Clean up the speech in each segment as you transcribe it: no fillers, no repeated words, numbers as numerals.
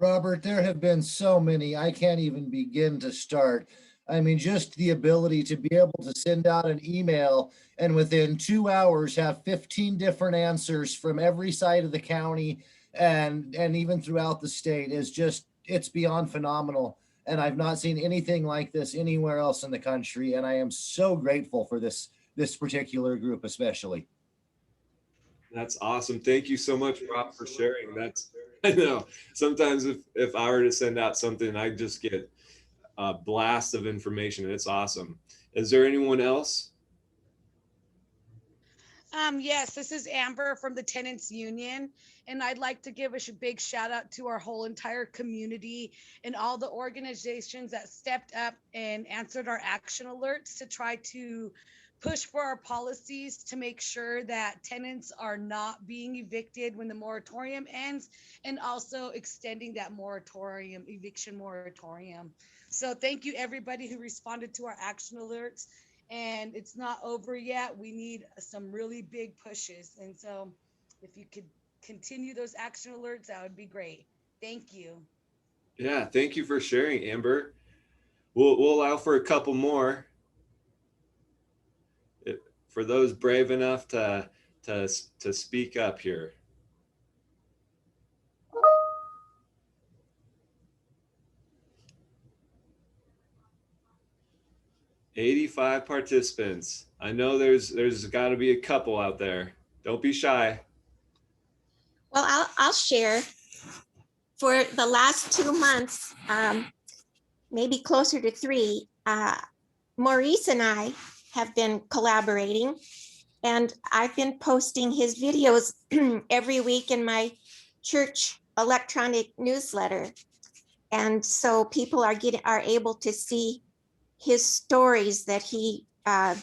Robert, there have been so many, I can't even begin to start. I mean, just the ability to be able to send out an email and within 2 hours have 15 different answers from every side of the county and even throughout the state is just, it's beyond phenomenal. And I've not seen anything like this anywhere else in the country. And I am so grateful for this particular group, especially. That's awesome. Thank you so much, Rob, for sharing. I know sometimes if I were to send out something, I just get a blast of information. It's awesome. Is there anyone else? Yes, this is Amber from the Tenants Union, and I'd like to give a big shout out to our whole entire community and all the organizations that stepped up and answered our action alerts to try to push for our policies to make sure that tenants are not being evicted when the moratorium ends, and also extending that eviction moratorium. So thank you everybody who responded to our action alerts, and it's not over yet. We need some really big pushes. And so if you could continue those action alerts, that would be great. Thank you. Yeah, thank you for sharing, Amber. We'll allow for a couple more. For those brave enough to speak up here. "85 participants. I know there's got to be a couple out there. Don't be shy." Well, I'll share. For the last 2 months, maybe closer to 3, Maurice and I have been collaborating, and I've been posting his videos every week in my church electronic newsletter. And so people are able to see his stories that he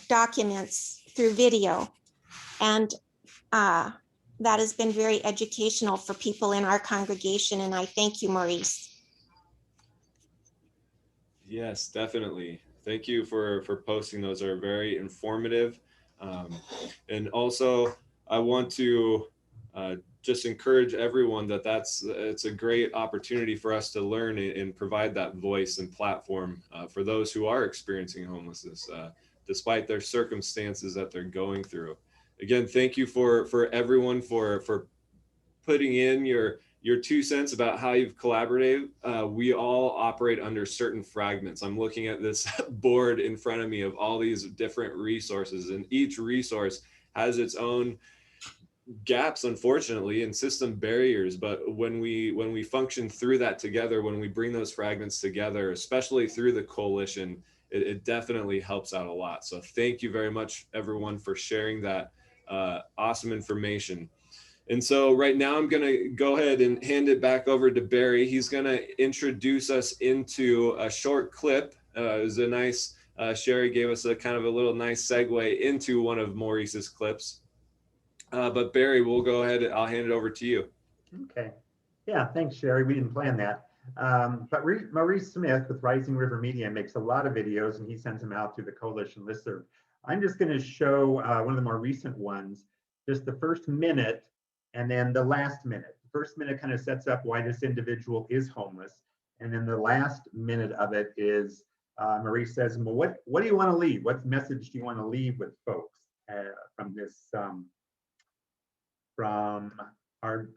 documents through video. And that has been very educational for people in our congregation. And I thank you, Maurice. Yes, definitely. Thank you for posting. Those are very informative. And also, I want to just encourage everyone that it's a great opportunity for us to learn and provide that voice and platform for those who are experiencing homelessness, despite their circumstances that they're going through. Again, thank you for everyone for putting in your 2 cents about how you've collaborated. We all operate under certain fragments. I'm looking at this board in front of me of all these different resources, and each resource has its own gaps, unfortunately, and system barriers. But when we function through that together, when we bring those fragments together, especially through the coalition, it definitely helps out a lot. So thank you very much, everyone, for sharing that awesome information. And so right now I'm going to go ahead and hand it back over to Barry. He's going to introduce us into a short clip. It was a nice, Sherry gave us a kind of a little nice segue into one of Maurice's clips. But Barry, we'll go ahead. I'll hand it over to you. Okay. Yeah, thanks, Sherry. We didn't plan that. But Maurice Smith with Rising River Media makes a lot of videos, and he sends them out through the Coalition listserv. I'm just going to show one of the more recent ones, just the first minute and then the last minute. The first minute kind of sets up why this individual is homeless. And then the last minute of it is Maurice says, well, what do you want to leave? What message do you want to leave with folks from this, from our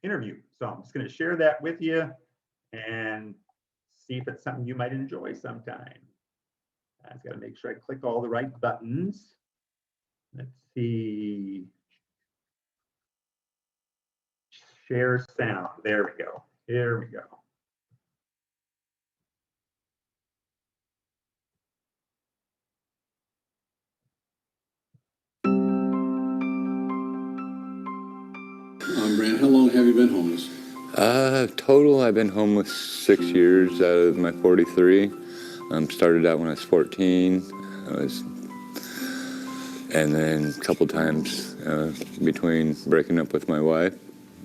interview? So I'm just going to share that with you and see if it's something you might enjoy sometime. I've got to make sure I click all the right buttons. Let's see. Share sound. There we go. Here we go. Brant, how long have you been homeless? Total, I've been homeless 6 years out of my 43. Started out when I was 14. And then a couple times between breaking up with my wife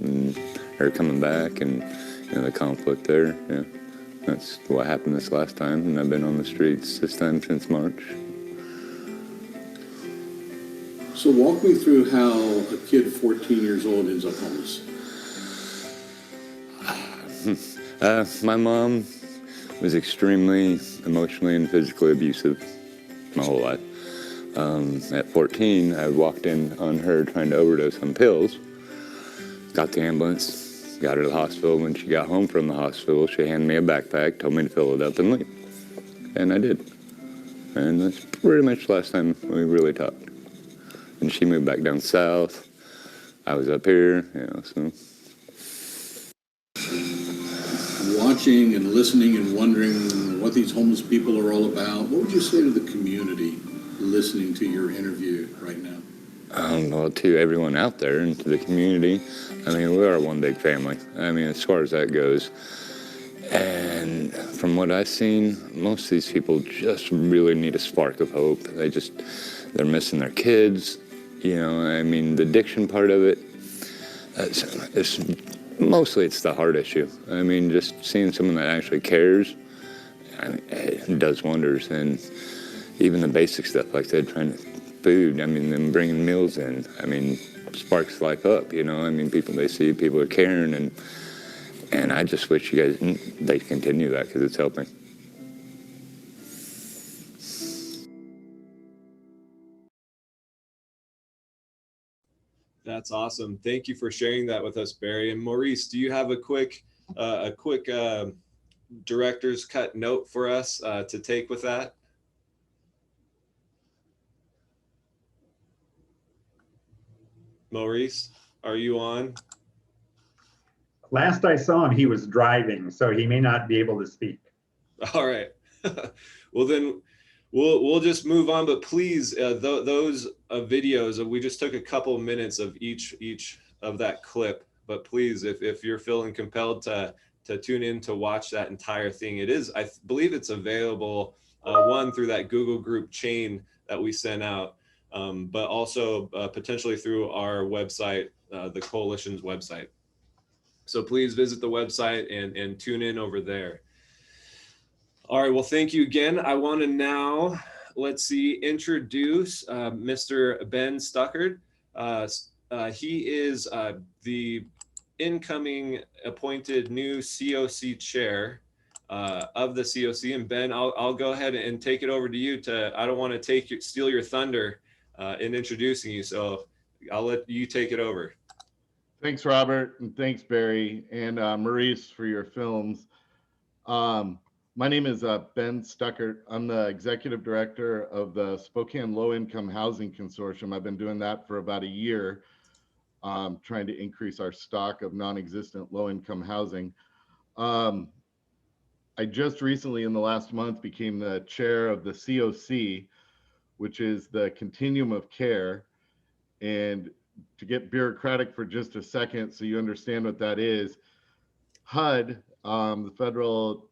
and her coming back, and the conflict there. Yeah, that's what happened this last time, and I've been on the streets this time since March. So walk me through how a kid 14 years old ends up homeless. My mom was extremely emotionally and physically abusive my whole life. At 14, I walked in on her trying to overdose on pills. Got the ambulance, got her to the hospital. When she got home from the hospital, she handed me a backpack, told me to fill it up and leave. And I did. And that's pretty much the last time we really talked. And she moved back down south. I was up here, so. Watching and listening and wondering what these homeless people are all about, what would you say to the community listening to your interview right now? Well, to everyone out there and to the community, we are one big family. As far as that goes. And from what I've seen, most of these people just really need a spark of hope. They're missing their kids. The addiction part of it, mostly it's the heart issue. Just seeing someone that actually cares, it does wonders. And even the basic stuff, like they're trying to food, them bringing meals in, sparks life up, people they see, people are caring, and I just wish you guys, they continue that because it's helping. That's awesome. Thank you for sharing that with us, Barry. And Maurice, do you have a quick director's cut note for us to take with that? Maurice, are you on? Last I saw him, he was driving, so he may not be able to speak. All right. Well, then we'll just move on. But please, those videos, we just took a couple minutes of each of that clip. But please, if you're feeling compelled to tune in to watch that entire thing, I believe it's available one through that Google group chain that we sent out, but also potentially through our website, the coalition's website. So please visit the website and tune in over there. All right, well, thank you again. I want to now, introduce Mr. Ben Stuckert. He is the incoming appointed new COC chair of the COC. And Ben, I'll go ahead and take it over to you. I don't want to steal your thunder in introducing you, so I'll let you take it over. Thanks, Robert, and thanks, Barry, and Maurice for your films. My name is Ben Stuckert. I'm the executive director of the Spokane Low-Income Housing Consortium. I've been doing that for about a year, trying to increase our stock of non-existent low-income housing. I just recently, in the last month, became the chair of the COC, which is the Continuum of Care. And to get bureaucratic for just a second, so you understand what that is, HUD, the Federal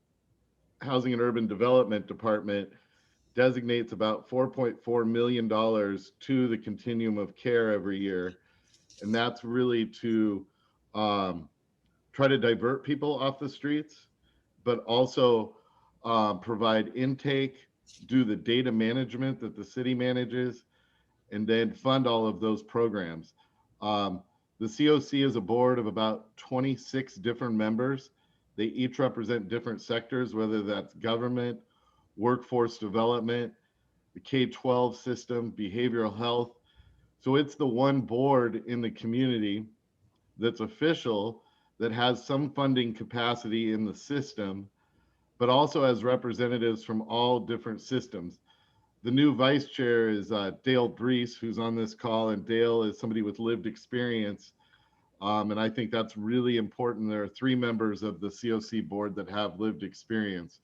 Housing and Urban Development Department, designates about $4.4 million to the Continuum of Care every year. And that's really to try to divert people off the streets, but also provide intake, do the data management that the city manages, and then fund all of those programs. The COC is a board of about 26 different members. They each represent different sectors, whether that's government, workforce development, the K-12 system, behavioral health. So it's the one board in the community that's official, that has some funding capacity in the system, but also has representatives from all different systems. The new vice chair is Dale Brees, who's on this call, and Dale is somebody with lived experience. And I think that's really important. There are 3 members of the COC board that have lived experience.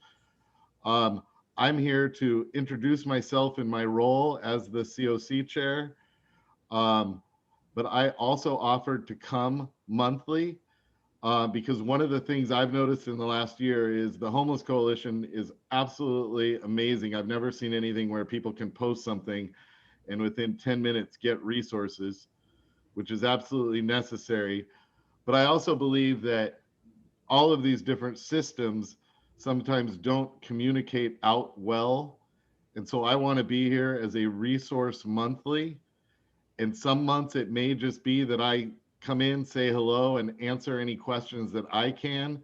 I'm here to introduce myself in my role as the COC chair, but I also offered to come monthly because one of the things I've noticed in the last year is the Homeless Coalition is absolutely amazing. I've never seen anything where people can post something and within 10 minutes get resources, which is absolutely necessary. But I also believe that all of these different systems sometimes don't communicate out well. And so I want to be here as a resource monthly. And some months it may just be that I come in, say hello, and answer any questions that I can.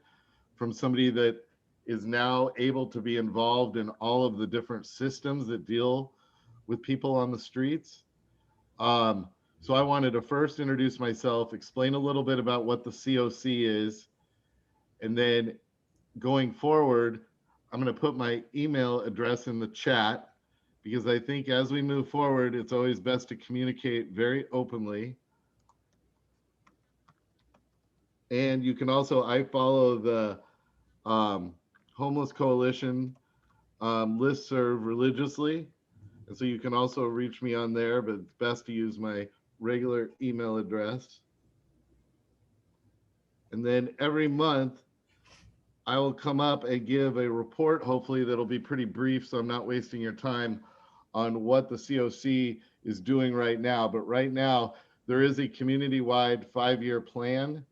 from somebody that is now able to be involved in all of the different systems that deal with people on the streets. So I wanted to first introduce myself, explain a little bit about what the COC is, and then going forward, I'm going to put my email address in the chat, because I think as we move forward, it's always best to communicate very openly. And you can also, I follow the Homeless Coalition listserv religiously. And so you can also reach me on there, but it's best to use my regular email address. And then every month, I will come up and give a report, hopefully that'll be pretty brief, so I'm not wasting your time, on what the COC is doing right now. But right now, there is a community-wide 5-year plan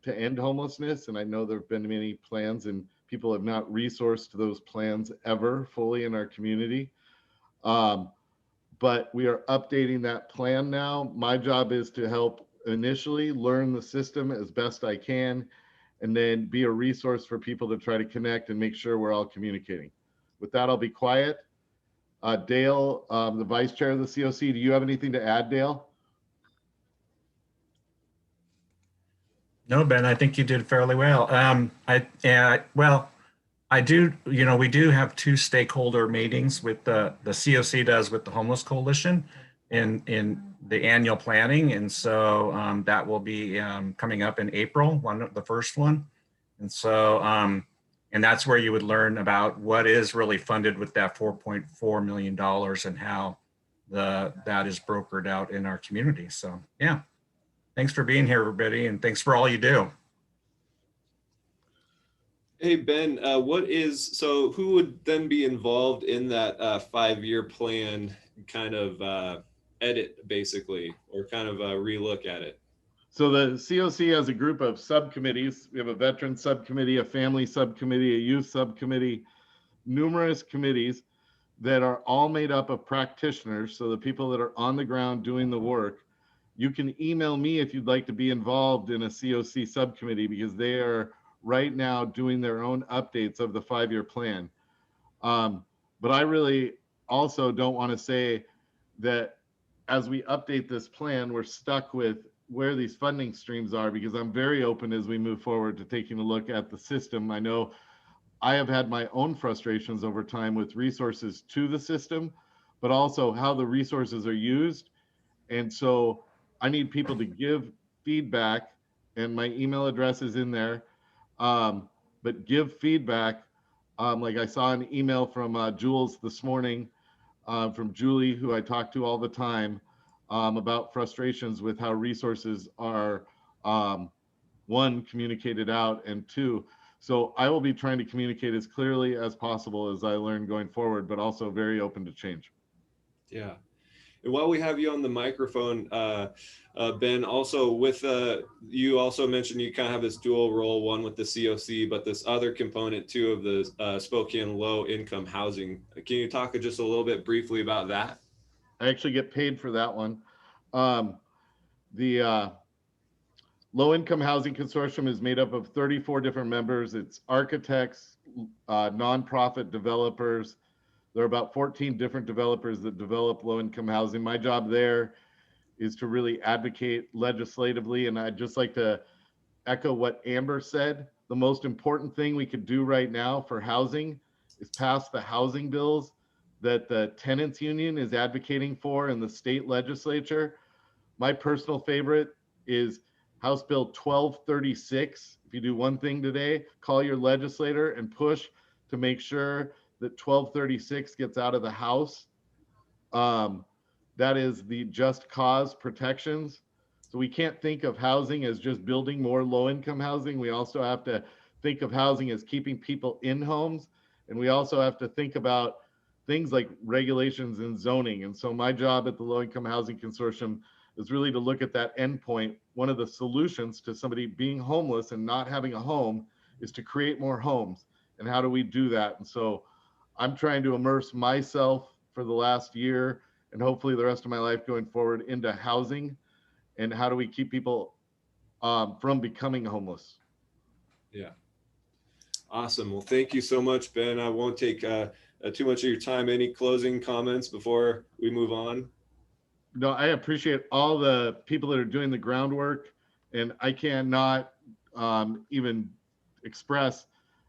to end homelessness. And I know there have been many plans and people have not resourced those plans ever fully in our community. But we are updating that plan now. My job is to help initially learn the system as best I can, and then be a resource for people to try to connect and make sure we're all communicating. With that, I'll be quiet. Dale, the vice chair of the COC, do you have anything to add, Dale? No, Ben, I think you did fairly well. I do, we do have 2 stakeholder meetings with the COC does with the Homeless Coalition in the annual planning. And so that will be coming up in April, the first one. And so, and that's where you would learn about what is really funded with that $4.4 million and how that is brokered out in our community. So yeah, thanks for being here, everybody. And thanks for all you do. Hey, Ben, so who would then be involved in that 5-year plan kind of edit, basically, or kind of relook at it? So the COC has a group of subcommittees. We have a veteran subcommittee, a family subcommittee, a youth subcommittee, numerous committees that are all made up of practitioners. So the people that are on the ground doing the work. You can email me if you'd like to be involved in a COC subcommittee, because they are right now doing their own updates of the 5-year plan. But I really also don't want to say that as we update this plan, we're stuck with where these funding streams are, because I'm very open as we move forward to taking a look at the system. I know I have had my own frustrations over time with resources to the system, but also how the resources are used. And so I need people to give feedback, and my email address is in there. But give feedback. Like I saw an email from Jules this morning, from Julie, who I talk to all the time, about frustrations with how resources are, 1, communicated out, and 2. So I will be trying to communicate as clearly as possible as I learn going forward, but also very open to change. Yeah. And while we have you on the microphone, Ben, also with you also mentioned you kind of have this dual role, one with the COC, but this other component too of the Spokane low income housing. Can you talk just a little bit briefly about that? I actually get paid for that one. The Low Income Housing Consortium is made up of 34 different members. It's architects, nonprofit developers. There are about 14 different developers that develop low-income housing. My job there is to really advocate legislatively, and I'd just like to echo what Amber said. The most important thing we could do right now for housing is pass the housing bills that the tenants union is advocating for in the state legislature. My personal favorite is House Bill 1236. If you do one thing today, call your legislator and push to make sure that 1236 gets out of the House. That is the just cause protections. So we can't think of housing as just building more low-income housing. We also have to think of housing as keeping people in homes. And we also have to think about things like regulations and zoning. And so my job at the Low Income Housing Consortium is really to look at that endpoint. One of the solutions to somebody being homeless and not having a home is to create more homes. And how do we do that? And so I'm trying to immerse myself for the last year and hopefully the rest of my life going forward into housing, and how do we keep people from becoming homeless. Yeah. Awesome. Well, thank you so much, Ben. I won't take too much of your time. Any closing comments before we move on? No, I appreciate all the people that are doing the groundwork, and I cannot even express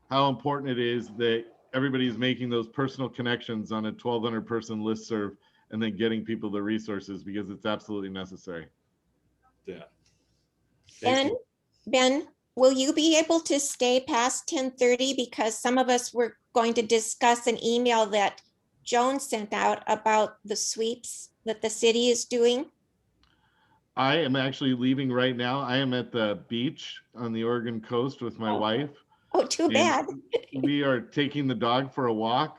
how important it is that everybody's making those personal connections on a 1,200 person listserv and then getting people the resources, because it's absolutely necessary. Yeah. Thank Ben, you. Ben, will you be able to stay past 10:30? Because some of us were going to discuss an email that Joan sent out about the sweeps that the city is doing. I am actually leaving right now. I am at the beach on the Oregon coast with my wife. Oh, too and bad. we are taking the dog for a walk,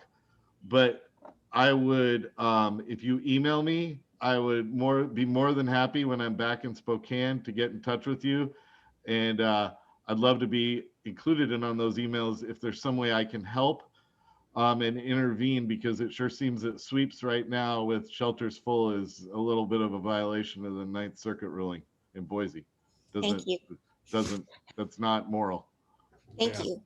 but I would, if you email me, I would be more than happy when I'm back in Spokane to get in touch with you. And I'd love to be included in on those emails if there's some way I can help and intervene, because it sure seems that sweeps right now with shelters full is a little bit of a violation of the Ninth Circuit ruling in Boise. Thank you. That's not moral. Thank Yeah. you.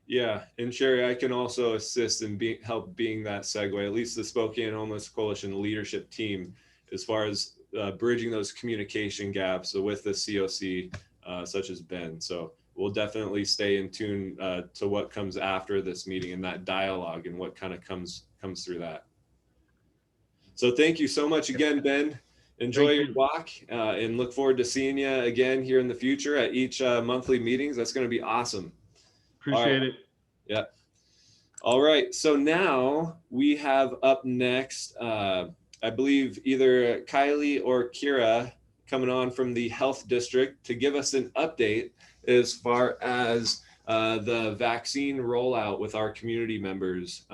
Yeah, and Sherry, I can also assist and help being that segue, at least the Spokane Homeless Coalition leadership team, as far as bridging those communication gaps with the COC, such as Ben. So we'll definitely stay in tune to what comes after this meeting and that dialogue and what kind of comes through that. So thank you so much again, Ben. Enjoy your walk and look forward to seeing you again here in the future at each monthly meetings. That's going to be awesome. Appreciate it. Yeah. All right. So now we have up next, I believe either Kylie or Kira coming on from the health district to give us an update as far as the vaccine rollout with our community members.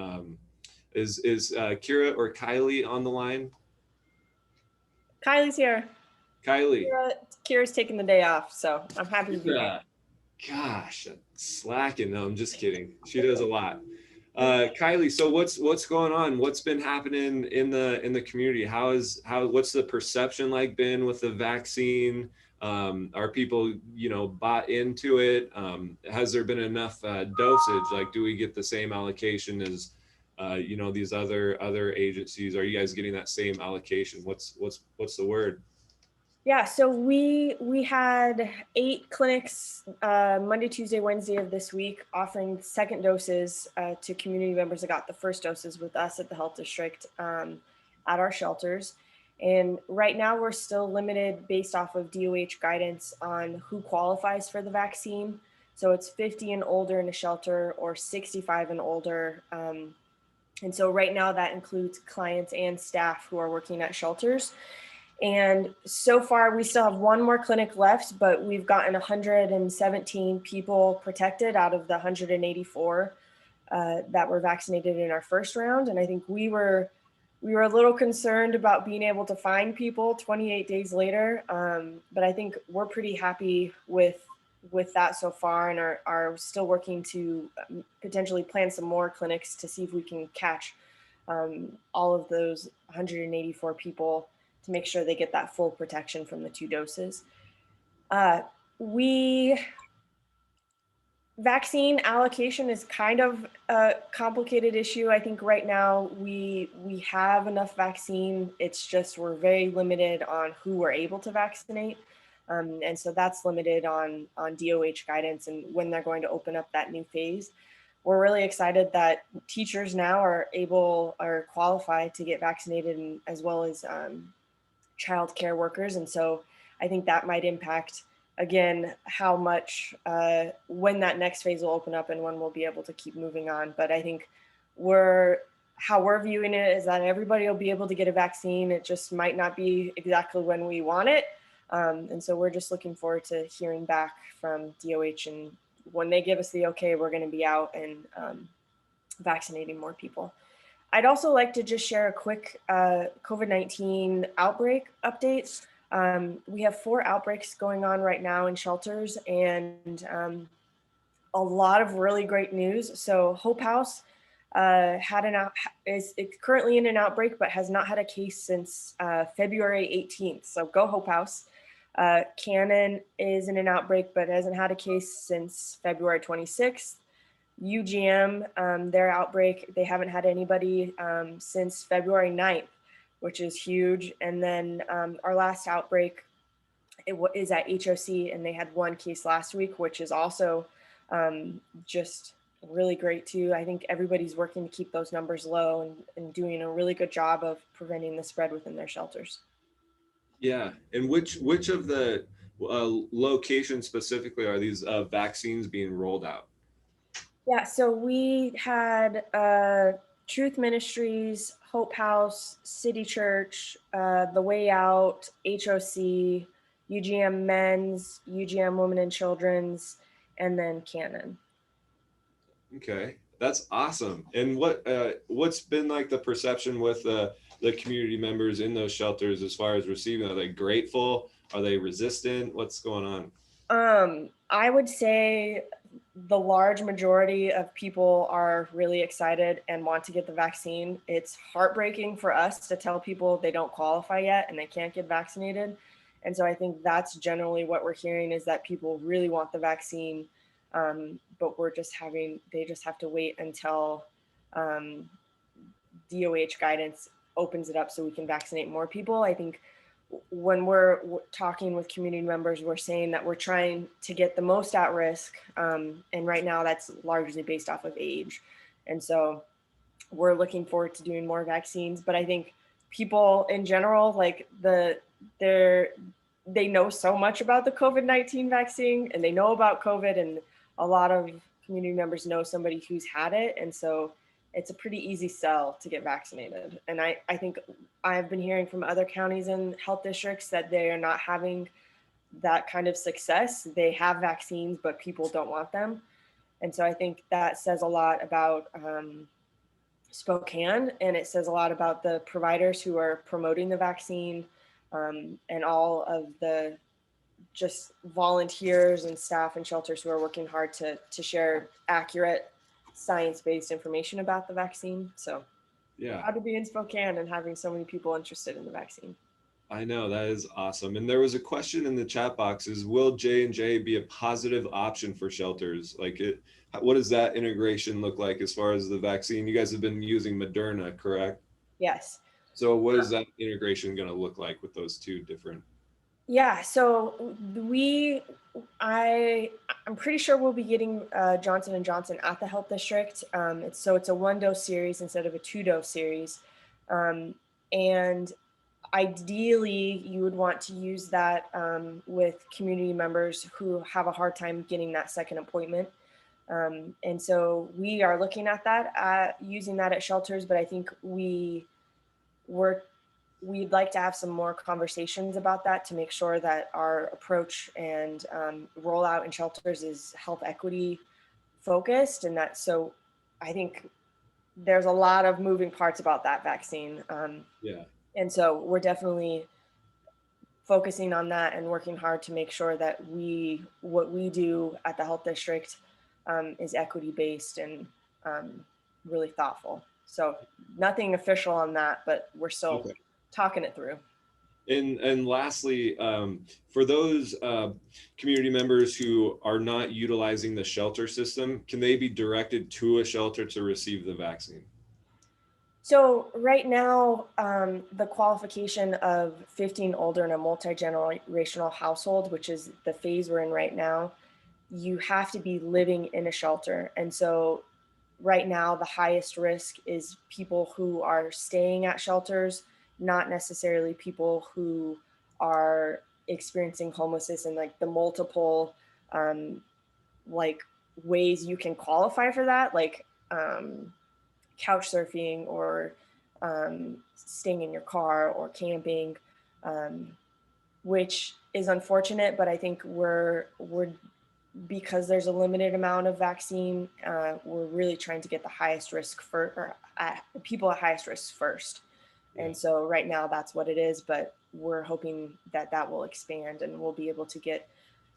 Is Kira or Kylie on the line? Kylie's here. Kylie. Kira's taking the day off, so I'm happy to be here. Gosh, slacking. No, I'm just kidding. She does a lot. Kylie, so what's going on? What's been happening in the community? What's the perception like been with the vaccine? Are people, bought into it? Has there been enough dosage? Like, do we get the same allocation as these other agencies? Are you guys getting that same allocation? What's the word? Yeah, so we had 8 clinics Monday, Tuesday, Wednesday of this week offering second doses to community members that got the first doses with us at the health district at our shelters. And right now we're still limited based off of DOH guidance on who qualifies for the vaccine. So it's 50 and older in a shelter or 65 and older. And so right now that includes clients and staff who are working at shelters. And so far, we still have one more clinic left, but we've gotten 117 people protected out of the 184 that were vaccinated in our first round. And I think we were a little concerned about being able to find people 28 days later. But I think we're pretty happy with that so far, and are still working to potentially plan some more clinics to see if we can catch all of those 184 people to make sure they get that full protection from the 2 doses. Vaccine allocation is kind of a complicated issue. I think right now we have enough vaccine. It's just we're very limited on who we're able to vaccinate. And so that's limited on DOH guidance and when they're going to open up that new phase. We're really excited that teachers now are qualified to get vaccinated, and as well as child care workers. And so I think that might impact, again, how much, when that next phase will open up and when we'll be able to keep moving on. But I think how we're viewing it is that everybody will be able to get a vaccine. It just might not be exactly when we want it. And so we're just looking forward to hearing back from DOH, and when they give us the okay, we're going to be out and vaccinating more people. I'd also like to just share a quick COVID-19 outbreak update. We have 4 outbreaks going on right now in shelters, and a lot of really great news. So Hope House is currently in an outbreak, but has not had a case since February 18th. So go Hope House. Cannon is in an outbreak, but hasn't had a case since February 26th. UGM, their outbreak, they haven't had anybody since February 9th, which is huge. And then our last outbreak is at HOC, and they had one case last week, which is also just really great too. I think everybody's working to keep those numbers low and doing a really good job of preventing the spread within their shelters. Yeah, and which of the locations specifically are these vaccines being rolled out? Yeah, so we had Truth Ministries, Hope House, City Church, The Way Out, HOC, UGM Men's, UGM Women and Children's, and then Canon. Okay, that's awesome. And what's been like the perception with the community members in those shelters as far as receiving? Are they grateful? Are they resistant? What's going on? I would say the large majority of people are really excited and want to get the vaccine. It's heartbreaking for us to tell people they don't qualify yet and they can't get vaccinated. And so I think that's generally what we're hearing, is that people really want the vaccine, but they just have to wait until DOH guidance opens it up so we can vaccinate more people. I think when we're talking with community members, we're saying that we're trying to get the most at risk. And right now that's largely based off of age. And so we're looking forward to doing more vaccines. But I think people in general, like they know so much about the COVID-19 vaccine, and they know about COVID, and a lot of community members know somebody who's had it. And so it's a pretty easy sell to get vaccinated. And I think I've been hearing from other counties and health districts that they are not having that kind of success. They have vaccines, but people don't want them. And so I think that says a lot about Spokane, and it says a lot about the providers who are promoting the vaccine, and all of the just volunteers and staff and shelters who are working hard to share accurate science-based information about the vaccine. So Yeah, proud to be in Spokane and having so many people interested in the vaccine. I know, that is awesome. And there was a question in the chat box: is will J&J be a positive option for shelters? What does that integration look like as far as the vaccine? You guys have been using Moderna, correct? Yes. So what is that integration going to look like with those two different? Yeah, so I'm pretty sure we'll be getting Johnson & Johnson at the health district. It's a 1-dose series instead of a 2-dose series. And ideally, you would want to use that with community members who have a hard time getting that second appointment. And so we are looking at that, using that at shelters, but I think we'd like to have some more conversations about that to make sure that our approach and rollout in shelters is health equity focused. And so I think there's a lot of moving parts about that vaccine. Yeah. And so we're definitely focusing on that and working hard to make sure that what we do at the health district is equity based and really thoughtful. So nothing official on that, but we're still talking it through. And lastly, for those community members who are not utilizing the shelter system, can they be directed to a shelter to receive the vaccine? So right now, the qualification of 15 older in a multi-generational household, which is the phase we're in right now, you have to be living in a shelter. And so right now, the highest risk is people who are staying at shelters, not necessarily people who are experiencing homelessness, and like the multiple ways you can qualify for that, like couch surfing or staying in your car or camping, which is unfortunate. But I think we're because there's a limited amount of vaccine, we're really trying to get the highest risk people at highest risk first. And so right now that's what it is, but we're hoping that will expand and we'll be able to get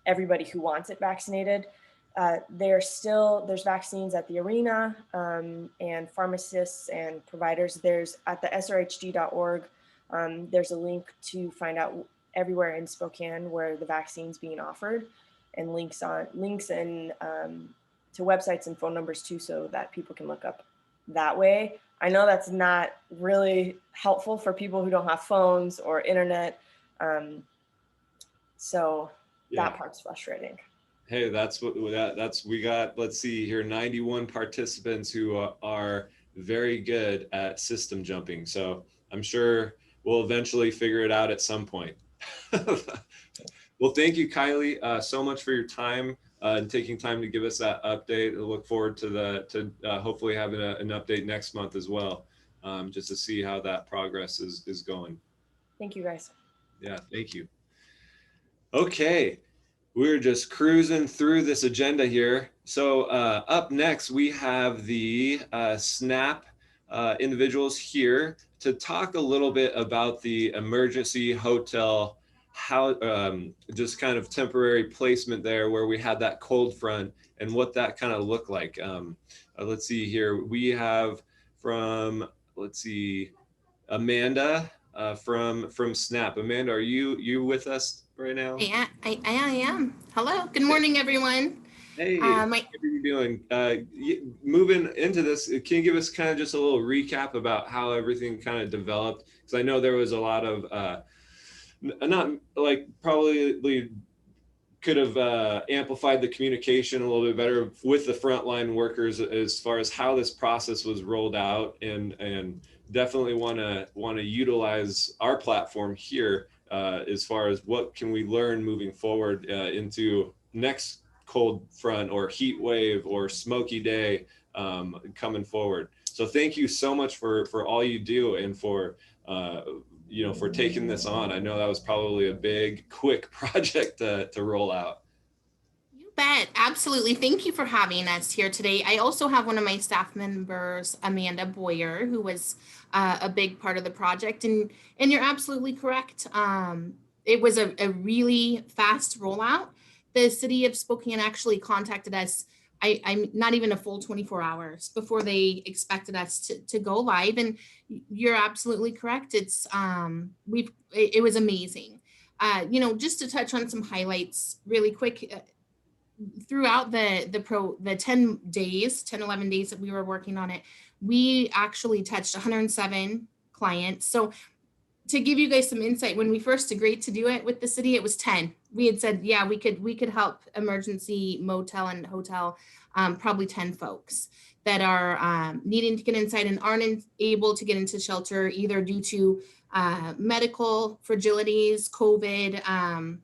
everybody who wants it vaccinated. There's vaccines at the arena, and pharmacists and providers. There's at the srhd.org, there's a link to find out everywhere in Spokane where the vaccine's being offered, and links and websites and phone numbers too, so that people can look up that way. I know that's not really helpful for people who don't have phones or internet. So that part's frustrating. Hey, that's we got, let's see here, 91 participants who are very good at system jumping. So I'm sure we'll eventually figure it out at some point. Well, thank you, Kylie, so much for your time and taking time to give us that update. I look forward to hopefully having an update next month as well, just to see how that progress is going. Thank you, guys. Yeah, thank you. Okay, we're just cruising through this agenda here. So up next, we have the SNAP individuals here to talk a little bit about the emergency hotel, how just kind of temporary placement there where we had that cold front and what that kind of looked like. Let's see here. We have from, let's see, Amanda from SNAP. Amanda, are you with us right now? Yeah, I am. Hello. Good morning, everyone. Hey, how are you doing? Moving into this, can you give us kind of just a little recap about how everything kind of developed? Because I know there was a lot of, not like probably could have amplified the communication a little bit better with the frontline workers as far as how this process was rolled out, and definitely want to utilize our platform here as far as what can we learn moving forward into next cold front or heat wave or smoky day coming forward. So thank you so much for all you do and for for taking this on. I know that was probably a big, quick project to roll out. You bet. Absolutely. Thank you for having us here today. I also have one of my staff members, Amanda Boyer, who was a big part of the project. And you're absolutely correct. It was a really fast rollout. The city of Spokane actually contacted us, I'm not even a full 24 hours before they expected us to go live. And you're absolutely correct. It's it was amazing. Just to touch on some highlights really quick, throughout the 10 days, 10, 11 days that we were working on it, we actually touched 107 clients. So to give you guys some insight, when we first agreed to do it with the city, it was 10. We had said, yeah, we could help emergency motel and hotel, probably 10 folks that are needing to get inside and aren't able to get into shelter either due to medical fragilities, COVID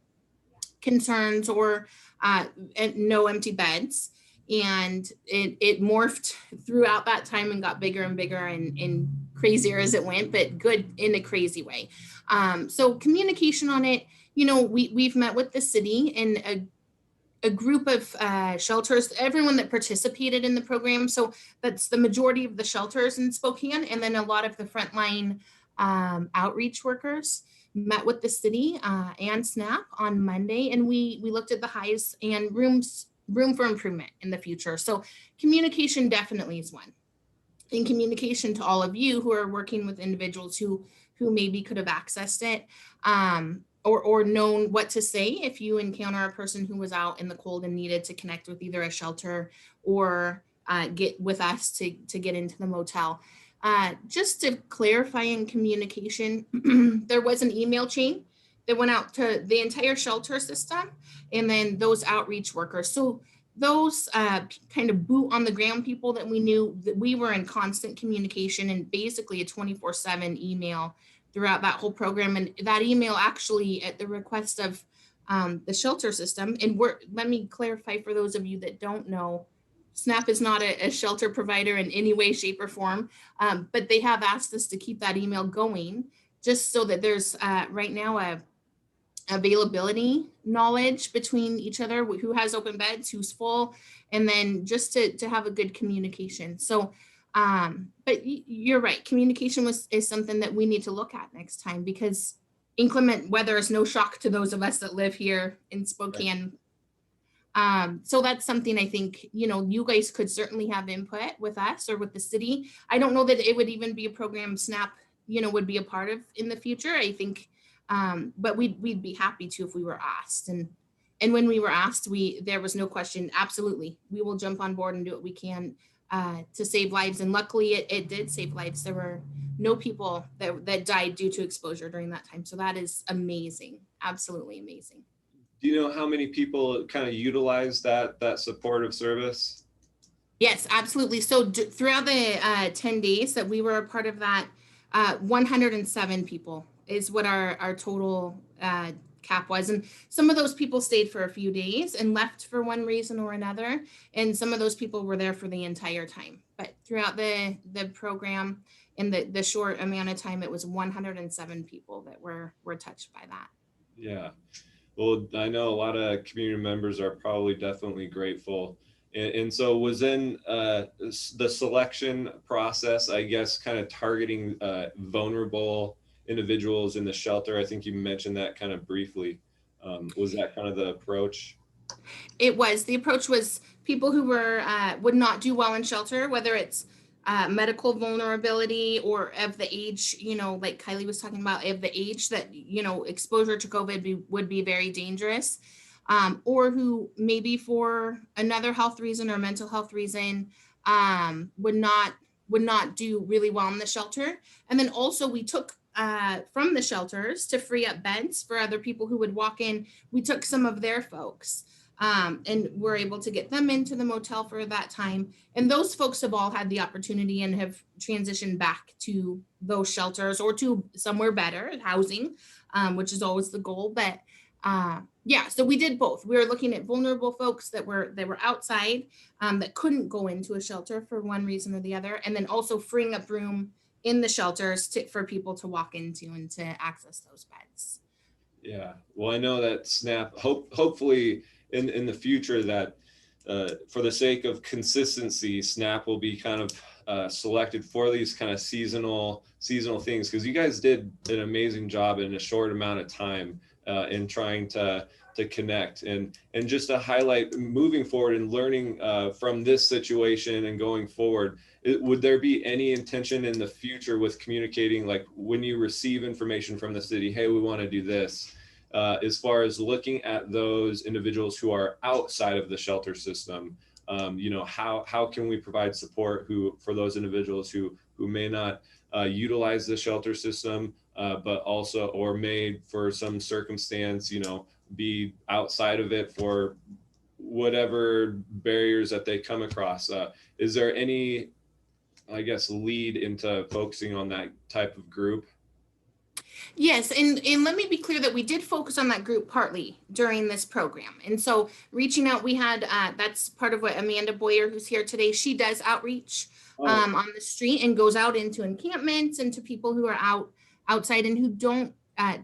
concerns, or no empty beds. And it morphed throughout that time and got bigger and bigger and crazier as it went, but good in a crazy way. So communication on it, we've met with the city and a group of shelters, everyone that participated in the program. So that's the majority of the shelters in Spokane, and then a lot of the frontline outreach workers met with the city and SNAP on Monday, and we looked at the highs and room for improvement in the future. So communication definitely is one. And communication to all of you who are working with individuals who maybe could have accessed it or known what to say if you encounter a person who was out in the cold and needed to connect with either a shelter or get with us to get into the motel. Just to clarify in communication, there was an email chain that went out to the entire shelter system and then those outreach workers. So those kind of boot on the ground people that we knew, that we were in constant communication and basically a 24/7 email throughout that whole program. And that email actually at the request of the shelter system. And let me clarify for those of you that don't know, SNAP is not a shelter provider in any way, shape, or form, but they have asked us to keep that email going just so that there's right now a availability knowledge between each other, who has open beds, who's full, and then just to have a good communication. So, but you're right, communication is something that we need to look at next time, because inclement weather is no shock to those of us that live here in Spokane. So that's something I think, you guys could certainly have input with us or with the city. I don't know that it would even be a program SNAP, would be a part of in the future, I think, but we'd be happy to if we were asked. And And when we were asked, there was no question. Absolutely, we will jump on board and do what we can to save lives. And luckily, it did save lives. There were no people that died due to exposure during that time. So that is amazing. Absolutely amazing. Do you know how many people kind of utilize that supportive service? Yes, absolutely. So throughout the 10 days that we were a part of that, 107 people is what our total cap was. And some of those people stayed for a few days and left for one reason or another. And some of those people were there for the entire time. But throughout the program, in the short amount of time, it was 107 people that were touched by that. Yeah. Well, I know a lot of community members are probably definitely grateful. And so was then the selection process, I guess, kind of targeting vulnerable individuals in the shelter. I think you mentioned that kind of briefly. Was that kind of the approach? It was. The approach was people who would not do well in shelter, whether it's medical vulnerability or of the age, like Kylie was talking about, of the age that, exposure to COVID would be very dangerous, or who maybe for another health reason or mental health reason would not do really well in the shelter. And then also we took from the shelters to free up beds for other people who would walk in. We took some of their folks and we're able to get them into the motel for that time. And those folks have all had the opportunity and have transitioned back to those shelters or to somewhere better, housing, which is always the goal. But yeah, so we did both. We were looking at vulnerable folks that were outside that couldn't go into a shelter for one reason or the other, and then also freeing up room in the shelters for people to walk into and to access those beds. Yeah, well, I know that SNAP, hopefully in the future that for the sake of consistency, SNAP will be kind of selected for these kind of seasonal things, because you guys did an amazing job in a short amount of time in trying to connect and just to highlight moving forward and learning from this situation and going forward. Would there be any intention in the future with communicating, like when you receive information from the city, hey, we want to do this, as far as looking at those individuals who are outside of the shelter system, how can we provide support for those individuals who may not utilize the shelter system, but also, or may for some circumstance, be outside of it for whatever barriers that they come across. Is there any, I guess, lead into focusing on that type of group? Yes, and let me be clear that we did focus on that group partly during this program. And so reaching out, we had, that's part of what Amanda Boyer, who's here today, she does outreach on the street and goes out into encampments and to people who are outside and who don't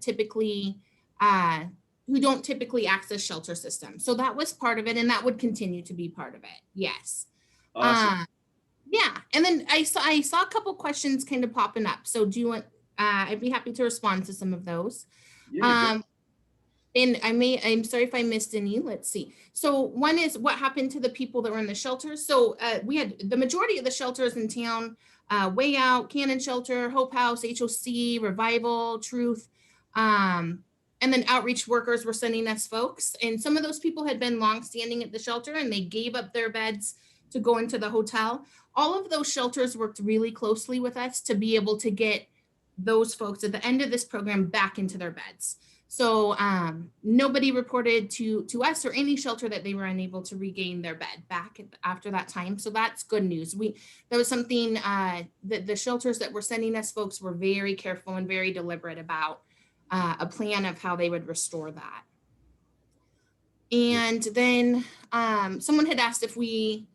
typically access shelter systems. So that was part of it, and that would continue to be part of it. Yes. Awesome. Yeah, and then I saw a couple questions kind of popping up. So do you want? I'd be happy to respond to some of those. Yeah, and I'm sorry if I missed any. Let's see. So one is what happened to the people that were in the shelters. So we had the majority of the shelters in town, Way Out, Cannon Shelter, Hope House, HOC, Revival, Truth. And then outreach workers were sending us folks. And some of those people had been longstanding at the shelter and they gave up their beds to go into the hotel. All of those shelters worked really closely with us to be able to get those folks at the end of this program back into their beds. So nobody reported to us or any shelter that they were unable to regain their bed back after that time. So that's good news. That was something that the shelters that were sending us folks were very careful and very deliberate about a plan of how they would restore that. And then someone had asked if we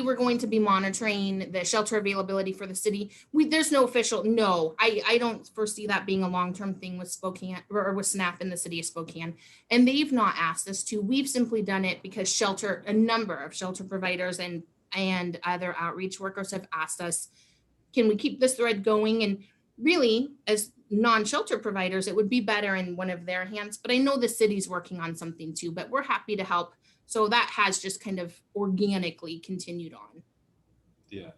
were going to be monitoring the shelter availability for the city. There's no official, no, I don't foresee that being a long-term thing with Spokane or with SNAP in the city of Spokane. And they've not asked us to. We've simply done it because a number of shelter providers and other outreach workers have asked us, can we keep this thread going? And really, as non-shelter providers, it would be better in one of their hands. But I know the city's working on something too, but we're happy to help. So that has just kind of organically continued on. Yeah.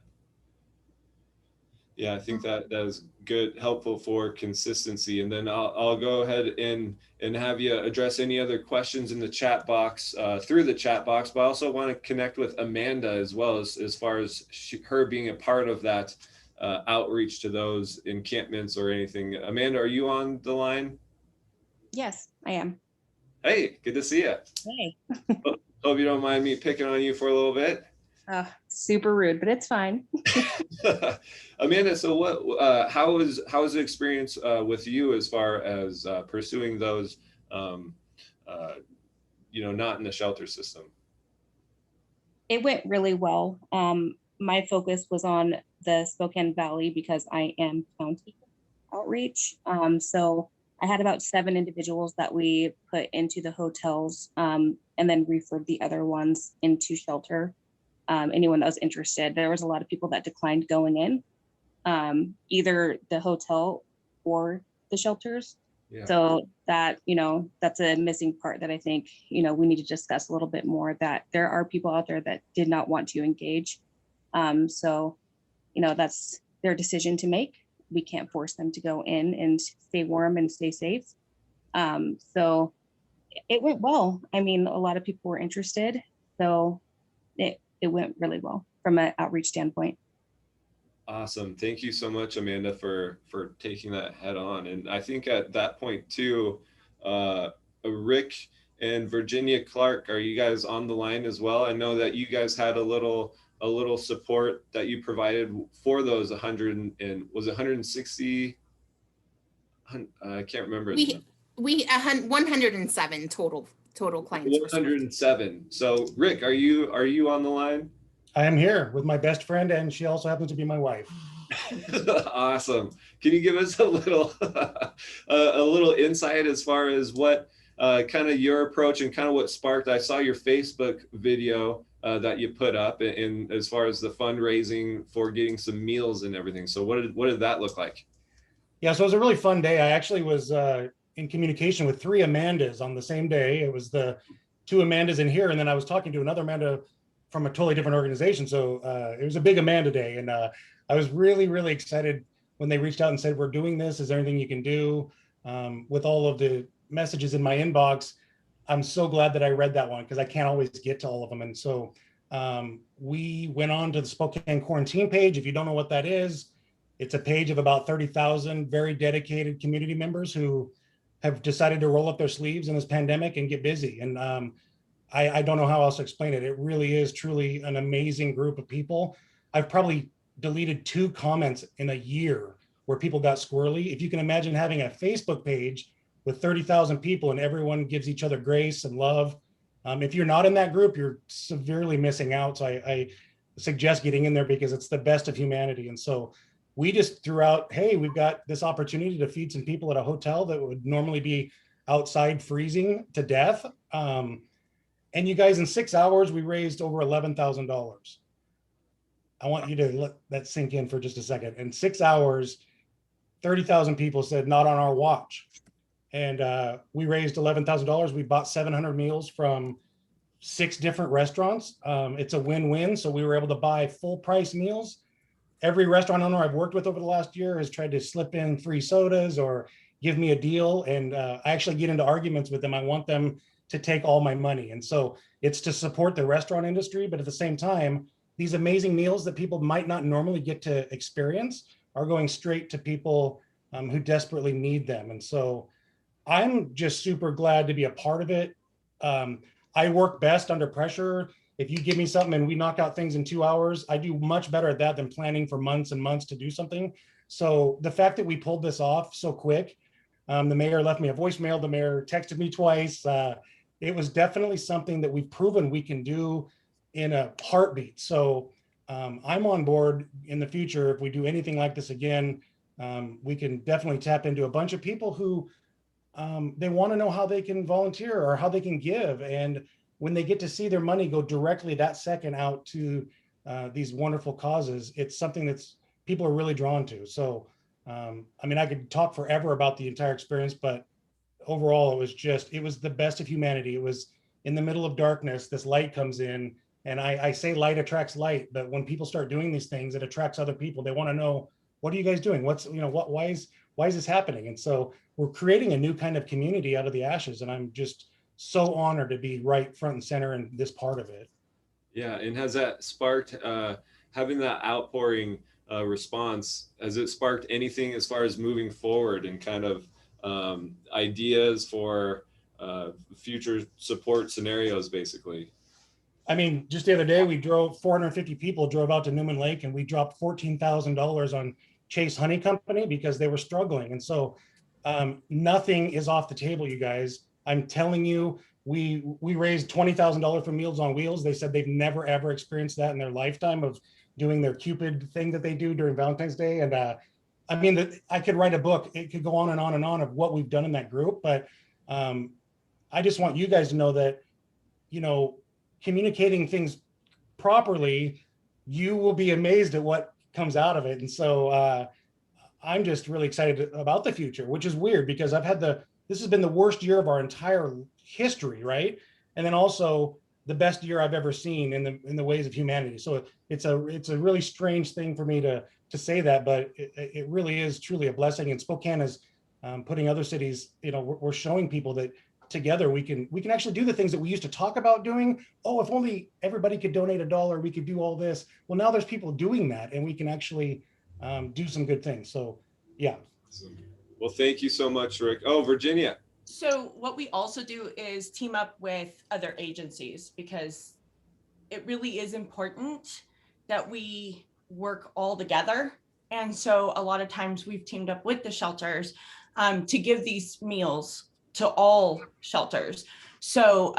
Yeah, I think that is good, helpful for consistency. And then I'll go ahead and have you address any other questions in the chat box through the chat box. But I also want to connect with Amanda as well, as far as her being a part of that outreach to those encampments or anything. Amanda, are you on the line? Yes, I am. Hey, good to see you. Hey. Hope you don't mind me picking on you for a little bit. Super rude, but it's fine. Amanda, so what? How was the experience with you as far as pursuing those, not in the shelter system? It went really well. My focus was on the Spokane Valley because I am county outreach. So I had about 7 individuals that we put into the hotels and then referred the other ones into shelter. Anyone that was interested. There was a lot of people that declined going in, either the hotel or the shelters. Yeah. So that, that's a missing part that I think, we need to discuss a little bit more, that there are people out there that did not want to engage. So, that's their decision to make. We can't force them to go in and stay warm and stay safe. So it went well. I mean, a lot of people were interested. So it went really well from an outreach standpoint. Awesome. Thank you so much, Amanda, for taking that head on. And I think at that point too, Rick and Virginia Clark, are you guys on the line as well? I know that you guys had a little support that you provided for those 160? I can't remember. We 107 total clients. 107. So Rick, are you on the line? I am here with my best friend, and she also happens to be my wife. Awesome. Can you give us a little insight as far as what kind of your approach and kind of what sparked? I saw your Facebook video that you put up in as far as the fundraising for getting some meals and everything. So what did that look like? Yeah, so it was a really fun day. I actually was in communication with 3 Amandas on the same day. It was the 2 Amandas in here, and then I was talking to another Amanda from a totally different organization. So it was a big Amanda day, and I was really, really excited when they reached out and said, we're doing this. Is there anything you can do? With all of the messages in my inbox, I'm so glad that I read that one because I can't always get to all of them. And so we went on to the Spokane quarantine page. If you don't know what that is, it's a page of about 30,000 very dedicated community members who have decided to roll up their sleeves in this pandemic and get busy. And I don't know how else to explain it. It really is truly an amazing group of people. I've probably deleted 2 comments in a year where people got squirrely. If you can imagine having a Facebook page with 30,000 people and everyone gives each other grace and love. If you're not in that group, you're severely missing out. So I suggest getting in there because it's the best of humanity. And so we just threw out, hey, we've got this opportunity to feed some people at a hotel that would normally be outside freezing to death. And you guys, in 6 hours, we raised over $11,000. I want you to let that sink in for just a second. In 6 hours, 30,000 people said, not on our watch. And we raised $11,000. We bought 700 meals from 6 different restaurants. It's a win-win. So we were able to buy full price meals. Every restaurant owner I've worked with over the last year has tried to slip in free sodas or give me a deal. And I actually get into arguments with them. I want them to take all my money. And so it's to support the restaurant industry, but at the same time, these amazing meals that people might not normally get to experience are going straight to people who desperately need them. And so I'm just super glad to be a part of it. I work best under pressure. If you give me something and we knock out things in 2 hours, I do much better at that than planning for months and months to do something. So the fact that we pulled this off so quick, the mayor left me a voicemail, the mayor texted me twice. It was definitely something that we've proven we can do in a heartbeat. So I'm on board in the future. If we do anything like this again, we can definitely tap into a bunch of people who they want to know how they can volunteer or how they can give. And when they get to see their money go directly that second out to these wonderful causes, it's something that's people are really drawn to. So, I mean, I could talk forever about the entire experience, but overall, it was the best of humanity. It was in the middle of darkness, this light comes in, and I say light attracts light, but when people start doing these things, it attracts other people. They want to know what are you guys doing? What's, you know, why is this happening? And so we're creating a new kind of community out of the ashes. And I'm just so honored to be right front and center in this part of it. Yeah, and has that sparked, having that outpouring response, has it sparked anything as far as moving forward and kind of ideas for future support scenarios, basically? I mean, just the other day, we drove 450 people drove out to Newman Lake, and we dropped $14,000 on Chase Honey Company because they were struggling. And so nothing is off the table, you guys. I'm telling you, we raised $20,000 for Meals on Wheels. They said they've never, ever experienced that in their lifetime of doing their Cupid thing that they do during Valentine's Day. And I mean, I could write a book. It could go on and on and on of what we've done in that group. But I just want you guys to know that, you know, communicating things properly, you will be amazed at what comes out of it. And so I'm just really excited about the future, which is weird because this has been the worst year of our entire history, right? And then also the best year I've ever seen in the ways of humanity. So it's a really strange thing for me to say that, but it really is truly a blessing. And Spokane is putting other cities, you know, we're showing people that together we can actually do the things that we used to talk about doing. Oh, if only everybody could donate $1, we could do all this. Well, now there's people doing that, and we can actually do some good things. So yeah. Well, thank you so much, Rick. Oh, Virginia. So what we also do is team up with other agencies, because it really is important that we work all together. And so a lot of times we've teamed up with the shelters to give these meals to all shelters. So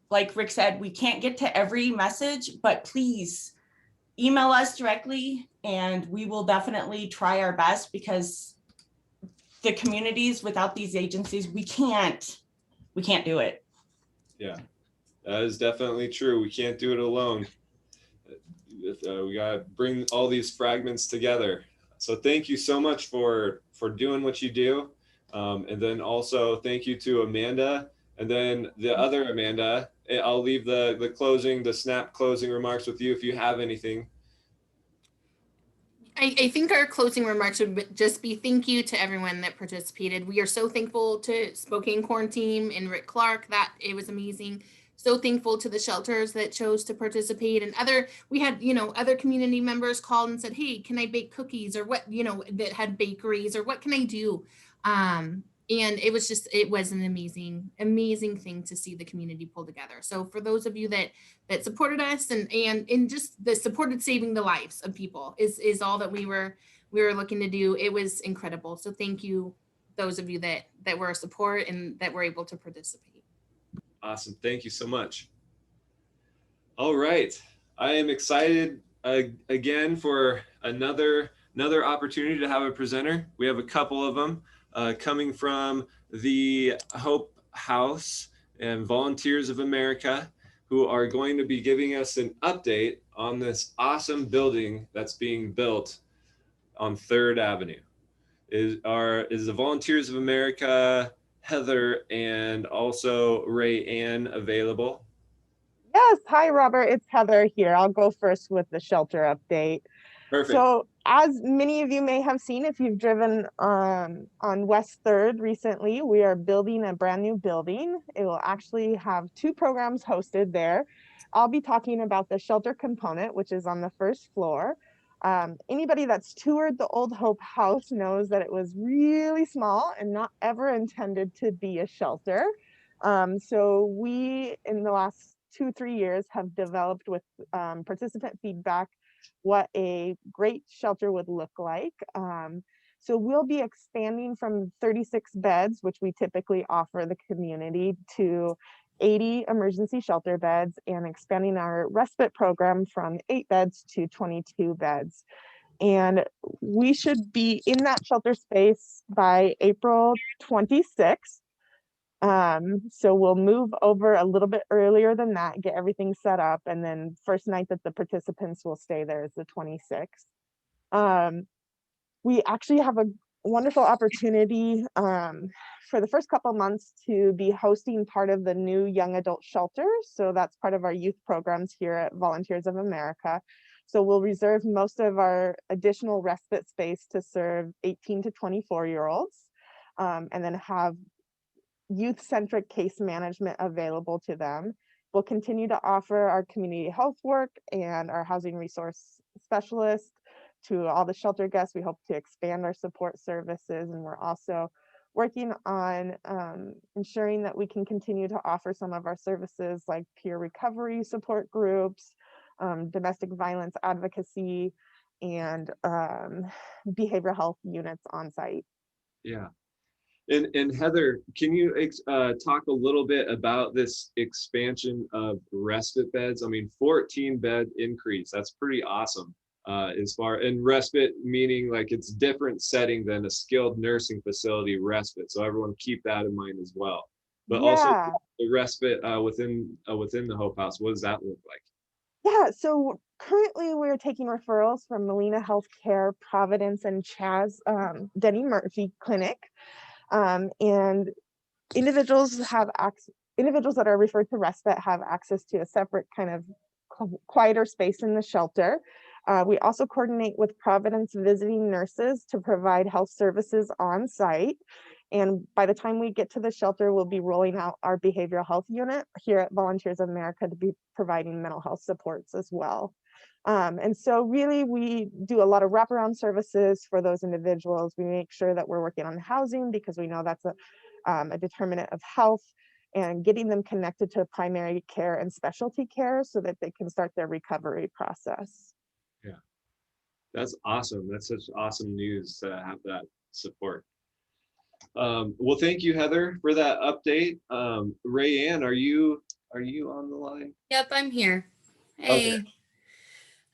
like Rick said, we can't get to every message, but please email us directly and we will definitely try our best, because the communities without these agencies, we can't do it. Yeah, that is definitely true. We can't do it alone. We gotta bring all these fragments together. So thank you so much for doing what you do. And then also thank you to Amanda, and then the other Amanda. I'll leave the snap closing remarks with you if you have anything. I think our closing remarks would just be thank you to everyone that participated. We are so thankful to Spokane Corn Team and Rick Clark, that it was amazing. So thankful to the shelters that chose to participate, and we had, you know, other community members called and said, hey, can I bake cookies, or what, you know, that had bakeries, or what can I do? And it was an amazing thing to see the community pull together. So for those of you that supported us and just the supported saving the lives of people is all that we were looking to do. It was incredible. So thank you, those of you that were a support and that were able to participate. Awesome. Thank you so much. All right. I am excited again for another opportunity to have a presenter. We have a couple of them coming from the Hope House and Volunteers of America, who are going to be giving us an update on this awesome building that's being built on 3rd Avenue. Is the Volunteers of America, Heather, and also Ray Ann available? Yes. Hi, Robert. It's Heather here. I'll go first with the shelter update. Perfect. So as many of you may have seen, if you've driven on West 3rd recently, we are building a brand new building. It will actually have 2 programs hosted there. I'll be talking about the shelter component, which is on the 1st floor. Anybody that's toured the old Hope House knows that it was really small and not ever intended to be a shelter. So we, in the last 2-3 years, have developed with participant feedback what a great shelter would look like. So we'll be expanding from 36 beds, which we typically offer the community, to 80 emergency shelter beds, and expanding our respite program from 8 beds to 22 beds. And we should be in that shelter space by April 26th. So we'll move over a little bit earlier than that, get everything set up, and then first night that the participants will stay there is the 26th. We actually have wonderful opportunity for the first couple months to be hosting part of the new young adult shelter. So that's part of our youth programs here at Volunteers of America. So we'll reserve most of our additional respite space to serve 18 to 24-year-olds, and then have youth-centric case management available to them. We'll continue to offer our community health work and our housing resource specialist to all the shelter guests. We hope to expand our support services, and we're also working on ensuring that we can continue to offer some of our services like peer recovery support groups, domestic violence advocacy, and behavioral health units on site. Yeah. And Heather, can you talk a little bit about this expansion of respite beds? I mean, 14 bed increase, that's pretty awesome. As far, and respite meaning like it's different setting than a skilled nursing facility respite. So everyone keep that in mind as well. But also the respite within the Hope House, what does that look like? Yeah, so currently we're taking referrals from Molina Healthcare, Providence, and Chaz Denny Murphy Clinic. And individuals that are referred to respite have access to a separate kind of quieter space in the shelter. We also coordinate with Providence visiting nurses to provide health services on site. And by the time we get to the shelter, we'll be rolling out our behavioral health unit here at Volunteers of America to be providing mental health supports as well. And so really we do a lot of wraparound services for those individuals. We make sure that we're working on housing because we know that's a determinant of health, and getting them connected to primary care and specialty care so that they can start their recovery process. Yeah, that's awesome. That's such awesome news to have that support. Well, thank you, Heather, for that update. Rayanne, are you on the line? Yep, I'm here. Hey.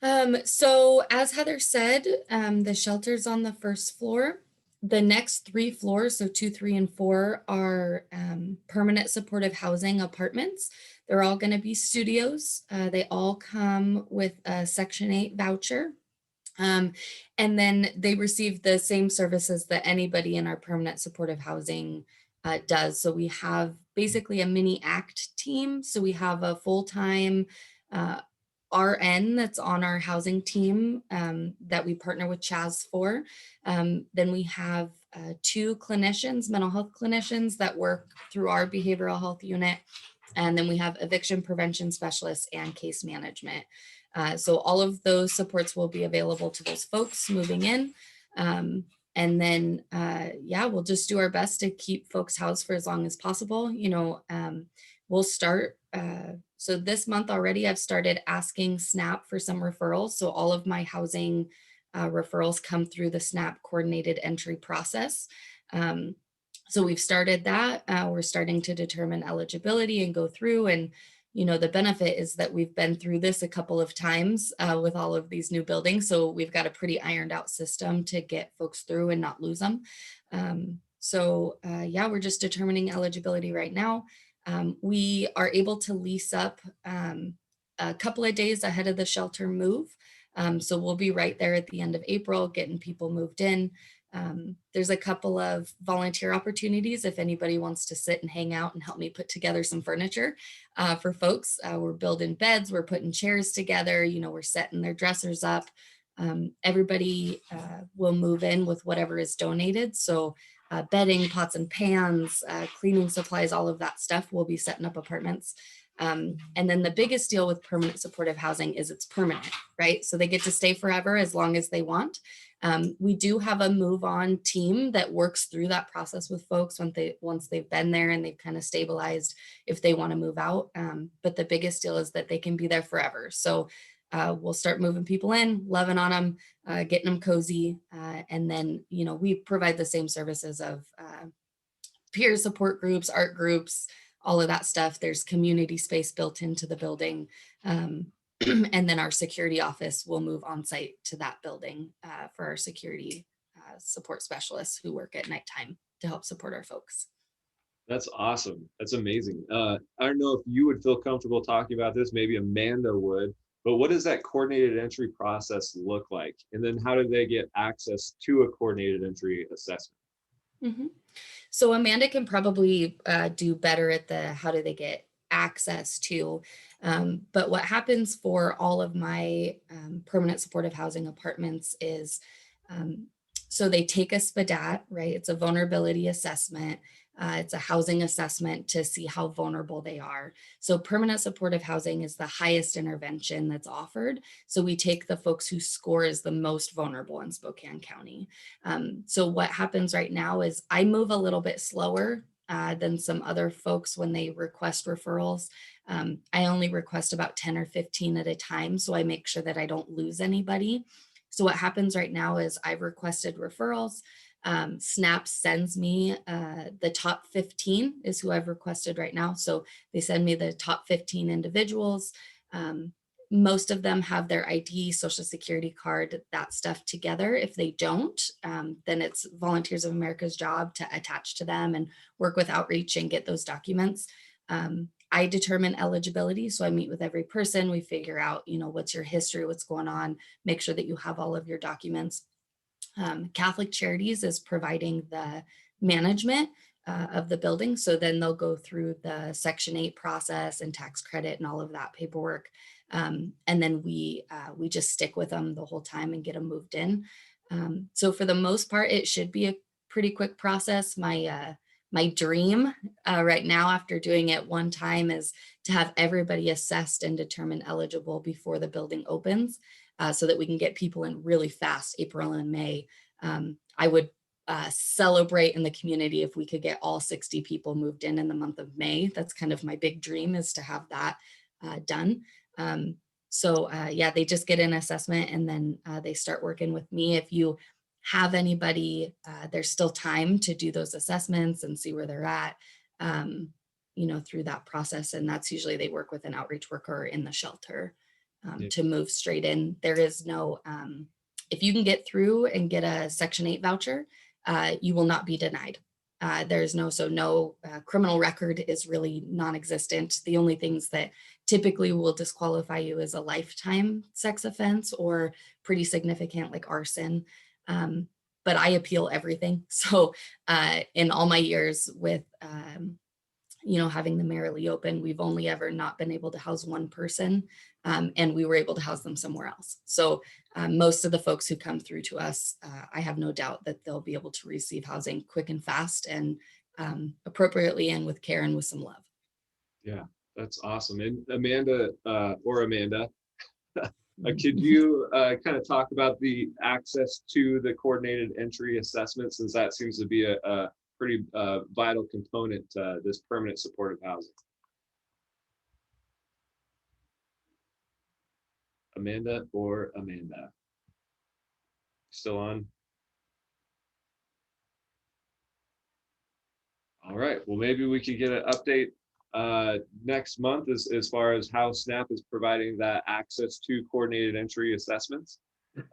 Okay. So as Heather said, the shelter's on the first floor. The next 3 floors, so 2, 3, and 4, are permanent supportive housing apartments. They're all going to be studios. They all come with a Section 8 voucher. And then they receive the same services that anybody in our permanent supportive housing does. So we have basically a mini ACT team. So we have a full-time RN that's on our housing team that we partner with Chaz for. Then we have 2 clinicians, mental health clinicians that work through our behavioral health unit. And then we have eviction prevention specialists and case management. So all of those supports will be available to those folks moving in. And then, yeah, we'll just do our best to keep folks housed for as long as possible. You know, we'll start. So this month already, I've started asking SNAP for some referrals. So all of my housing referrals come through the SNAP coordinated entry process. So we've started that. We're starting to determine eligibility and go through. And, you know, the benefit is that we've been through this a couple of times with all of these new buildings. So we've got a pretty ironed out system to get folks through and not lose them. Yeah, we're just determining eligibility right now. We are able to lease up a couple of days ahead of the shelter move. So we'll be right there at the end of April, getting people moved in. There's a couple of volunteer opportunities if anybody wants to sit and hang out and help me put together some furniture for folks. We're building beds, we're putting chairs together, you know, we're setting their dressers up. Everybody will move in with whatever is donated. So bedding, pots and pans, cleaning supplies, all of that stuff. We'll be setting up apartments. And then the biggest deal with permanent supportive housing is it's permanent, right? So they get to stay forever as long as they want. We do have a move on team that works through that process with folks once they've been there and they've kind of stabilized if they want to move out. But the biggest deal is that they can be there forever. So we'll start moving people in, loving on them, getting them cozy. And then, you know, we provide the same services of peer support groups, art groups, all of that stuff. There's community space built into the building. And then our security office will move on site to that building for our security support specialists who work at nighttime to help support our folks. That's awesome. That's amazing. I don't know if you would feel comfortable talking about this. Maybe Amanda would. But what does that coordinated entry process look like? And then how do they get access to a coordinated entry assessment? Mm-hmm. So Amanda can probably do better at the how do they get access to. But what happens for all of my permanent supportive housing apartments is, so they take a SPDAT, right? It's a vulnerability assessment. It's a housing assessment to see how vulnerable they are. So permanent supportive housing is the highest intervention that's offered. So we take the folks whose score is the most vulnerable in Spokane County. So what happens right now is I move a little bit slower than some other folks when they request referrals. I only request about 10 or 15 at a time, so I make sure that I don't lose anybody. So what happens right now is I've requested referrals. SNAP sends me the top 15 is who I've requested right now. So they send me the top 15 individuals. Most of them have their ID, social security card, that stuff together. If they don't, then it's Volunteers of America's job to attach to them and work with outreach and get those documents. I determine eligibility. So I meet with every person. We figure out, what's your history, what's going on, make sure that you have all of your documents. Catholic Charities is providing the management of the building. So then they'll go through the Section 8 process and tax credit and all of that paperwork. And then we just stick with them the whole time and get them moved in. So for the most part, it should be a pretty quick process. My dream right now, after doing it one time, is to have everybody assessed and determined eligible before the building opens, so that we can get people in really fast, April and May. I would celebrate in the community if we could get all 60 people moved in the month of May. That's kind of my big dream, is to have that done. Yeah, they just get an assessment and then they start working with me. If you have anybody, there's still time to do those assessments and see where they're at, through that process. And that's usually they work with an outreach worker in the shelter to move straight in. There is no, if you can get through and get a Section 8 voucher, you will not be denied. There's no criminal record is really non-existent. The only things that typically will disqualify you is a lifetime sex offense or pretty significant like arson. But I appeal everything. So in all my years with, having the Merrily open, we've only ever not been able to house one person, and we were able to house them somewhere else. So most of the folks who come through to us, I have no doubt that they'll be able to receive housing quick and fast and appropriately and with care and with some love. Yeah, that's awesome. And Amanda, could you kind of talk about the access to the coordinated entry assessment, since that seems to be a pretty vital component to this permanent supportive housing? Amanda? Still on? All right, well, maybe we could get an update next month as far as how SNAP is providing that access to coordinated entry assessments.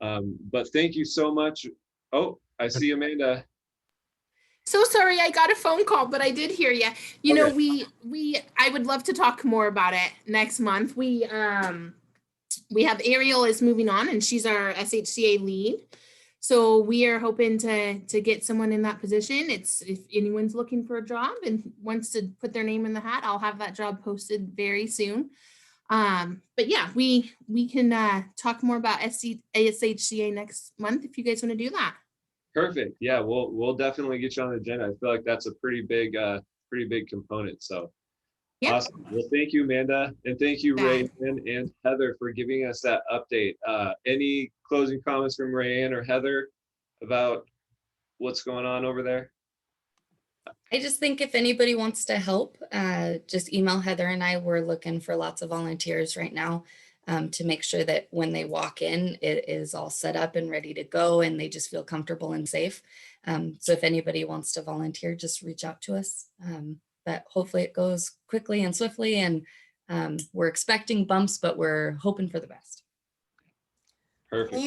But thank you so much. Oh, I see Amanda. So sorry, I got a phone call, but I did hear you. I would love to talk more about it next month. We have Ariel is moving on, and she's our SHCA lead. So we are hoping to get someone in that position. It's if anyone's looking for a job and wants to put their name in the hat, I'll have that job posted very soon. But yeah, we can talk more about SHCA next month if you guys want to do that. Perfect. Yeah, we'll definitely get you on the agenda. I feel like that's a pretty big component. So yep. Awesome. Well, thank you, Amanda, and thank you, Rayanne and Heather, for giving us that update. Any closing comments from Rayanne or Heather about what's going on over there? I just think if anybody wants to help, just email Heather and I. We're looking for lots of volunteers right now. To make sure that when they walk in, it is all set up and ready to go and they just feel comfortable and safe. So if anybody wants to volunteer, just reach out to us. But hopefully it goes quickly and swiftly, and we're expecting bumps, but we're hoping for the best. Perfect. Can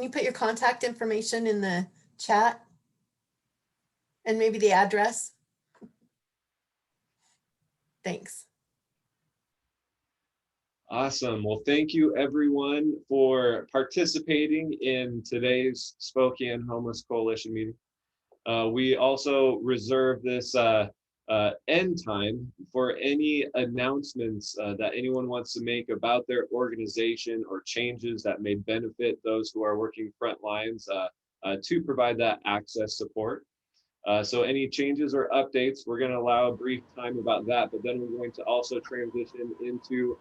you put your contact information in the chat? And maybe the address? Thanks. Awesome. Well, thank you everyone for participating in today's Spokane Homeless Coalition meeting. We also reserve this end time for any announcements that anyone wants to make about their organization or changes that may benefit those who are working front lines to provide that access support. So any changes or updates, we're going to allow a brief time about that, but then we're going to also transition into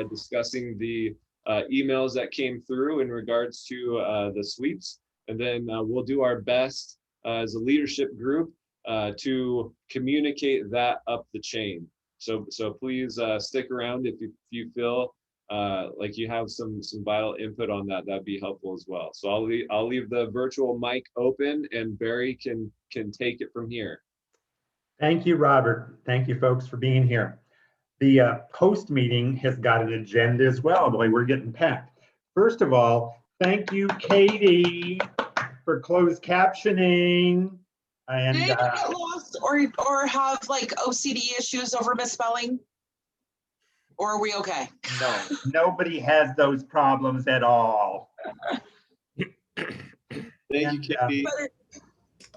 discussing the emails that came through in regards to the sweeps. And then we'll do our best as a leadership group to communicate that up the chain. So please stick around if you feel like you have some vital input on that. That'd be helpful as well. So I'll leave the virtual mic open, and Barry can take it from here. Thank you, Robert. Thank you, folks, for being here. The post meeting has got an agenda as well. Boy, we're getting packed. First of all, thank you, Katie, for closed captioning. And did you get lost or have like OCD issues over misspelling? Or are we okay? No, nobody has those problems at all. Thank you, Katie.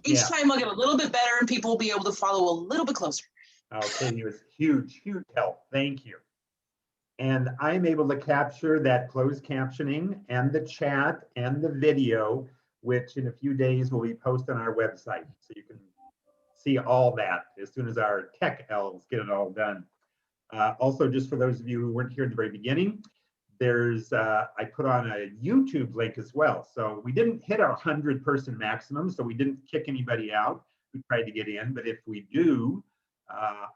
Each time I'll get a little bit better and people will be able to follow a little bit closer. Okay, it was huge help. Thank you. And I'm able to capture that closed captioning and the chat and the video, which in a few days will be posted on our website. So you can see all that as soon as our tech elves get it all done. Also, just for those of you who weren't here at the very beginning, there's I put on a YouTube link as well. So we didn't hit our 100-person maximum, so we didn't kick anybody out who tried to get in. But if we do,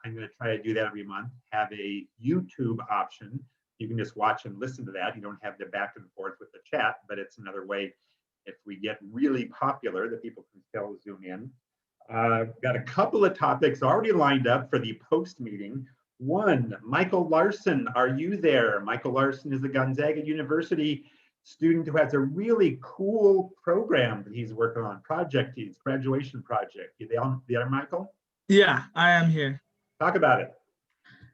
I'm going to try to do that every month, have a YouTube option. You can just watch and listen to that. You don't have to back and forth with the chat, but it's another way if we get really popular that people can still zoom in. Got a couple of topics already lined up for the post meeting. One, Michael Larson, are you there? Michael Larson is a Gonzaga University student who has a really cool program that he's working on, graduation project. You there, Michael? Yeah, I am here. Talk about it.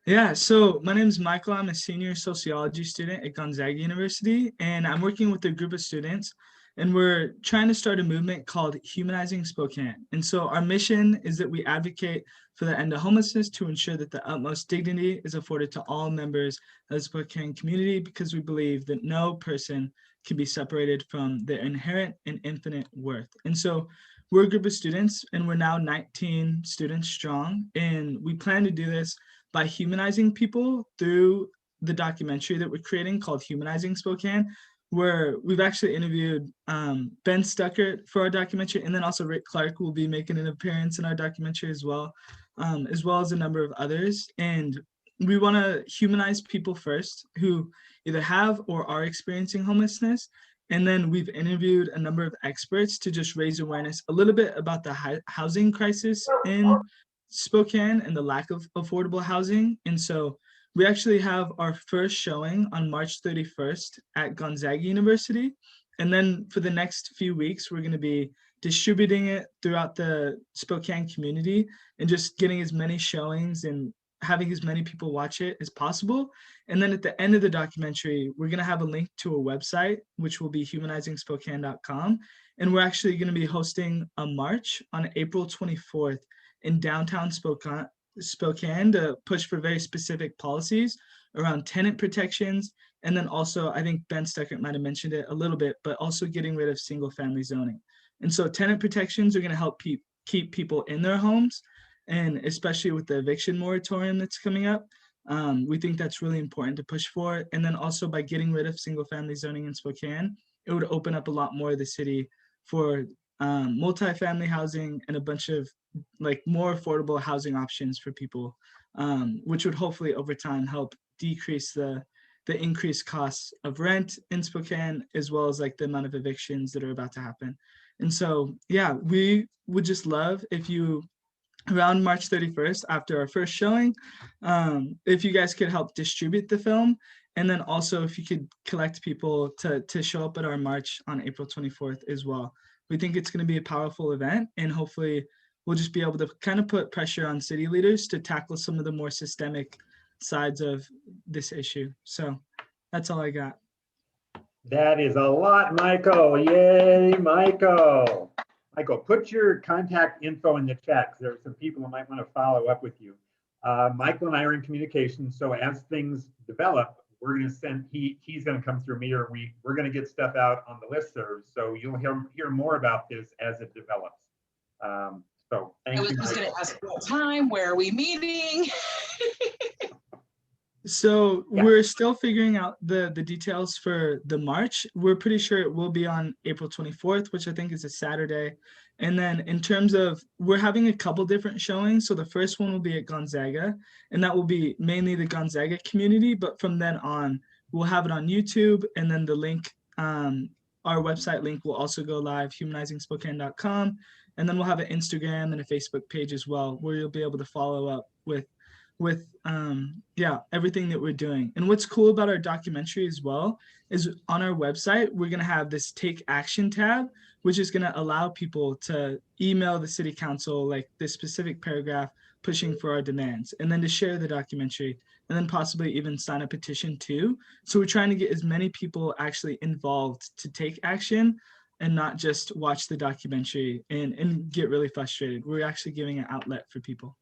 Yeah, so my name is Michael. I'm a senior sociology student at Gonzaga University, and I'm working with a group of students, and we're trying to start a movement called Humanizing Spokane. And so our mission is that we advocate for the end of homelessness to ensure that the utmost dignity is afforded to all members of the Spokane community, because we believe that no person can be separated from their inherent and infinite worth. And so we're a group of students, and we're now 19 students strong, and we plan to do this by humanizing people through the documentary that we're creating called Humanizing Spokane, where we've actually interviewed Ben Stuckert for our documentary, and then also Rick Clark will be making an appearance in our documentary as well as a number of others. And we want to humanize people first who either have or are experiencing homelessness. And then we've interviewed a number of experts to just raise awareness a little bit about the housing crisis in Spokane and the lack of affordable housing. And so we actually have our first showing on March 31st at Gonzaga University. And then for the next few weeks, we're going to be distributing it throughout the Spokane community and just getting as many showings and having as many people watch it as possible. And then at the end of the documentary, we're going to have a link to a website, which will be humanizingspokane.com. And we're actually going to be hosting a march on April 24th in downtown Spokane to push for very specific policies around tenant protections. And then also, I think Ben Stuckert might have mentioned it a little bit, but also getting rid of single family zoning. And so tenant protections are going to help keep people in their homes, and especially with the eviction moratorium that's coming up, we think that's really important to push for. And then also by getting rid of single family zoning in Spokane, it would open up a lot more of the city for multifamily housing and a bunch of like more affordable housing options for people, which would hopefully over time help decrease the increased costs of rent in Spokane, as well as like the amount of evictions that are about to happen. And so, yeah, we would just love if you, around March 31st, after our first showing, if you guys could help distribute the film. And then also if you could collect people to show up at our march on April 24th as well. We think it's going to be a powerful event, and hopefully we'll just be able to kind of put pressure on city leaders to tackle some of the more systemic sides of this issue. So That's all I got. That is a lot, Michael. Yay, Michael. Michael, put your contact info in the chat because there are some people who might want to follow up with you. Michael and I are in communication, so as things develop, we're going to send, he's going to come through me, or we're going to get stuff out on the listserv, so you'll hear more about this as it develops. So thank you. I was just going to ask what time, where are we meeting? So we're still figuring out the details for the march. We're pretty sure it will be on April 24th, which I think is a Saturday. And then in terms of, we're having a couple different showings. So the first one will be at Gonzaga, and that will be mainly the Gonzaga community. But from then on, we'll have it on YouTube, and then the link, our website link will also go live, humanizingspokane.com. And then we'll have an Instagram and a Facebook page as well, where you'll be able to follow up with everything that we're doing. And what's cool about our documentary as well is on our website, we're going to have this Take Action tab, which is going to allow people to email the city council like this specific paragraph pushing for our demands, and then to share the documentary, and then possibly even sign a petition too. So we're trying to get as many people actually involved to take action and not just watch the documentary and get really frustrated. We're actually giving an outlet for people.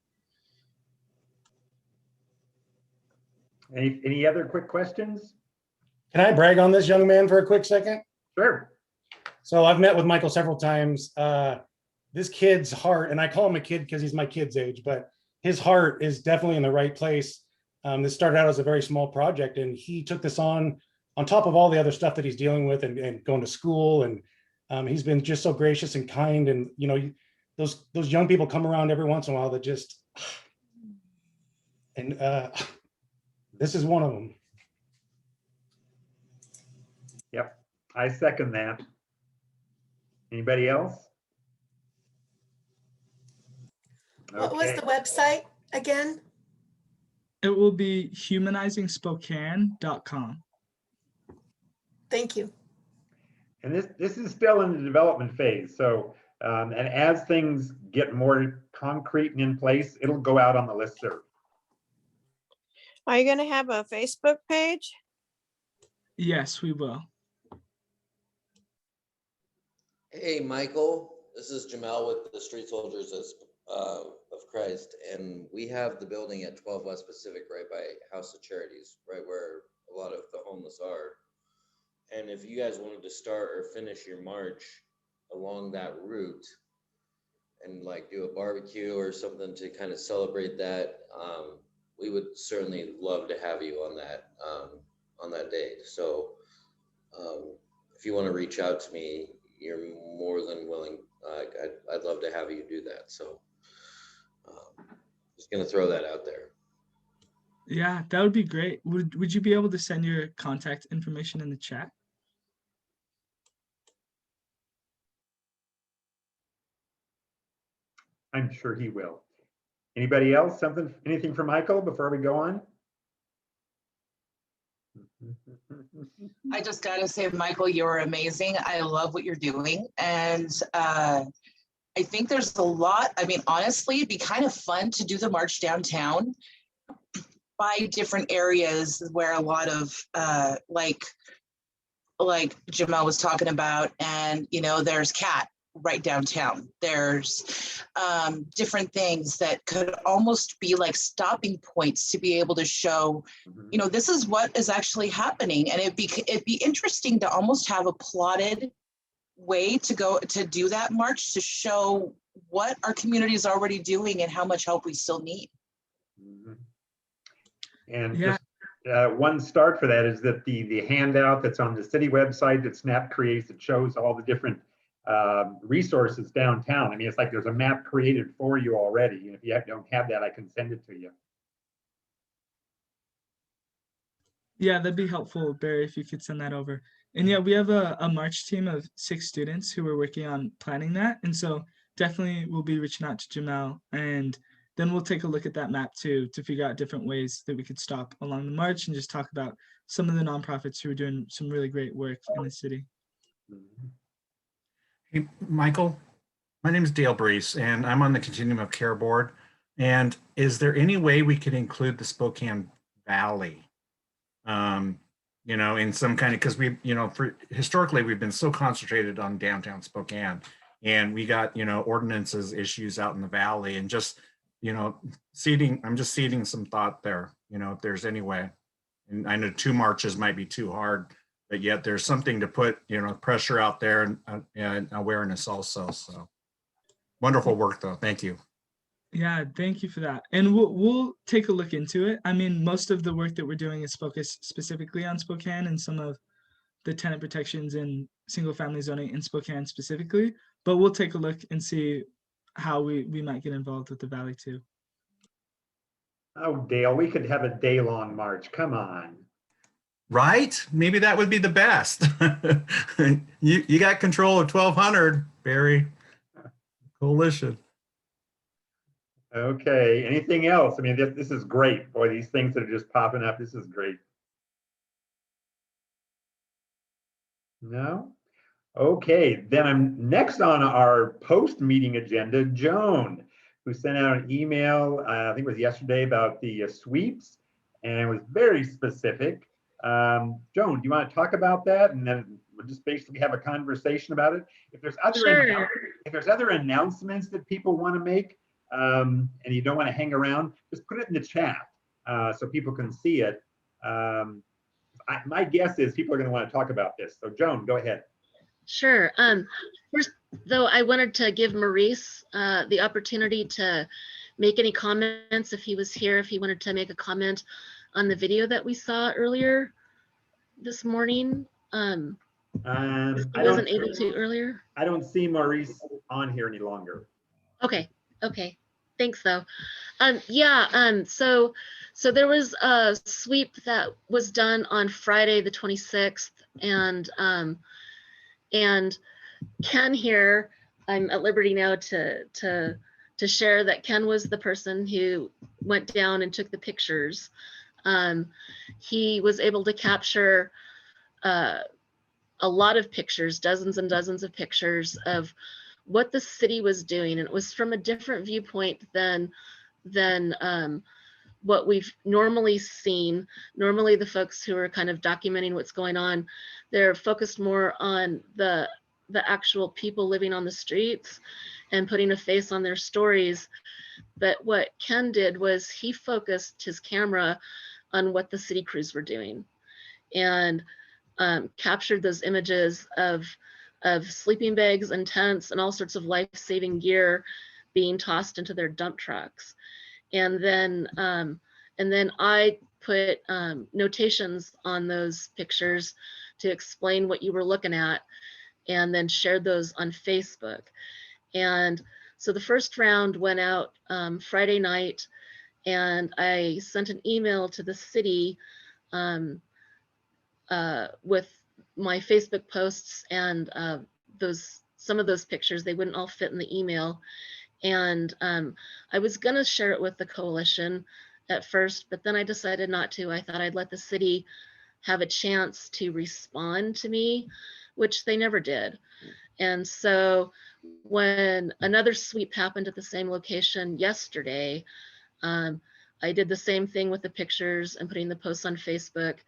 Any other quick questions? Can I brag on this young man for a quick second? Sure. So I've met with Michael several times. This kid's heart, and I call him a kid because he's my kid's age, but his heart is definitely in the right place. This started out as a very small project, and he took this on top of all the other stuff that he's dealing with and going to school. And he's been just so gracious and kind. And, you know, those young people come around every once in a while that just, and this is one of them. Yep, I second that. Anybody else? What was the website again? It will be humanizingspokane.com. Thank you. And this is still in the development phase. So, and as things get more concrete and in place, it'll go out on the listserv. Are you going to have a Facebook page? Yes, we will. Hey, Michael, this is Jamel with the Street Soldiers of Christ, and we have the building at 12 West Pacific right by House of Charities, right where a lot of the homeless are. And if you guys wanted to start or finish your march along that route and like do a barbecue or something to kind of celebrate that, we would certainly love to have you on that day. So if you want to reach out to me, you're more than willing. I'd love to have you do that. So just going to throw that out there. Yeah, that would be great. Would you be able to send your contact information in the chat? I'm sure he will. Anybody else? Anything for Michael before we go on? I just got to say, Michael, you're amazing. I love what you're doing. And I think there's a lot, I mean, honestly, it'd be kind of fun to do the march downtown by different areas where a lot of like Jamel was talking about, and, you know, there's Cat right downtown. There's different things that could almost be like stopping points to be able to show, you know, this is what is actually happening. And it'd be interesting to almost have a plotted way to go to do that march to show what our community is already doing and how much help we still need. And just one start for that is that the handout that's on the city website that Snap creates, that shows all the different resources downtown. I mean, it's like there's a map created for you already. And if you don't have that, I can send it to you. Yeah, that'd be helpful, Barry, if you could send that over. And yeah, we have a March team of 6 students who are working on planning that. And so definitely we'll be reaching out to Jamel, and then we'll take a look at that map too, to figure out different ways that we could stop along the march and just talk about some of the nonprofits who are doing some really great work in the city. Hey, Michael, my name is Dale Brees, and I'm on the Continuum of Care Board. And is there any way we could include the Spokane Valley you know, in some kind of, because we, you know, for historically, we've been so concentrated on downtown Spokane, and we got, you know, ordinances issues out in the valley, and just, you know, I'm just seeding some thought there, you know, if there's any way. And I know 2 marches might be too hard, but yet there's something to put, you know, pressure out there, and awareness also. So wonderful work though. Thank you. Yeah, thank you for that. And we'll take a look into it. I mean, most of the work that we're doing is focused specifically on Spokane and some of the tenant protections and single family zoning in Spokane specifically, but we'll take a look and see how we might get involved with the Valley too. Oh, Dale, we could have a day-long march. Come on. Right? Maybe that would be the best. You got control of 1,200, Barry. Coalition. Okay, anything else? I mean, this is great. Boy, these things that are just popping up, this is great. No? Okay, then I'm next on our post-meeting agenda, Joan, who sent out an email, I think it was yesterday, about the sweeps, and it was very specific. Joan, do you want to talk about that? And then we'll just basically have a conversation about it. If there's other announcements that people want to make, and you don't want to hang around, just put it in the chat so people can see it. My guess is people are going to want to talk about this. So Joan, go ahead. Sure. First, though, I wanted to give Maurice the opportunity to make any comments if he was here, if he wanted to make a comment on the video that we saw earlier this morning. I wasn't able to earlier. I don't see Maurice on here any longer. Okay. Okay. Thanks, though. So there was a sweep that was done on Friday, the 26th, and Ken here, I'm at liberty now to share that Ken was the person who went down and took the pictures. He was able to capture a lot of pictures, dozens and dozens of pictures of what the city was doing, and it was from a different viewpoint than what we've normally seen. Normally, the folks who are kind of documenting what's going on, they're focused more on the actual people living on the streets and putting a face on their stories. But what Ken did was he focused his camera on what the city crews were doing, and captured those images of sleeping bags and tents and all sorts of life-saving gear being tossed into their dump trucks. And then I put notations on those pictures to explain what you were looking at, and then shared those on Facebook. And so the first round went out Friday night, and I sent an email to the city with my Facebook posts and some of those pictures. They wouldn't all fit in the email. And I was gonna share it with the coalition at first, but then I decided not to. I thought I'd let the city have a chance to respond to me, which they never did. And so when another sweep happened at the same location yesterday, I did the same thing with the pictures and putting the posts on Facebook.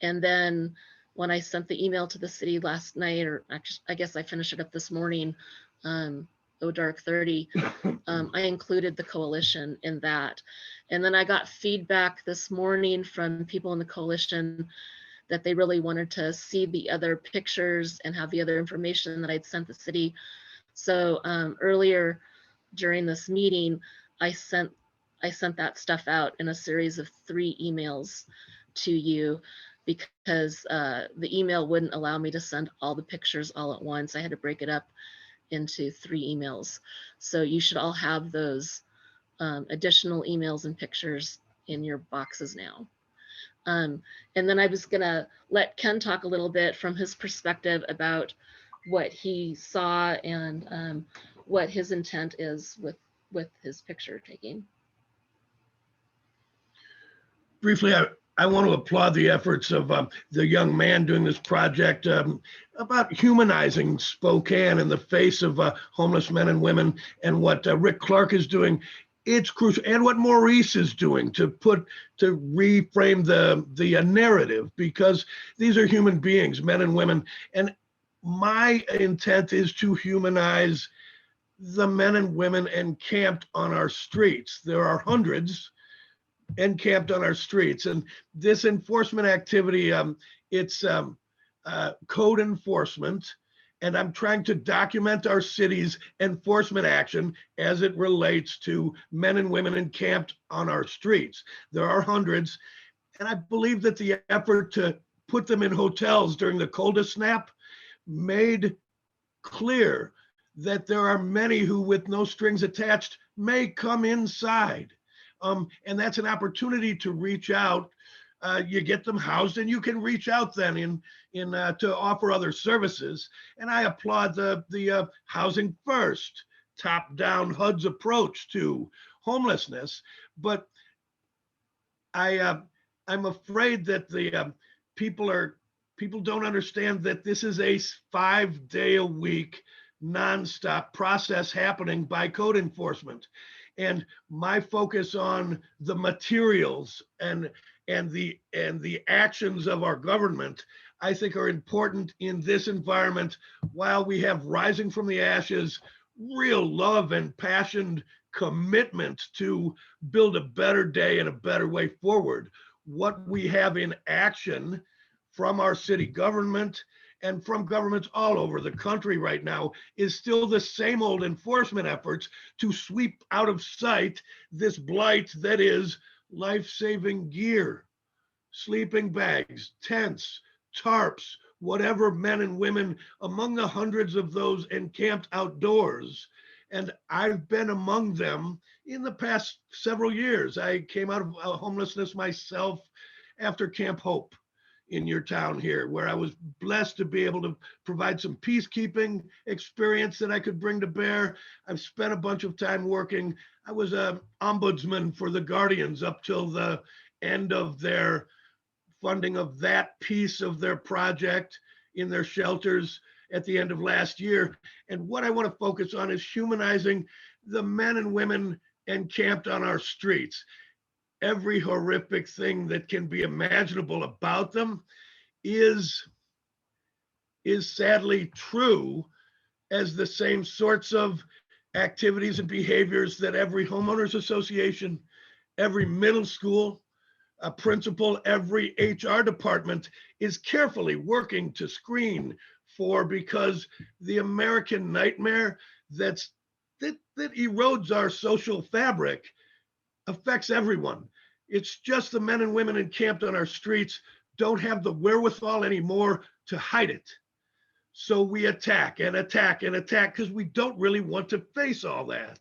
And then when I sent the email to the city last night, or actually, I guess I finished it up this morning, dark 30, I included the coalition in that. And then I got feedback this morning from people in the coalition that they really wanted to see the other pictures and have the other information that I'd sent the city. So earlier during this meeting, I sent that stuff out in a series of 3 emails to you, because the email wouldn't allow me to send all the pictures all at once. I had to break it up into 3 emails. So you should all have those additional emails and pictures in your boxes now. And then I was gonna let Ken talk a little bit from his perspective about what he saw and what his intent is with his picture taking. Briefly, I want to applaud the efforts of the young man doing this project about humanizing Spokane in the face of homeless men and women, and what Rick Clark is doing. it's crucial. And what Maurice is doing to reframe the narrative, because these are human beings, men and women. And my intent is to humanize the men and women encamped on our streets. There are hundreds encamped on our streets. And this enforcement activity, it's code enforcement. And I'm trying to document our city's enforcement action as it relates to men and women encamped on our streets. There are hundreds. And I believe that the effort to put them in hotels during the coldest snap made clear that there are many who, with no strings attached, may come inside. And that's an opportunity to reach out. You get them housed, and you can reach out then to offer other services. And I applaud the Housing First, top-down HUD's approach to homelessness. But I'm afraid that the people don't understand that this is a 5-day-a-week nonstop process happening by code enforcement. And my focus on the materials and the actions of our government, I think, are important in this environment. While we have rising from the ashes, real love and passionate commitment to build a better day and a better way forward, what we have in action from our city government and from governments all over the country right now is still the same old enforcement efforts to sweep out of sight this blight that is life-saving gear, sleeping bags, tents, tarps, whatever, men and women, among the hundreds of those encamped outdoors. And I've been among them in the past several years. I came out of homelessness myself after Camp Hope in your town here, where I was blessed to be able to provide some peacekeeping experience that I could bring to bear. I've spent a bunch of time working. I was an ombudsman for the Guardians up till the end of their funding of that piece of their project in their shelters at the end of last year. And what I want to focus on is humanizing the men and women encamped on our streets. Every horrific thing that can be imaginable about them is sadly true, as the same sorts of activities and behaviors that every homeowners association, every middle school, a principal, every HR department is carefully working to screen for, because the American nightmare that erodes our social fabric affects everyone. It's just the men and women encamped on our streets don't have the wherewithal anymore to hide it. So we attack and attack and attack because we don't really want to face all that.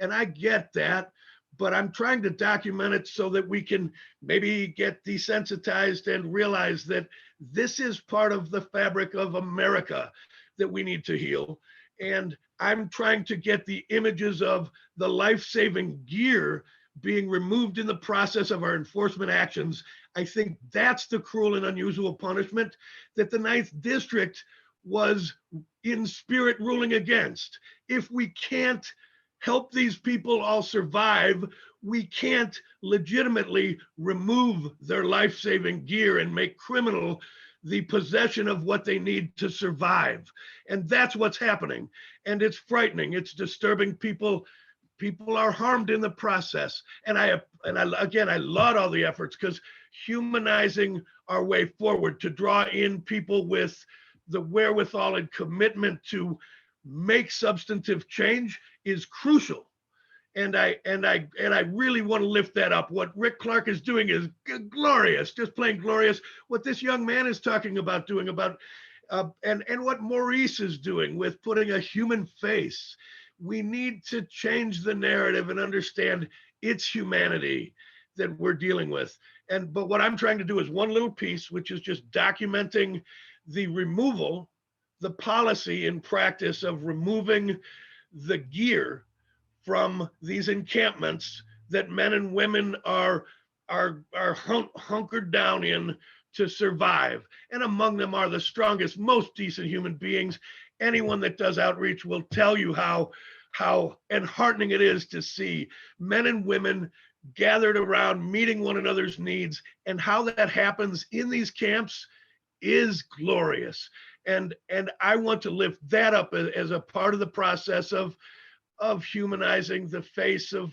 And I get that, but I'm trying to document it so that we can maybe get desensitized and realize that this is part of the fabric of America that we need to heal. And I'm trying to get the images of the life-saving gear being removed in the process of our enforcement actions. I think that's the cruel and unusual punishment that the 9th District was in spirit ruling against. If we can't help these people all survive, we can't legitimately remove their life-saving gear and make criminal the possession of what they need to survive. And that's what's happening. And it's frightening. It's disturbing. People are harmed in the process. And I laud all the efforts, because humanizing our way forward to draw in people with the wherewithal and commitment to make substantive change is crucial. And I really want to lift that up. What Rick Clark is doing is glorious, just plain glorious. What this young man is talking about doing and what Maurice is doing with putting a human face. We need to change the narrative and understand it's humanity that we're dealing with. But what I'm trying to do is one little piece, which is just documenting the removal, the policy in practice of removing the gear from these encampments that men and women are hunkered down in to survive. And among them are the strongest, most decent human beings. Anyone that does outreach will tell you how how enheartening it is to see men and women gathered around, meeting one another's needs, and how that happens in these camps is glorious. And I want to lift that up as a part of the process of humanizing the face of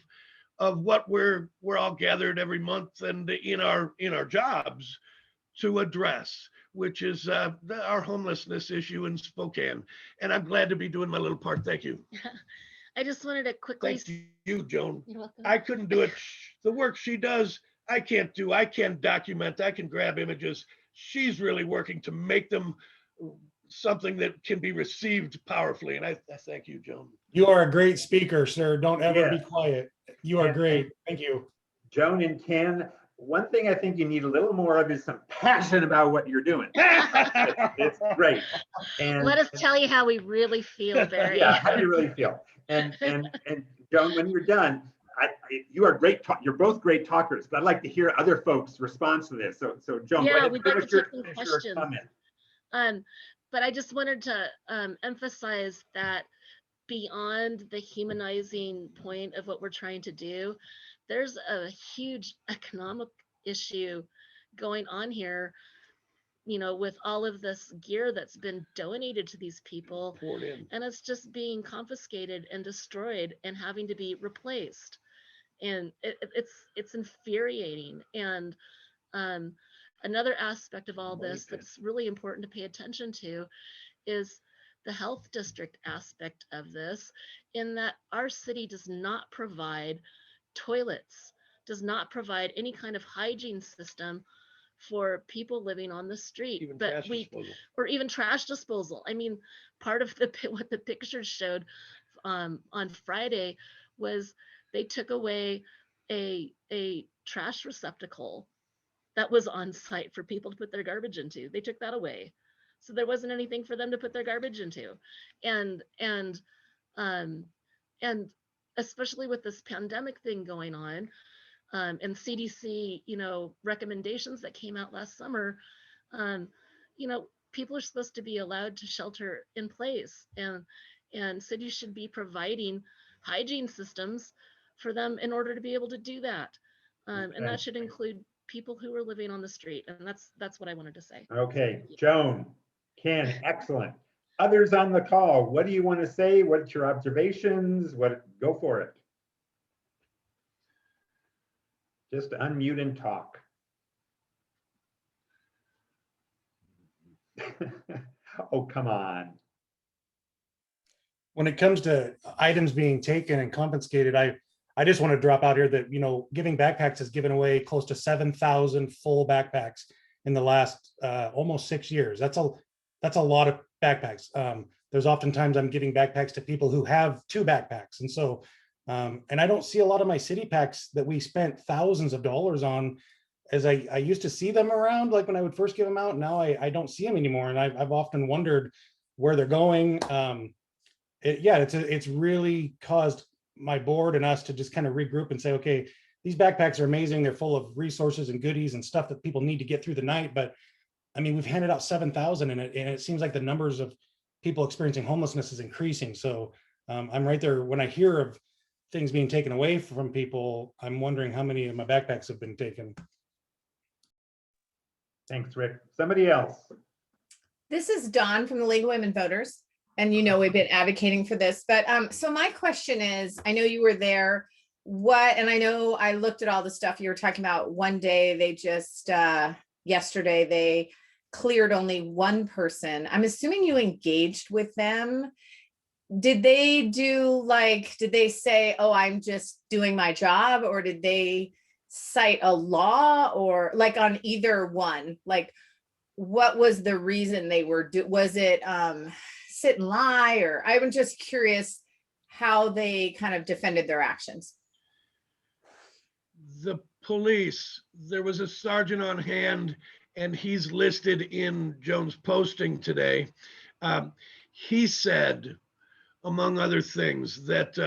what we're all gathered every month and in our jobs to address, which is our homelessness issue in Spokane. And I'm glad to be doing my little part. Thank you. I just wanted to quickly. Thank you, Joan. You're welcome. I couldn't do it. The work she does, I can't do. I can document. I can grab images. She's really working to make them something that can be received powerfully. And I thank you, Joan. You are a great speaker, sir. Don't ever be Yes. quiet. You are great. Thank you. Joan and Ken, one thing I think you need a little more of is some passion about what you're doing. It's great. And let us tell you how we really feel, Barry. yeah, how do you really feel? And Joan, when you're done, you are great. You're both great talkers, but I'd like to hear other folks' response to this. So Joan, yeah, go ahead, we'd like to finish your take some questions. comment. But I just wanted to emphasize that beyond the humanizing point of what we're trying to do, there's a huge economic issue going on here, you know, with all of this gear that's been donated to these people, and it's just being confiscated and destroyed and having to be replaced. And it's infuriating. And another aspect of all this that's really important to pay attention to is the health district aspect of this, in that our city does not provide toilets, does not provide any kind of hygiene system for people living on the street, or even trash disposal. I mean, part of what the pictures showed on Friday was they took away a trash receptacle that was on site for people to put their garbage into. They took that away. So there wasn't anything for them to put their garbage into. And especially with this pandemic thing going on, and CDC, you know, recommendations that came out last summer, you know, people are supposed to be allowed to shelter in place, and cities should be providing hygiene systems for them in order to be able to do that. And that should include people who are living on the street. And that's what I wanted to say. Okay, Joan, Ken, excellent. Others on the call, what do you want to say? What's your observations? Go for it. Just unmute and talk. Oh, come on. When it comes to items being taken and confiscated, I just want to drop out here that, you know, Giving Backpacks has given away close to 7,000 full backpacks in the last almost 6 years. That's a lot of backpacks. There's oftentimes I'm giving backpacks to people who have 2 backpacks. And so, and I don't see a lot of my city packs that we spent thousands of dollars on, as I used to see them around, like when I would first give them out. Now I don't see them anymore. And I've often wondered where they're going. It's really caused my board and us to just kind of regroup and say, okay, these backpacks are amazing. They're full of resources and goodies and stuff that people need to get through the night. But I mean, we've handed out 7,000 and it seems like the numbers of people experiencing homelessness is increasing. So I'm right there. When I hear of things being taken away from people, I'm wondering how many of my backpacks have been taken. Thanks, Rick. Somebody else. This is Dawn from the League of Women Voters. And you know, we've been advocating for this, but so my question is, I know you were there, and I know I looked at all the stuff you were talking about. One day they just, yesterday, they cleared only one person. I'm assuming you engaged with them. Did they did they say, oh, I'm just doing my job, or did they cite a law, or like on either one? Like, what was the reason they were, was it sit and lie, or I'm just curious how they kind of defended their actions. The police, there was a sergeant on hand, and he's listed in Joan's posting today. He said, among other things, that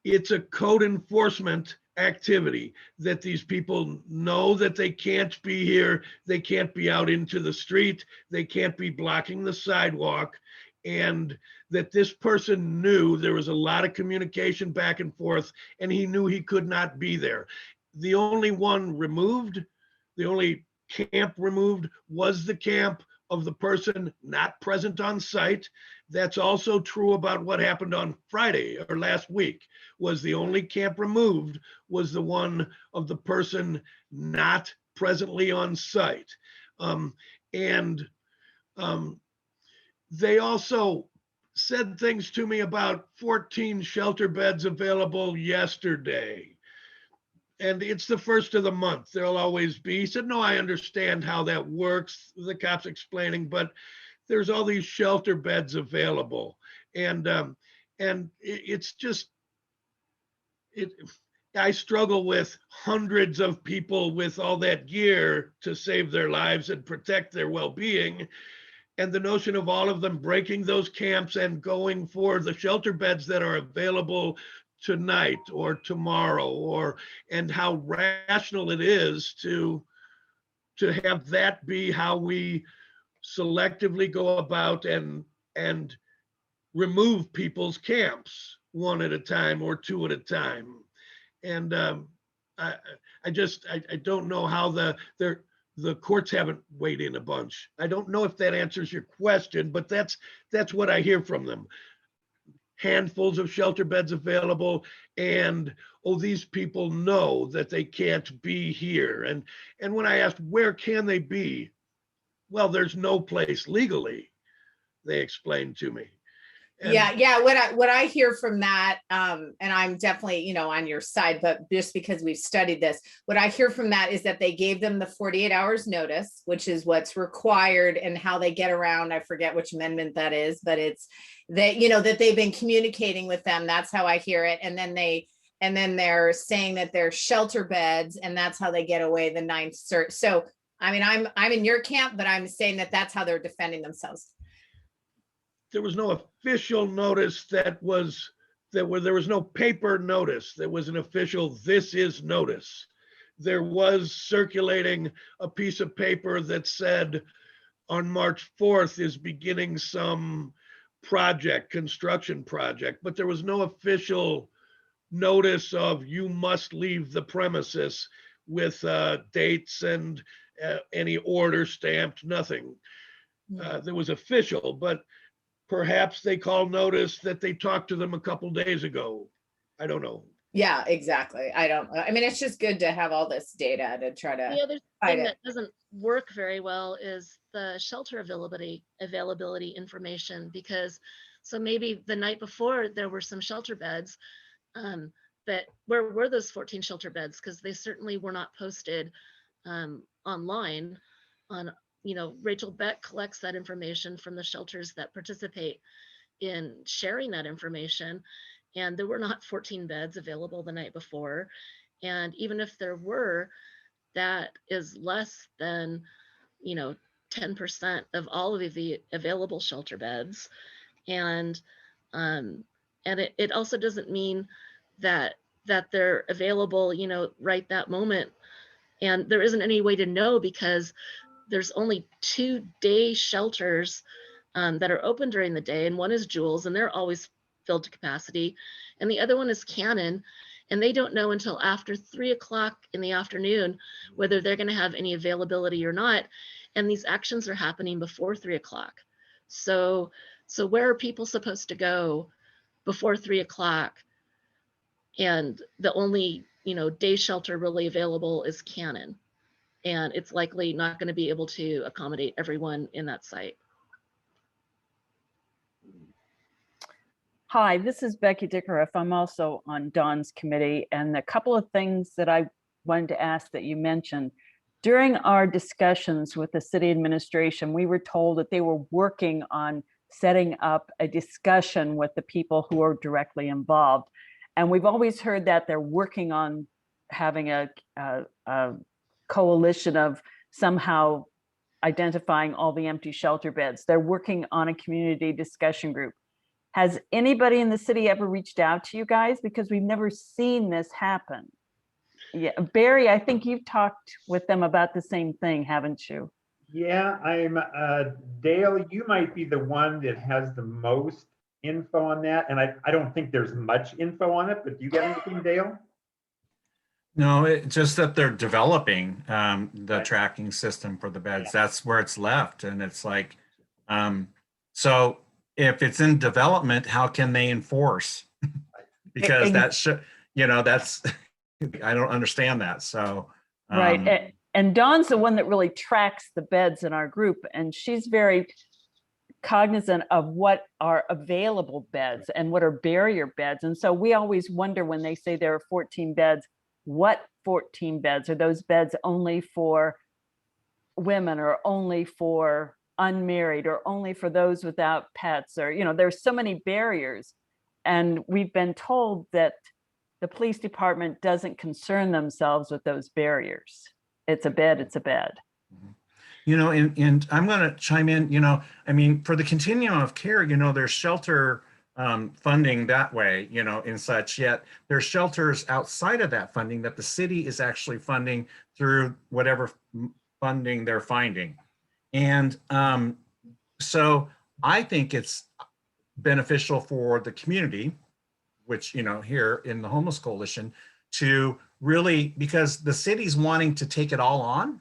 it's a code enforcement activity, that these people know that they can't be here, they can't be out into the street, they can't be blocking the sidewalk, and that this person knew there was a lot of communication back and forth, and he knew he could not be there. The only one removed, the only camp removed was the camp of the person not present on site. That's also true about what happened on Friday or last week. Was the only camp removed was the one of the person not presently on site. And they also said things to me about 14 shelter beds available yesterday. And it's the first of the month. There'll always be. He said, no, I understand how that works. The cop's explaining, but there's all these shelter beds available. And it's just, I struggle with hundreds of people with all that gear to save their lives and protect their well-being. And the notion of all of them breaking those camps and going for the shelter beds that are available tonight or tomorrow, and how rational it is to have that be how we selectively go about and remove people's camps one at a time or two at a time. And I don't know how the courts haven't weighed in a bunch. I don't know if that answers your question, but that's what I hear from them. Handfuls of shelter beds available, and these people know that they can't be here. And when I asked where can they be, well, there's no place legally, they explained to me. And yeah. What I hear from that, and I'm definitely, on your side, but just because we've studied this, what I hear from that is that they gave them the 48 hours notice, which is what's required, and how they get around. I forget which amendment that is, but it's that, that they've been communicating with them. That's how I hear it. And then they're saying that they're shelter beds, and that's how they get away the 9th cert. So, I mean, I'm in your camp, but I'm saying that that's how they're defending themselves. There was no official notice there was no paper notice. There was an official, this is notice. There was circulating a piece of paper that said on March 4th is beginning some construction project, but there was no official notice of you must leave the premises with dates and any order stamped, nothing. There was official, but perhaps they call notice that they talked to them a couple days ago. I don't know. Yeah, exactly. I mean, it's just good to have all this data to try to. The other thing that doesn't work very well is the shelter availability information, because so maybe the night before there were some shelter beds, but where were those 14 shelter beds? Because they certainly were not posted online on. Rachel Beck collects that information from the shelters that participate in sharing that information. And there were not 14 beds available the night before. And even if there were, that is less than, 10% of all of the available shelter beds. And it also doesn't mean that they're available, right that moment. And there isn't any way to know, because there's only 2 day shelters that are open during the day, and one is Jules, and they're always filled to capacity, and the other one is Cannon, and they don't know until after 3 o'clock in the afternoon whether they're going to have any availability or not, and these actions are happening before 3 o'clock. So where are people supposed to go before 3 o'clock? And the only day shelter really available is Cannon. And it's likely not going to be able to accommodate everyone in that site. Hi, this is Becky Dickeriff. I'm also on Dawn's committee, and a couple of things that I wanted to ask that you mentioned. During our discussions with the city administration, we were told that they were working on setting up a discussion with the people who are directly involved. And we've always heard that they're working on having a coalition of somehow identifying all the empty shelter beds. They're working on a community discussion group. Has anybody in the city ever reached out to you guys? Because we've never seen this happen. Yeah, Barry, I think you've talked with them about the same thing, haven't you? Yeah, I'm Dale, you might be the one that has the most info on that. And I don't think there's much info on it, but do you get anything, Dale? No, it's just that they're developing the Right. tracking system for the beds. That's where it's left. And it's like, so if it's in development, how can they enforce? Because that should, you know, that's, I don't understand that. So, right. And Dawn's the one that really tracks the beds in our group, and she's very cognizant of what are available beds and what are barrier beds. And so we always wonder when they say there are 14 beds, what 14 beds? Are those beds only for women, or only for unmarried, or only for those without pets? Or, you know, there's so many barriers. And we've been told that the police department doesn't concern themselves with those barriers. It's a bed, it's a bed. You know, and I'm going to chime in, you know, I mean, for the continuum of care, you know, there's shelter funding that way, you know, and such, yet there's shelters outside of that funding that the city is actually funding through whatever funding they're finding. And so I think it's beneficial for the community, which, you know, here in the Homeless Coalition, to really, because the city's wanting to take it all on,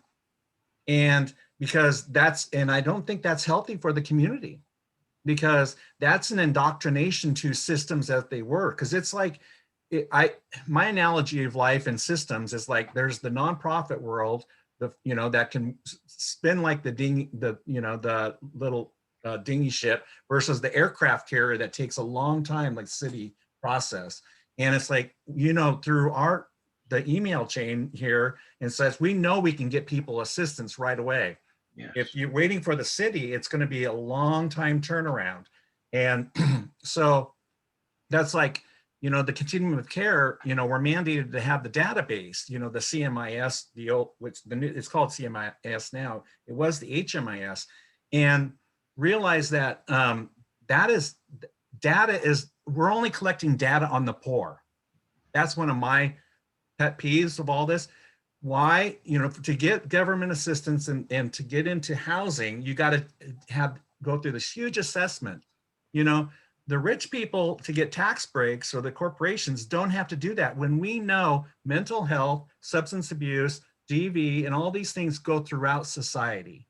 and because that's, and I don't think that's healthy for the community, because that's an indoctrination to systems as they were. Because it's like, my analogy of life and systems is like, there's the nonprofit world, you know, that can spin like the little dinghy ship, versus the aircraft carrier that takes a long time, like city process. And it's like, you know, through the email chain here, and says, we know we can get people assistance right away. Yes. If you're waiting for the city, it's going to be a long time turnaround. And so that's like, you know, the continuum of care, you know, we're mandated to have the database, you know, the CMIS, it's called CMIS now. It was the HMIS. And realize that we're only collecting data on the poor. That's one of my pet peeves of all this. Why, you know, to get government assistance and to get into housing, you got to go through this huge assessment. You know, the rich people, to get tax breaks, or the corporations, don't have to do that, when we know mental health, substance abuse, DV, and all these things go throughout society.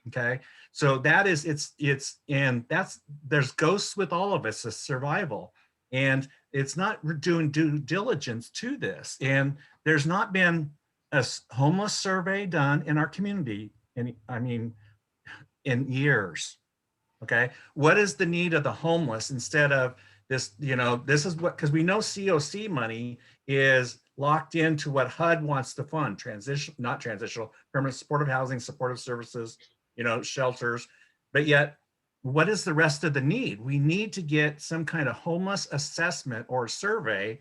Okay, so that is, there's ghosts with all of us, it's survival. And it's not doing due diligence to this. And there's not been a homeless survey done in our community in years. Okay, what is the need of the homeless, instead of this, you know, this is what, because we know COC money is locked into what HUD wants to fund, not transitional, permanent supportive housing, supportive services, you know, shelters. But yet, what is the rest of the need? We need to get some kind of homeless assessment or survey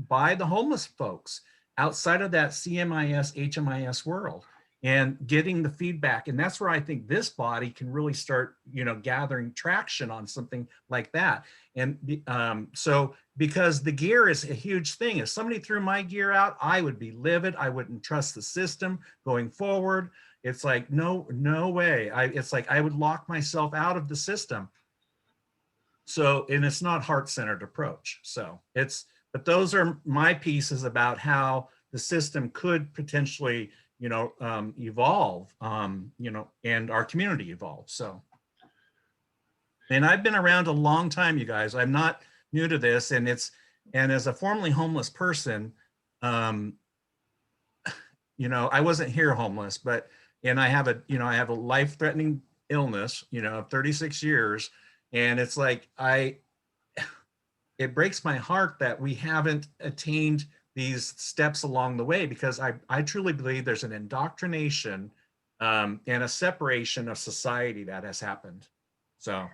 by the homeless folks outside of that CMIS, HMIS world, and getting the feedback. And that's where I think this body can really start, you know, gathering traction on something like that. And so, because the gear is a huge thing. If somebody threw my gear out, I would be livid. I wouldn't trust the system going forward. It's like, no way. It's like I would lock myself out of the system. So, and it's not heart-centered approach. So but those are my pieces about how the system could potentially, you know, evolve, you know, and our community evolve. So, and I've been around a long time, you guys. I'm not new to this, and as a formerly homeless person, you know, I wasn't here homeless, and I have a life-threatening illness, you know, of 36 years. And it's like, it breaks my heart that we haven't attained these steps along the way, because I truly believe there's an indoctrination and a separation of society that has happened. So,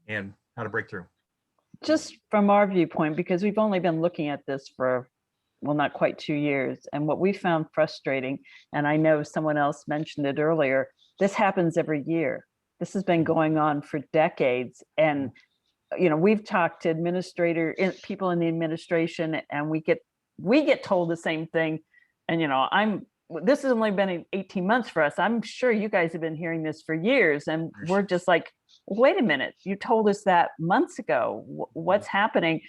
and how to break through. Just from our viewpoint, because we've only been looking at this for, well, not quite 2 years. And what we found frustrating, and I know someone else mentioned it earlier, this happens every year. This has been going on for decades. And, you know, we've talked to people in the administration, and we get told the same thing. And, this has only been 18 months for us. I'm sure you guys have been hearing this for years. And we're just like, wait a minute, you told us that months ago. What's happening?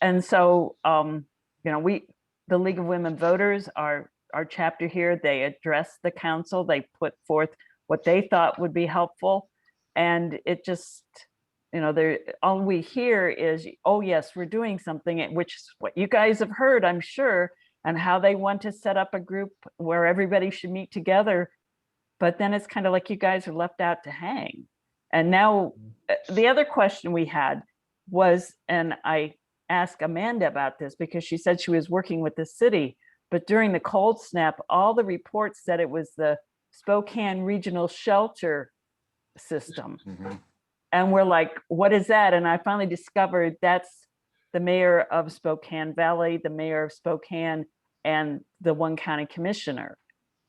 And so, the League of Women Voters, our chapter here, they addressed the council. They put forth what they thought would be helpful. And it just, all we hear is, oh yes, we're doing something, which is what you guys have heard, I'm sure, and how they want to set up a group where everybody should meet together. But then it's kind of like you guys are left out to hang. And now the other question we had was, and I asked Amanda about this because she said she was working with the city, but during the cold snap, all the reports said it was the Spokane Regional Shelter System. And we're like, what is that? And I finally discovered that's the mayor of Spokane Valley, the mayor of Spokane, and the one county commissioner.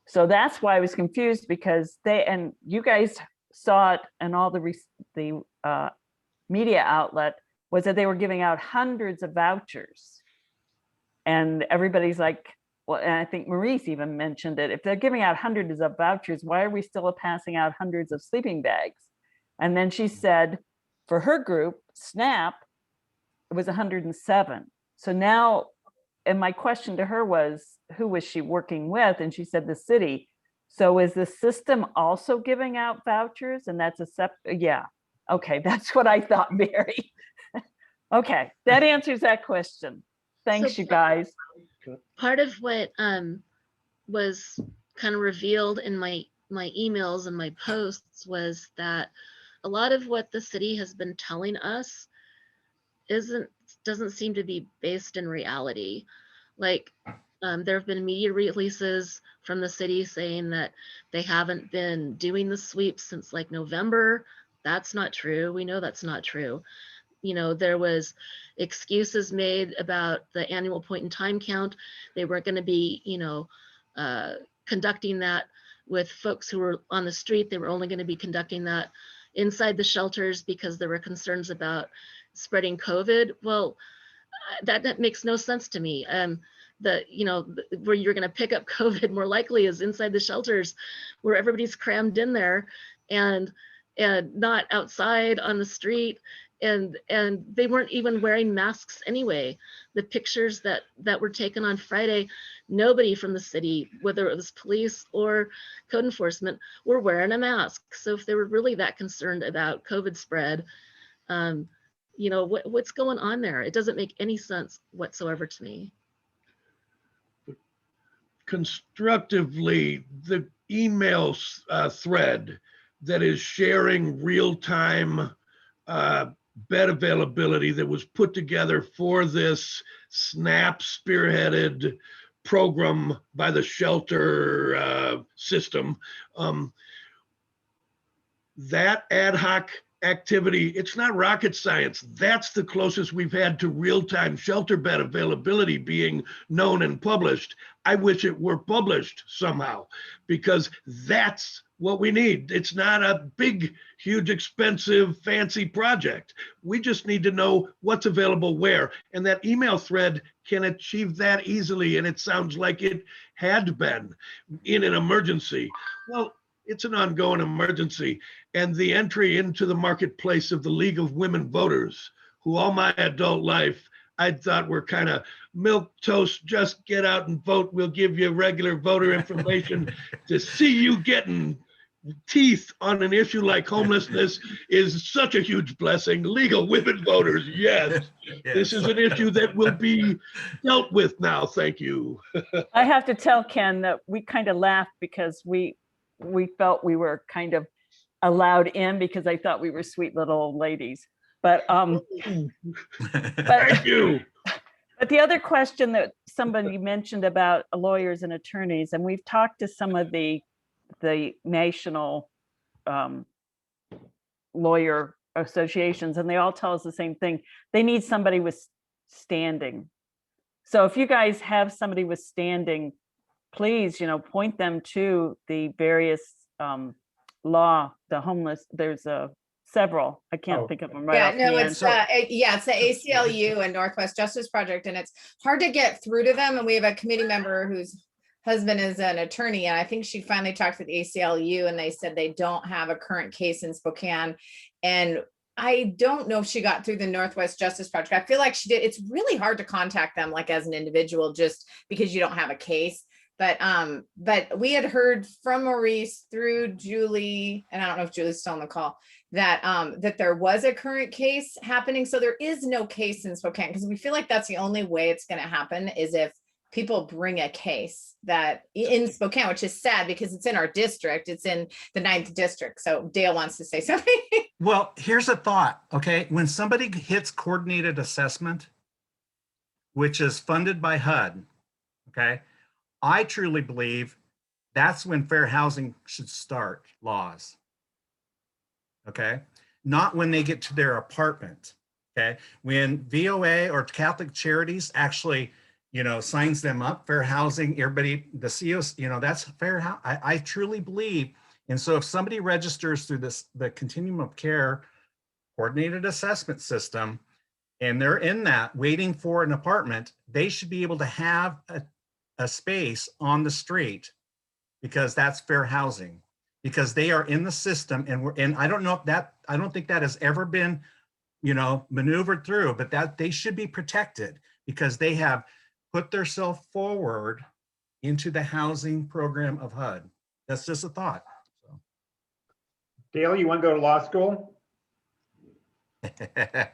So that's why I was confused, because and you guys saw it, and all the media outlet was that they were giving out hundreds of vouchers. And everybody's like, well, and I think Maurice even mentioned it, if they're giving out hundreds of vouchers, why are we still passing out hundreds of sleeping bags? And then she said, for her group, SNAP, it was 107. So now, and my question to her was, who was she working with? And she said the city. So is the system also giving out vouchers? And that's yeah. Okay, that's what I thought, Mary. Okay, that answers that question. Thanks, So you guys. part of what was kind of revealed in my emails and my posts was that a lot of what the city has been telling us doesn't seem to be based in reality. Like there have been media releases from the city saying that they haven't been doing the sweeps since like November. That's not true. We know that's not true. There was excuses made about the annual point in time count. They weren't going to be, conducting that with folks who were on the street. They were only going to be conducting that inside the shelters because there were concerns about spreading COVID. Well, that makes no sense to me. Where you're going to pick up COVID more likely is inside the shelters, where everybody's crammed in there and not outside on the street. And they weren't even wearing masks anyway. The pictures that were taken on Friday, nobody from the city, whether it was police or code enforcement, were wearing a mask. So if they were really that concerned about COVID spread, what's going on there? It doesn't make any sense whatsoever to me. Constructively, the email thread that is sharing real-time bed availability that was put together for this SNAP spearheaded program by the shelter system, that ad hoc activity, it's not rocket science. That's the closest we've had to real-time shelter bed availability being known and published. I wish it were published somehow, because that's what we need. It's not a big, huge, expensive, fancy project. We just need to know what's available where. And that email thread can achieve that easily. And it sounds like it had been in an emergency. Well, it's an ongoing emergency. And the entry into the marketplace of the League of Women Voters, who all my adult life I thought were kind of milk toast, just get out and vote. We'll give you regular voter information. To see you getting teeth on an issue like homelessness is such a huge blessing. League of Women Voters, yes. This is an issue that will be dealt with now. Thank you. I have to tell Ken that we kind of laughed because we felt we were kind of allowed in because I thought we were sweet little old ladies. But thank you. But the other question that somebody mentioned about lawyers and attorneys, and we've talked to some of the national lawyer associations, and they all tell us the same thing. They need somebody with standing. So if you guys have somebody with standing, please, point them to the various the homeless. There's several. I can't think of them right off the end. It's the ACLU and Northwest Justice Project, and it's hard to get through to them. And we have a committee member who's husband is an attorney, and I think she finally talked with the ACLU, and they said they don't have a current case in Spokane. And I don't know if she got through the Northwest Justice Project. I feel like she did. It's really hard to contact them like as an individual just because you don't have a case. But we had heard from Maurice through Julie, and I don't know if Julie's still on the call, that that there was a current case happening. So there is no case in Spokane, because we feel like that's the only way it's going to happen is if people bring a case that in Spokane, which is sad because it's in our district. It's in the 9th district. So Dale wants to say something. Well, here's a thought, okay? When somebody hits coordinated assessment, which is funded by HUD, okay? I truly believe that's when fair housing should start laws, okay? Not when they get to their apartment, okay? When VOA or Catholic Charities actually, you know, signs them up, fair housing, everybody, the COs, you know, that's fair. I truly believe. And so if somebody registers through the continuum of care coordinated assessment system, and they're in that waiting for an apartment, they should be able to have a space on the street, because that's fair housing, because they are in the system. And I don't know if that, I don't think that has ever been, you know, maneuvered through, but that they should be protected because they have put themselves forward into the housing program of HUD. That's just a thought. So. Dale, you want to go to law school?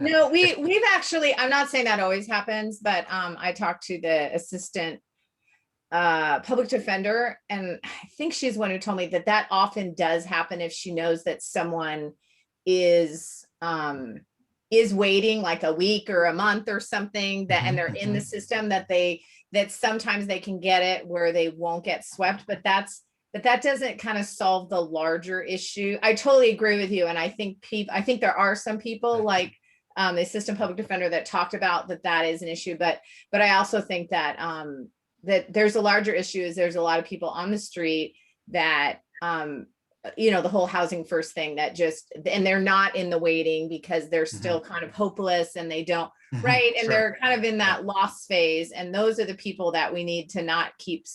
No, we've actually, I'm not saying that always happens, but I talked to the assistant public defender, and I think she's one who told me that that often does happen if she knows that someone is waiting like a week or a month or something, that and they're in the system, that sometimes they can get it where they won't get swept, but that doesn't kind of solve the larger issue. I totally agree with you, and I think there are some people like the assistant public defender that talked about that is an issue, but I also think that that there's a larger issue. Is there's a lot of people on the street that you know, the whole housing first thing that just, and they're not in the waiting because they're still kind of hopeless and they don't, right? And they're kind of in that loss phase. And those are the people that we need to not keep,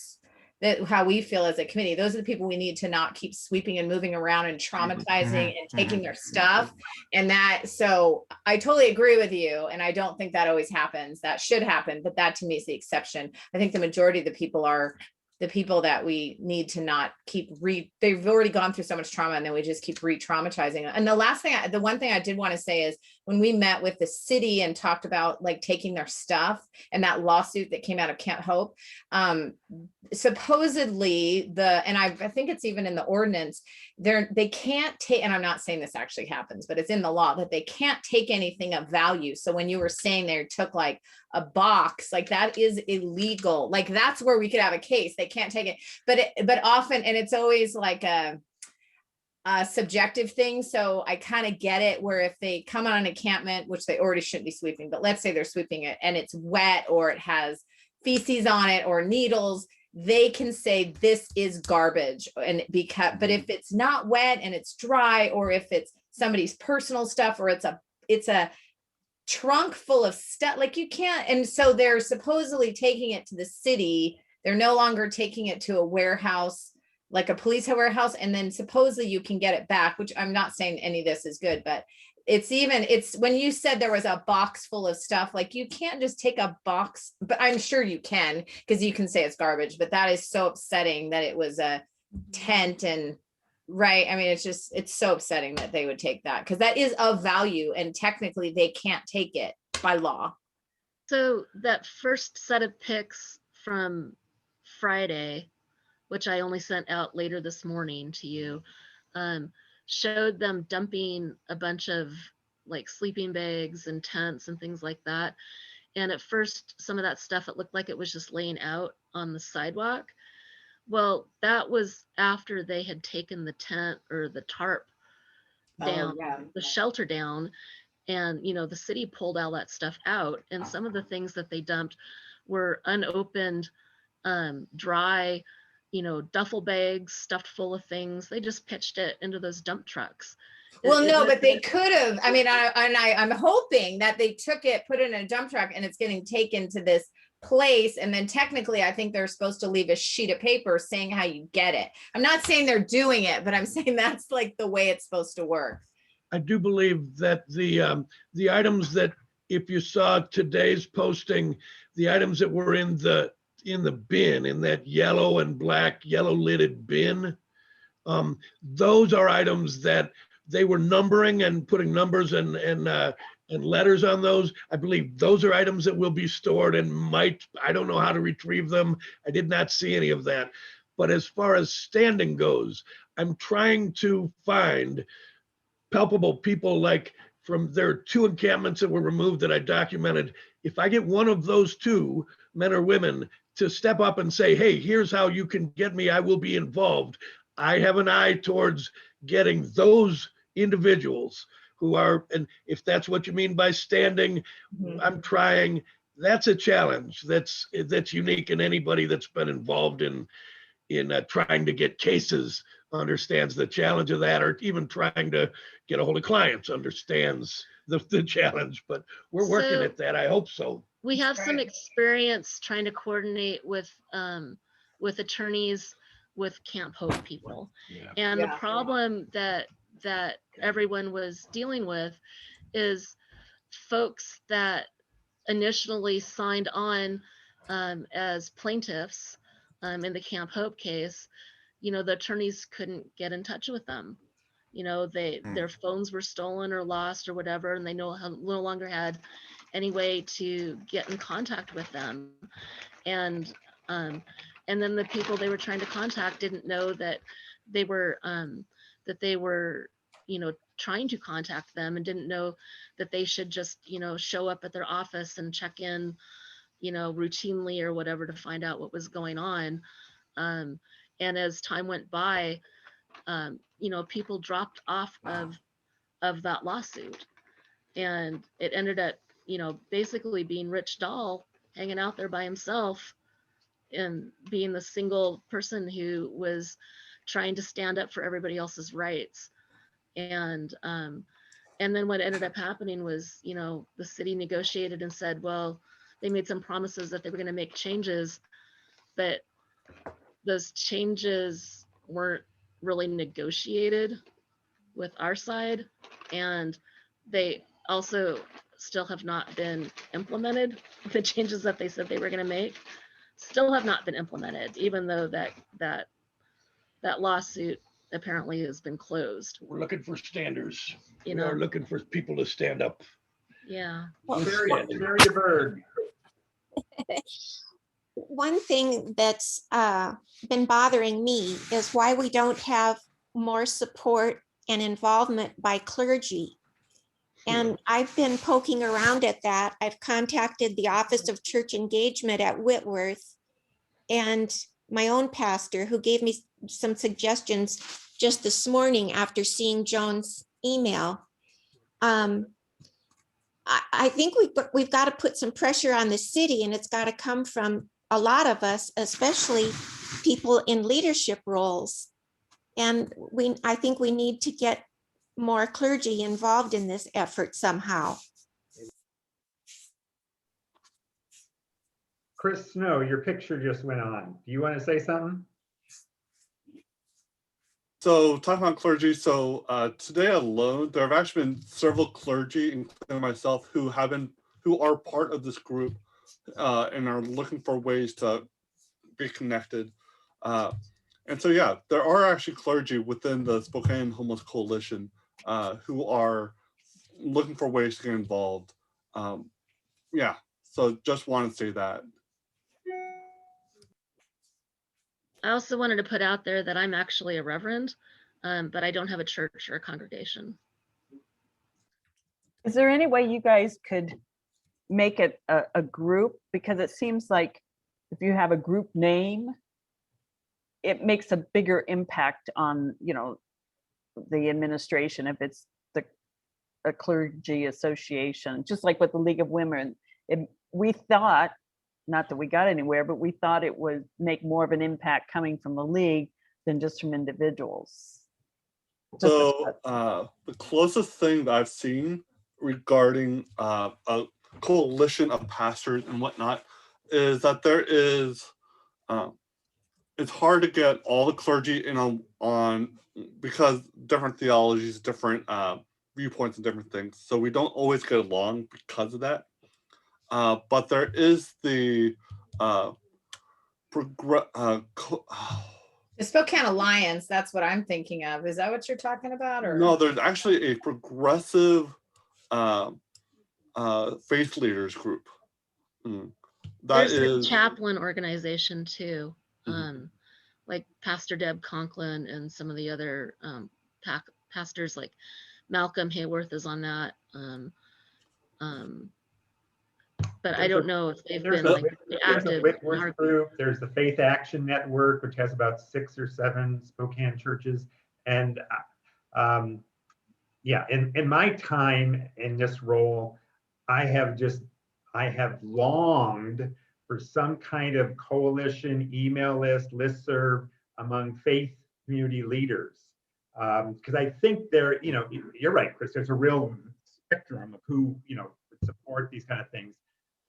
that how we feel as a committee, those are the people we need to not keep sweeping and moving around and traumatizing and taking their stuff. And that, so I totally agree with you. And I don't think that always happens. That should happen, but that to me is the exception. I think the majority of the people are the people that we need to not keep they've already gone through so much trauma, and then we just keep re-traumatizing. And the last thing, the one thing I did want to say is when we met with the city and talked about like taking their stuff and that lawsuit that came out of Camp Hope, supposedly and I think it's even in the ordinance, they can't take, and I'm not saying this actually happens, but it's in the law that they can't take anything of value. So when you were saying they took like a box, like that is illegal. Like that's where we could have a case. They can't take it, but often, and it's always like a subjective thing. So I kind of get it where if they come on an encampment, which they already shouldn't be sweeping, but let's say they're sweeping it and it's wet or it has feces on it or needles, they can say this is garbage. And but if it's not wet and it's dry, or if it's somebody's personal stuff, or it's a trunk full of stuff, like you can't. And so they're supposedly taking it to the city. They're no longer taking it to a warehouse, like a police warehouse. And then supposedly you can get it back, which I'm not saying any of this is good, but it's when you said there was a box full of stuff, like you can't just take a box, but I'm sure you can, because you can say it's garbage, but that is so upsetting that it was a tent and right. I mean, it's so upsetting that they would take that, because that is of value and technically they can't take it by law. So that first set of pics from Friday, which I only sent out later this morning to you, showed them dumping a bunch of like sleeping bags and tents and things like that. And at first, some of that stuff, it looked like it was just laying out on the sidewalk. Well, that was after they had taken the tent or the tarp down, the shelter down, and, you know, the city pulled all that stuff out. And some of the things that they dumped were unopened, dry, you know, duffel bags stuffed full of things. They just pitched it into those dump trucks. Well, no, but they could have. I mean, I'm hoping that they took it, put it in a dump truck, and it's getting taken to this place, and then technically I think they're supposed to leave a sheet of paper saying how you get it. I'm not saying they're doing it, but I'm saying that's like the way it's supposed to work. I do believe that the items that, if you saw today's posting, the items that were in the bin, in that yellow and black, yellow lidded bin, those are items that they were numbering and putting numbers and letters on those. I believe those are items that will be stored and I don't know how to retrieve them. I did not see any of that. But as far as standing goes, I'm trying to find palpable people, like there are 2 encampments that were removed that I documented. If I get one of those 2, men or women, to step up and say, hey, here's how you can get me, I will be involved. I have an eye towards getting those individuals who are, and if that's what you mean by standing, I'm trying. That's a challenge that's unique, and anybody that's been involved in trying to get cases understands the challenge of that, or even trying to get a hold of clients understands the challenge. But we're working at that. I hope so. We have some experience trying to coordinate with attorneys, with Camp Hope people. And the problem that everyone was dealing with is folks that initially signed on as plaintiffs in the Camp Hope case. The attorneys couldn't get in touch with them. Their phones were stolen or lost or whatever, and they no longer had any way to get in contact with them. And then the people they were trying to contact didn't know that they were trying to contact them, and didn't know that they should just show up at their office and check in routinely or whatever to find out what was going on. And as time went by, people dropped off of that lawsuit, and it ended up basically being Rich Dahl hanging out there by himself and being the single person who was trying to stand up for everybody else's rights. And then what ended up happening was, the city negotiated and said, well, they made some promises that they were going to make changes, but those changes weren't really negotiated with our side. And they also still have not been implemented. The changes that they said they were going to make still have not been implemented, even though that lawsuit apparently has been closed. We're looking for standards. We are looking for people to stand up. Yeah. Sherry the Bird. One thing that's been bothering me is why we don't have more support and involvement by clergy. And I've been poking around at that. I've contacted the Office of Church Engagement at Whitworth and my own pastor, who gave me some suggestions just this morning after seeing Joan's email. I think we've got to put some pressure on the city, and it's got to come from a lot of us, especially people in leadership roles. And I think we need to get more clergy involved in this effort somehow. Chris Snow, your picture just went on. Do you want to say something? So talking about clergy, today alone, there have actually been several clergy, including myself, who are part of this group and are looking for ways to be connected. And so, yeah, there are actually clergy within the Spokane Homeless Coalition who are looking for ways to get involved. Yeah, so just want to say that. I also wanted to put out there that I'm actually a reverend, but I don't have a church or a congregation. Is there any way you guys could make it a group? Because it seems like if you have a group name, it makes a bigger impact on, the administration if it's a clergy association, just like with the League of Women. We thought, not that we got anywhere, but we thought it would make more of an impact coming from the league than just from individuals. So the closest thing that I've seen regarding a coalition of pastors and whatnot is that there is, it's hard to get all the clergy in on because different theologies, different viewpoints and different things. So we don't always get along because of that. But there is the The Spokane Alliance, that's what I'm thinking of. Is that what you're talking about? Or no, there's actually a progressive faith leaders group. There's a chaplain organization too, Mhm. like Pastor Deb Conklin and some of the other pastors like Malcolm Hayworth is on that. But I don't know if they've been like active. Whitworth group. There's the Faith Action Network, which has about 6 or 7 Spokane churches. And yeah, in my time in this role, I have longed for some kind of coalition, email list, listserv among faith community leaders. Because I think there, you're right, Chris, there's a real spectrum of who, would support these kind of things.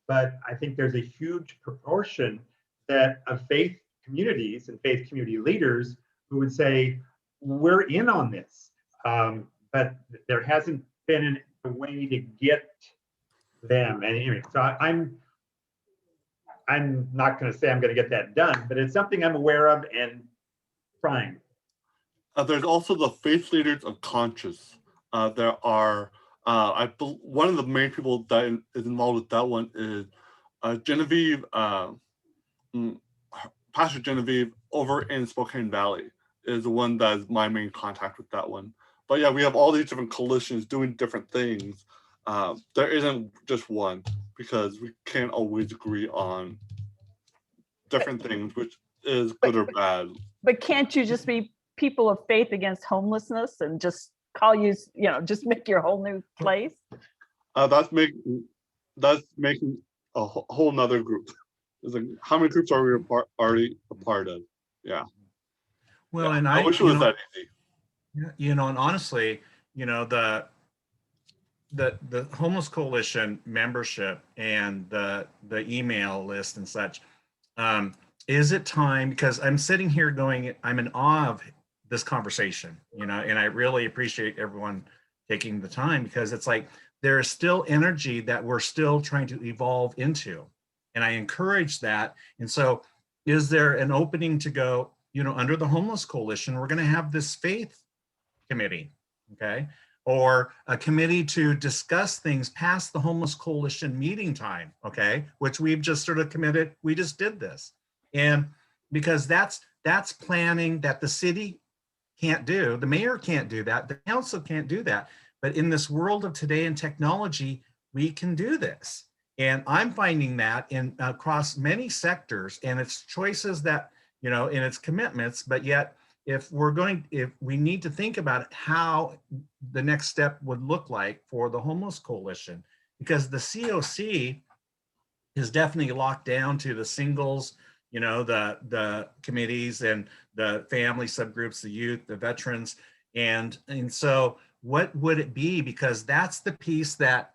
But I think there's a huge proportion of faith communities and faith community leaders who would say, we're in on this. But there hasn't been a way to get them. And anyway, so I'm not going to say I'm going to get that done, but it's something I'm aware of and trying. There's also the faith leaders of conscience. There are, one of the main people that is involved with that one is Genevieve, Pastor Genevieve over in Spokane Valley is the one that is my main contact with that one. But yeah, we have all these different coalitions doing different things. There isn't just one because we can't always agree on different things, which is good or bad. But can't you just be people of faith against homelessness and just call you, just make your whole new place? That's making a whole nother group. It's like, how many groups are we already a part of? Yeah. Well, yeah. and I wish it was that easy. And honestly, the Homeless Coalition membership and the email list and such, is it time, because I'm sitting here going, I'm in awe of this conversation, and I really appreciate everyone taking the time, because it's like there is still energy that we're still trying to evolve into, and I encourage that. And so is there an opening to go, under the Homeless Coalition, we're going to have this faith committee, okay, or a committee to discuss things past the Homeless Coalition meeting time, okay, which we've just sort of committed. We just did this, and because that's planning that the city can't do, the mayor can't do that, the council can't do that, but in this world of today and technology, we can do this. And I'm finding that across many sectors, and it's choices that, and it's commitments, but yet if we need to think about how the next step would look like for the Homeless Coalition, because the COC is definitely locked down to the singles, the committees and the family subgroups, the youth, the veterans. And so what would it be? Because that's the piece that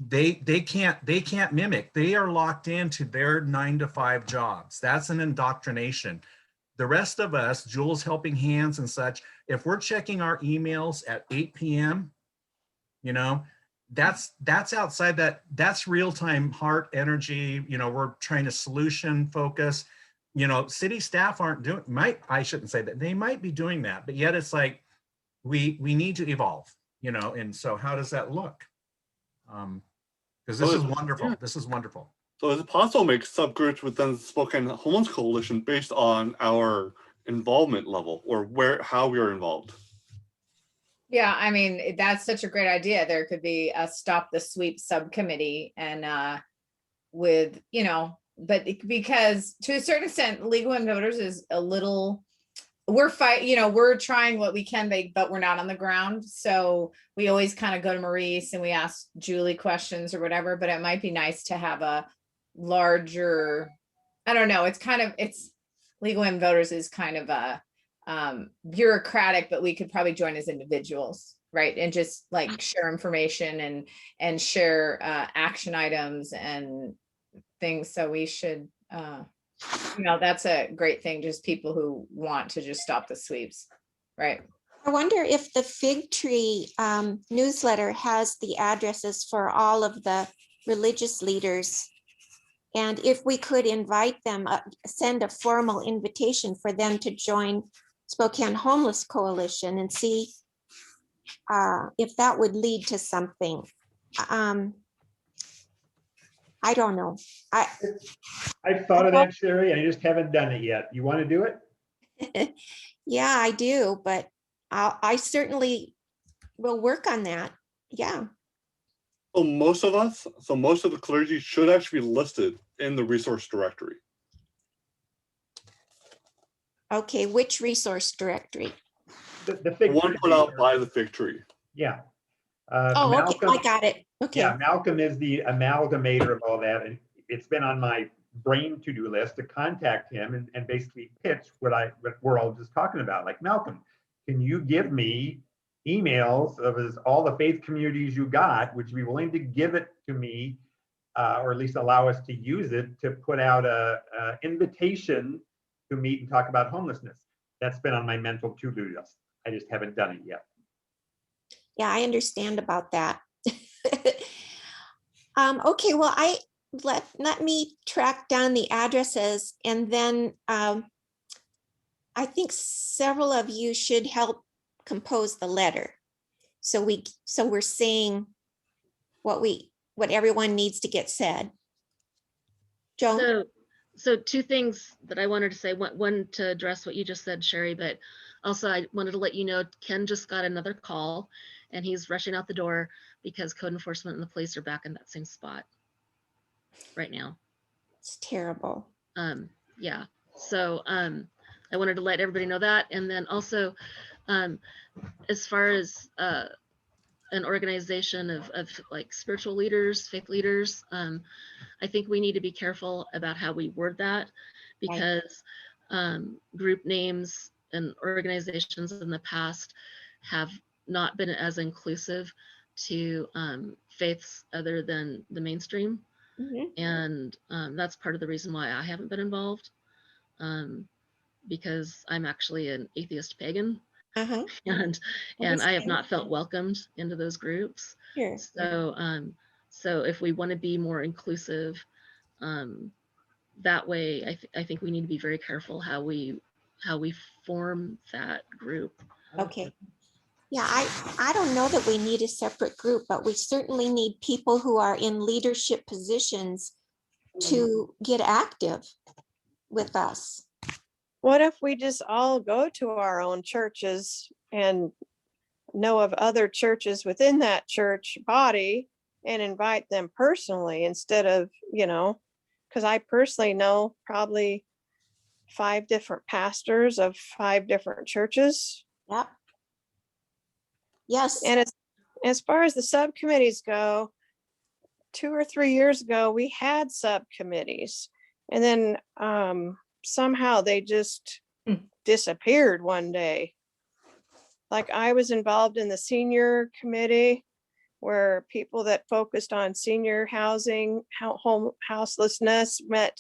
they can't mimic. They are locked into their 9-to-5 jobs. That's an indoctrination. The rest of us, Jules Helping Hands and such, if we're checking our emails at 8 p.m., that's outside that, that's real-time heart energy. We're trying to solution focus. City staff aren't doing, I shouldn't say that, they might be doing that, but yet it's like, we need to evolve, and so how does that look? Because this is wonderful. This is wonderful. So is it possible to make subgroups within the Spokane Homeless Coalition based on our involvement level or how we are involved? yeah, I mean, that's such a great idea. There could be a Stop the Sweep subcommittee, and with, but because to a certain extent, League of Women Voters is a little, we're trying what we can, but we're not on the ground. So we always kind of go to Maurice and we ask Julie questions or whatever, but it might be nice to have a larger, I don't know, it's League of Women Voters is kind of a bureaucratic, but we could probably join as individuals, right? And just like share information and share action items and things. So we should, that's a great thing. Just people who want to just stop the sweeps. Right. I wonder if the Fig Tree newsletter has the addresses for all of the religious leaders. And if we could invite them, send a formal invitation for them to join Spokane Homeless Coalition and see if that would lead to something. I don't know. I've thought of that, Sherry. I just haven't done it yet. You want to do it? Yeah, I do, but I certainly will work on that. Yeah. So most of the clergy should actually be listed in the resource directory. Okay, which resource directory? The Fig one put out by the Fig Tree. Yeah. Oh, Malcolm, okay, I got it. Okay. Yeah, Malcolm is the amalgamator of all that, and it's been on my brain to-do list to contact him and basically pitch what we're all just talking about. Like, Malcolm, can you give me emails of all the faith communities you got? Would you be willing to give it to me, or at least allow us to use it to put out a invitation to meet and talk about homelessness? That's been on my mental to-do list. I just haven't done it yet. Yeah, I understand about that. Okay, well, let me track down the addresses, and then I think several of you should help compose the letter. So we're saying what everyone needs to get said. Joan? So two things that I wanted to say. One, to address what you just said, Sherry, but also I wanted to let you know Ken just got another call, and he's rushing out the door because code enforcement and the police are back in that same spot right now. It's terrible. Yeah. So I wanted to let everybody know that. And then also, as far as an organization of like spiritual leaders, faith leaders, I think we need to be careful about how we word that, because group names and organizations in the past have not been as inclusive to faiths other than the mainstream. Mm-hmm. And that's part of the reason why I haven't been involved, because I'm actually an atheist pagan. Uh-huh. And I have not felt welcomed into those groups. Sure. So if we want to be more inclusive, that way, I think we need to be very careful how we form that group. Okay. Yeah, I don't know that we need a separate group, but we certainly need people who are in leadership positions to get active with us. What if we just all go to our own churches and know of other churches within that church body and invite them personally, instead of, because I personally know probably 5 different pastors of 5 different churches. Yep. Yes. And as far as the subcommittees go, 2 or 3 years ago, we had subcommittees, and then somehow they just disappeared one day. Like, I was involved in the senior committee, where people that focused on senior housing, houselessness met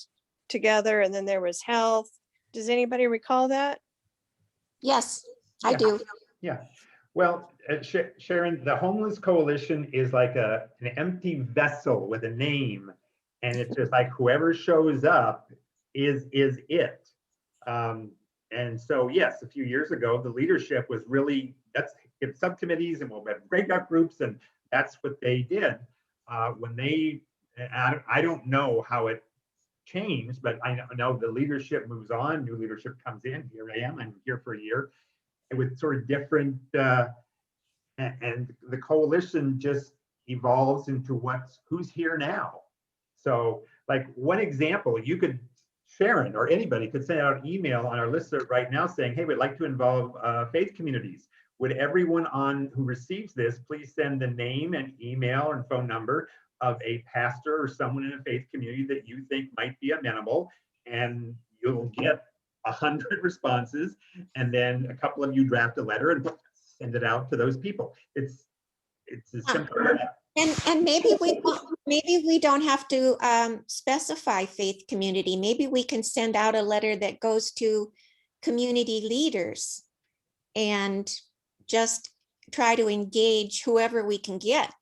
together, and then there was health. Does anybody recall that? Yes, I do. Yeah. Well, Sharon, the Homeless Coalition is like an empty vessel with a name, and it's just like whoever shows up is it. And so, yes, a few years ago, the leadership was really, let's get subcommittees and we'll have breakout groups, and that's what they did. I don't know how it changed, but I know the leadership moves on, new leadership comes in. Here I am, I'm here for a year, with sort of different, and the coalition just evolves into who's here now. So, like, one example, Sharon or anybody could send out an email on our listserv right now saying, hey, we'd like to involve faith communities. Would everyone who receives this please send the name and email and phone number of a pastor or someone in a faith community that you think might be amenable, and you'll get 100 responses, and then a couple of you draft a letter and send it out to those people. It's as simple as that. And maybe we don't have to specify faith community. Maybe we can send out a letter that goes to community leaders and just try to engage whoever we can get.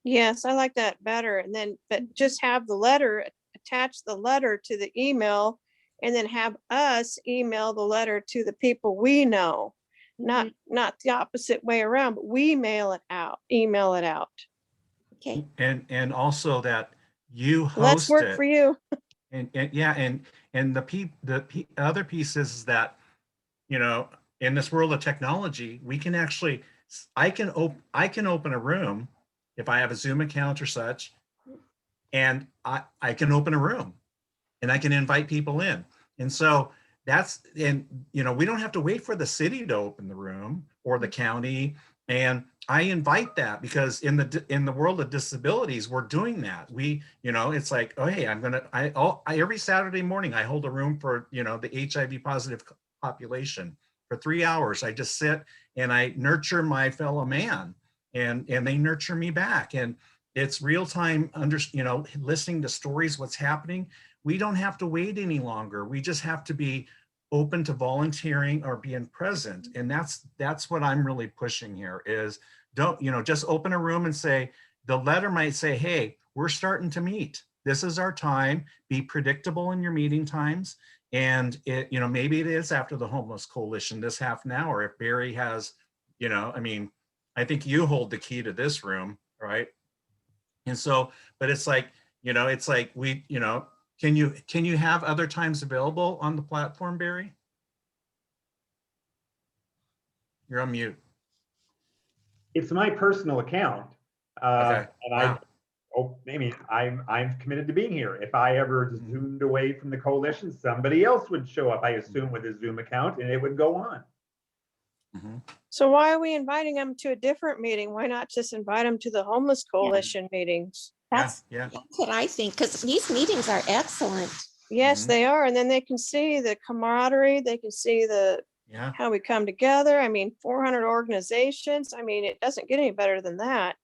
Yes, I like that better. And then, but just have the letter, attach the letter to the email, and then have us email the letter to the people we know, not the opposite way around, but we mail it out, email it out. Okay. And also that you host Let's work it. for you. And yeah, and the other piece is that, you know, in this world of technology, we can actually, I can open a room if I have a Zoom account or such, and I can open a room and I can invite people in. And so that's, and you know, we don't have to wait for the city to open the room or the county. And I invite that because in the world of disabilities, we're doing that. We, you know, it's like, oh, hey, every Saturday morning, I hold a room for, you know, the HIV positive population for 3 hours. I just sit and I nurture my fellow man, and they nurture me back. And it's real time, you know, listening to stories, what's happening. We don't have to wait any longer. We just have to be open to volunteering or being present. And that's what I'm really pushing here is, don't, you know, just open a room and say, the letter might say, hey, we're starting to meet. This is our time. Be predictable in your meeting times. And it, you know, maybe it is after the Homeless Coalition, this half an hour. If Barry has, you know, I mean, I think you hold the key to this room, right? And so, but it's like, you know, it's like we, you know, can you have other times available on the platform, Barry? You're on mute. It's my personal account. Okay. And I'm committed to being here. If I ever zoomed away from the coalition, somebody else would show up, I assume, with a Zoom account, and it would go on. So why are we inviting them to a different meeting? Why not just invite them to the Homeless Coalition meetings? That's what I think, because these meetings are excellent. Yes, they are. And then they can see the camaraderie. They can see how we come together. I mean, 400 organizations. I mean, it doesn't get any better than that.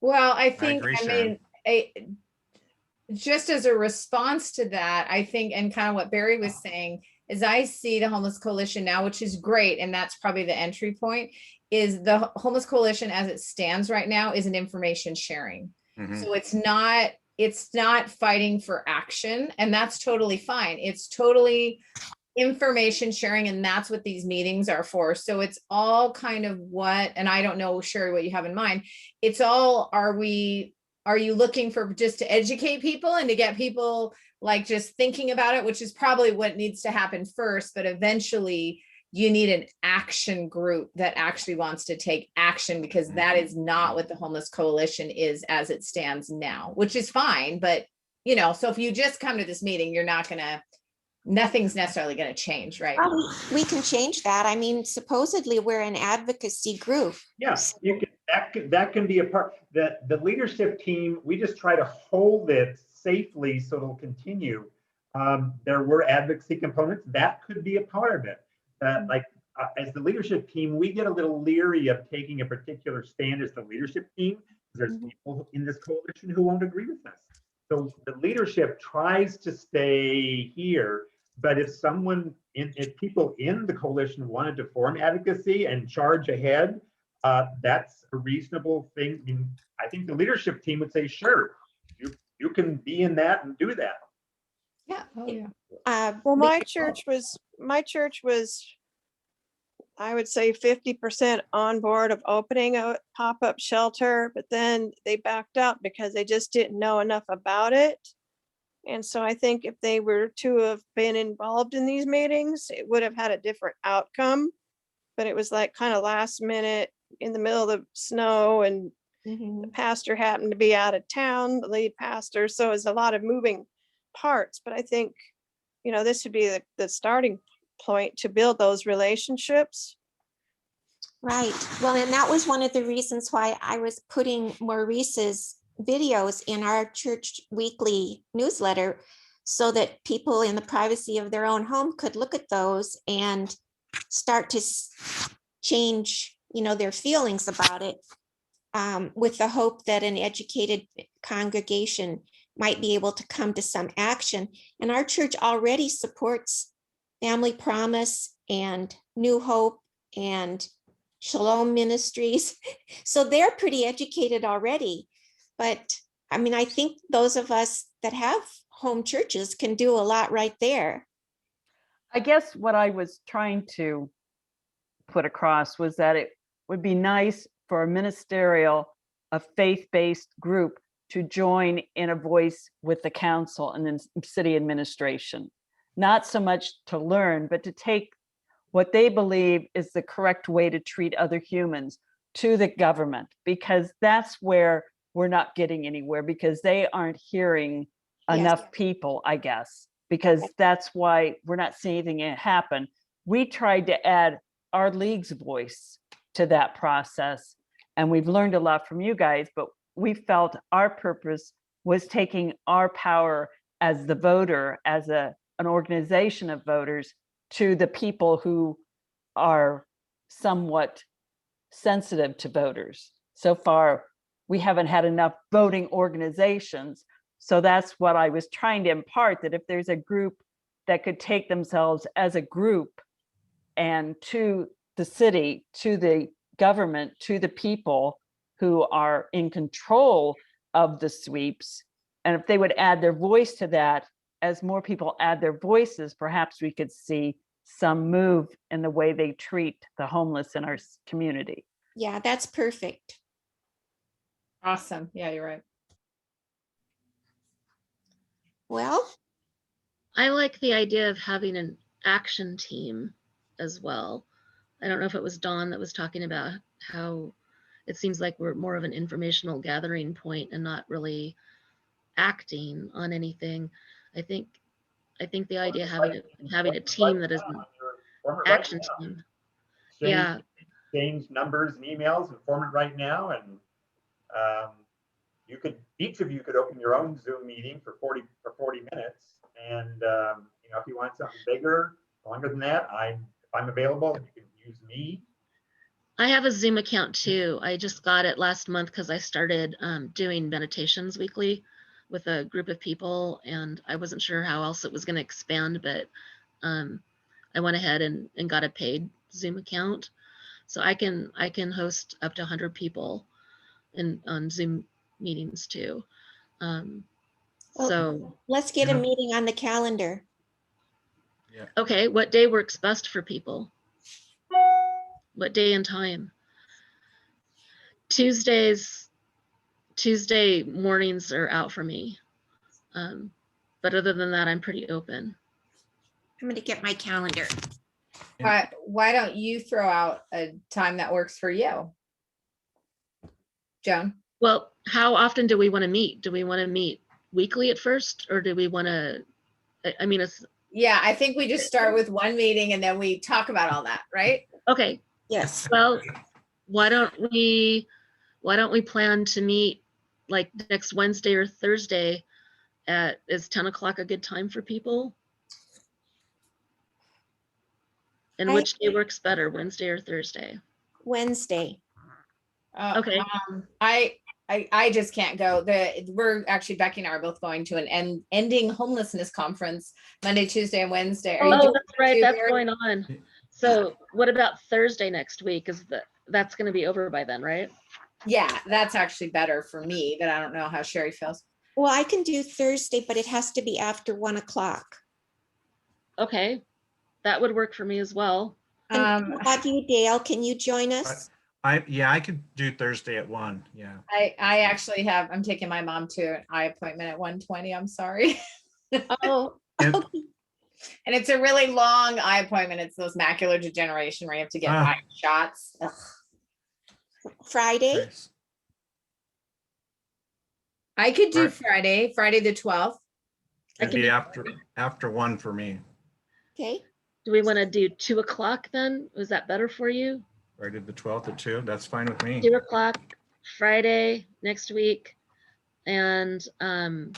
Well, I think, agree, I mean, just as a response to that, I think, and kind of what Barry was saying, is I see the Homeless Coalition now, which is great, and that's probably the entry point, is the Homeless Coalition as it stands right now is an information sharing. So it's not fighting for action, and that's totally fine. It's totally information sharing, and that's what these meetings are for. So it's all kind of what, and I don't know, Sherry, what you have in mind. It's all, are you looking for just to educate people and to get people like just thinking about it, which is probably what needs to happen first, but eventually you need an action group that actually wants to take action, because that is not what the Homeless Coalition is as it stands now, which is fine. But, you know, so if you just come to this meeting, nothing's necessarily going to change, right? We can change that. I mean, supposedly we're an advocacy group. Yes, that can be a part. The leadership team, we just try to hold it safely so it'll continue. There were advocacy components that could be a part of it. As the leadership team, we get a little leery of taking a particular stand as the leadership team, because there's people in this coalition who won't agree with us. So the leadership tries to stay here, but if people in the coalition wanted to form advocacy and charge ahead, that's a reasonable thing. I mean, I think the leadership team would say, sure, you can be in that and do that. Yeah. Oh yeah. Well, my church was, I would say 50% on board of opening a pop-up shelter, but then they backed up because they just didn't know enough about it. And so I think if they were to have been involved in these meetings, it would have had a different outcome. But it was like kind of last minute in the middle of the snow, and the pastor happened to be out of town, the lead pastor. So it was a lot of moving parts. But I think, you know, this would be the starting point to build those relationships. Right. Well, and that was one of the reasons why I was putting Maurice's videos in our church weekly newsletter, so that people in the privacy of their own home could look at those and start to change, you know, their feelings about it. with the hope that an educated congregation might be able to come to some action. And our church already supports Family Promise and New Hope and Shalom Ministries. So they're pretty educated already. But I mean, I think those of us that have home churches can do a lot right there. I guess what I was trying to put across was that it would be nice for a ministerial, a faith-based group to join in a voice with the council and then city administration. Not so much to learn, but to take what they believe is the correct way to treat other humans to the government, because that's where we're not getting anywhere, because they aren't hearing enough people, I guess, because that's why we're not seeing anything happen. We tried to add our league's voice to that process, and we've learned a lot from you guys, but we felt our purpose was taking our power as the voter, as an organization of voters, to the people who are somewhat sensitive to voters. So far, we haven't had enough voting organizations. So that's what I was trying to impart, that if there's a group that could take themselves as a group and to the city, to the government, to the people who are in control of the sweeps, and if they would add their voice to that, as more people add their voices, perhaps we could see some move in the way they treat the homeless in our community. Yeah, that's perfect. Awesome. Yeah, you're right. Well, I like the idea of having an action team as well. I don't know if it was Dawn that was talking about how it seems like we're more of an informational gathering point and not really acting on anything. I think the idea of having a team that is an action team. Yeah. Exchange numbers and emails and form it right now, and each of you could open your own Zoom meeting for 40 minutes, and if you want something bigger, longer than that, if I'm available, you can use me. I have a Zoom account too. I just got it last month because I started doing meditations weekly with a group of people, and I wasn't sure how else it was going to expand, but I went ahead and got a paid Zoom account, so I can host up to 100 people on Zoom meetings too. So let's get a meeting on the calendar. Yeah. Okay, what day works best for people? What day and time? Tuesday mornings are out for me. But other than that, I'm pretty open. I'm going to get my calendar. Why don't you throw out a time that works for you, Joan? Well, how often do we want to meet? Do we want to meet weekly at first, or do we want to, I mean, yeah, I think we just start with one meeting and then we talk about all that, right? Okay. Yes. Well, why don't we plan to meet like next Wednesday or Thursday is 10 o'clock a good time for people? And which day works better, Wednesday or Thursday? Wednesday. Okay. I just can't go. We're actually, Becky and I are both going to an ending homelessness conference Monday, Tuesday, and Wednesday. Oh, that's right. That's going on. So what about Thursday next week? That's going to be over by then, right? Yeah, that's actually better for me, but I don't know how Sherry feels. Well, I can do Thursday, but it has to be after 1 o'clock. Okay, that would work for me as well. How about you, Dale? Can you join us? I could do Thursday at 1. Yeah. I actually I'm taking my mom to an eye appointment at 1:20. I'm sorry. Oh. And it's a really long eye appointment. It's those macular degeneration where you have to get eye shots. Ugh. Friday? Nice. I could do Friday the 12th. It'd be after 1 for me. Okay. Do we want to do 2 o'clock then? Was that better for you? Friday the 12th at 2. That's fine with me. 2 o'clock Friday next week, and then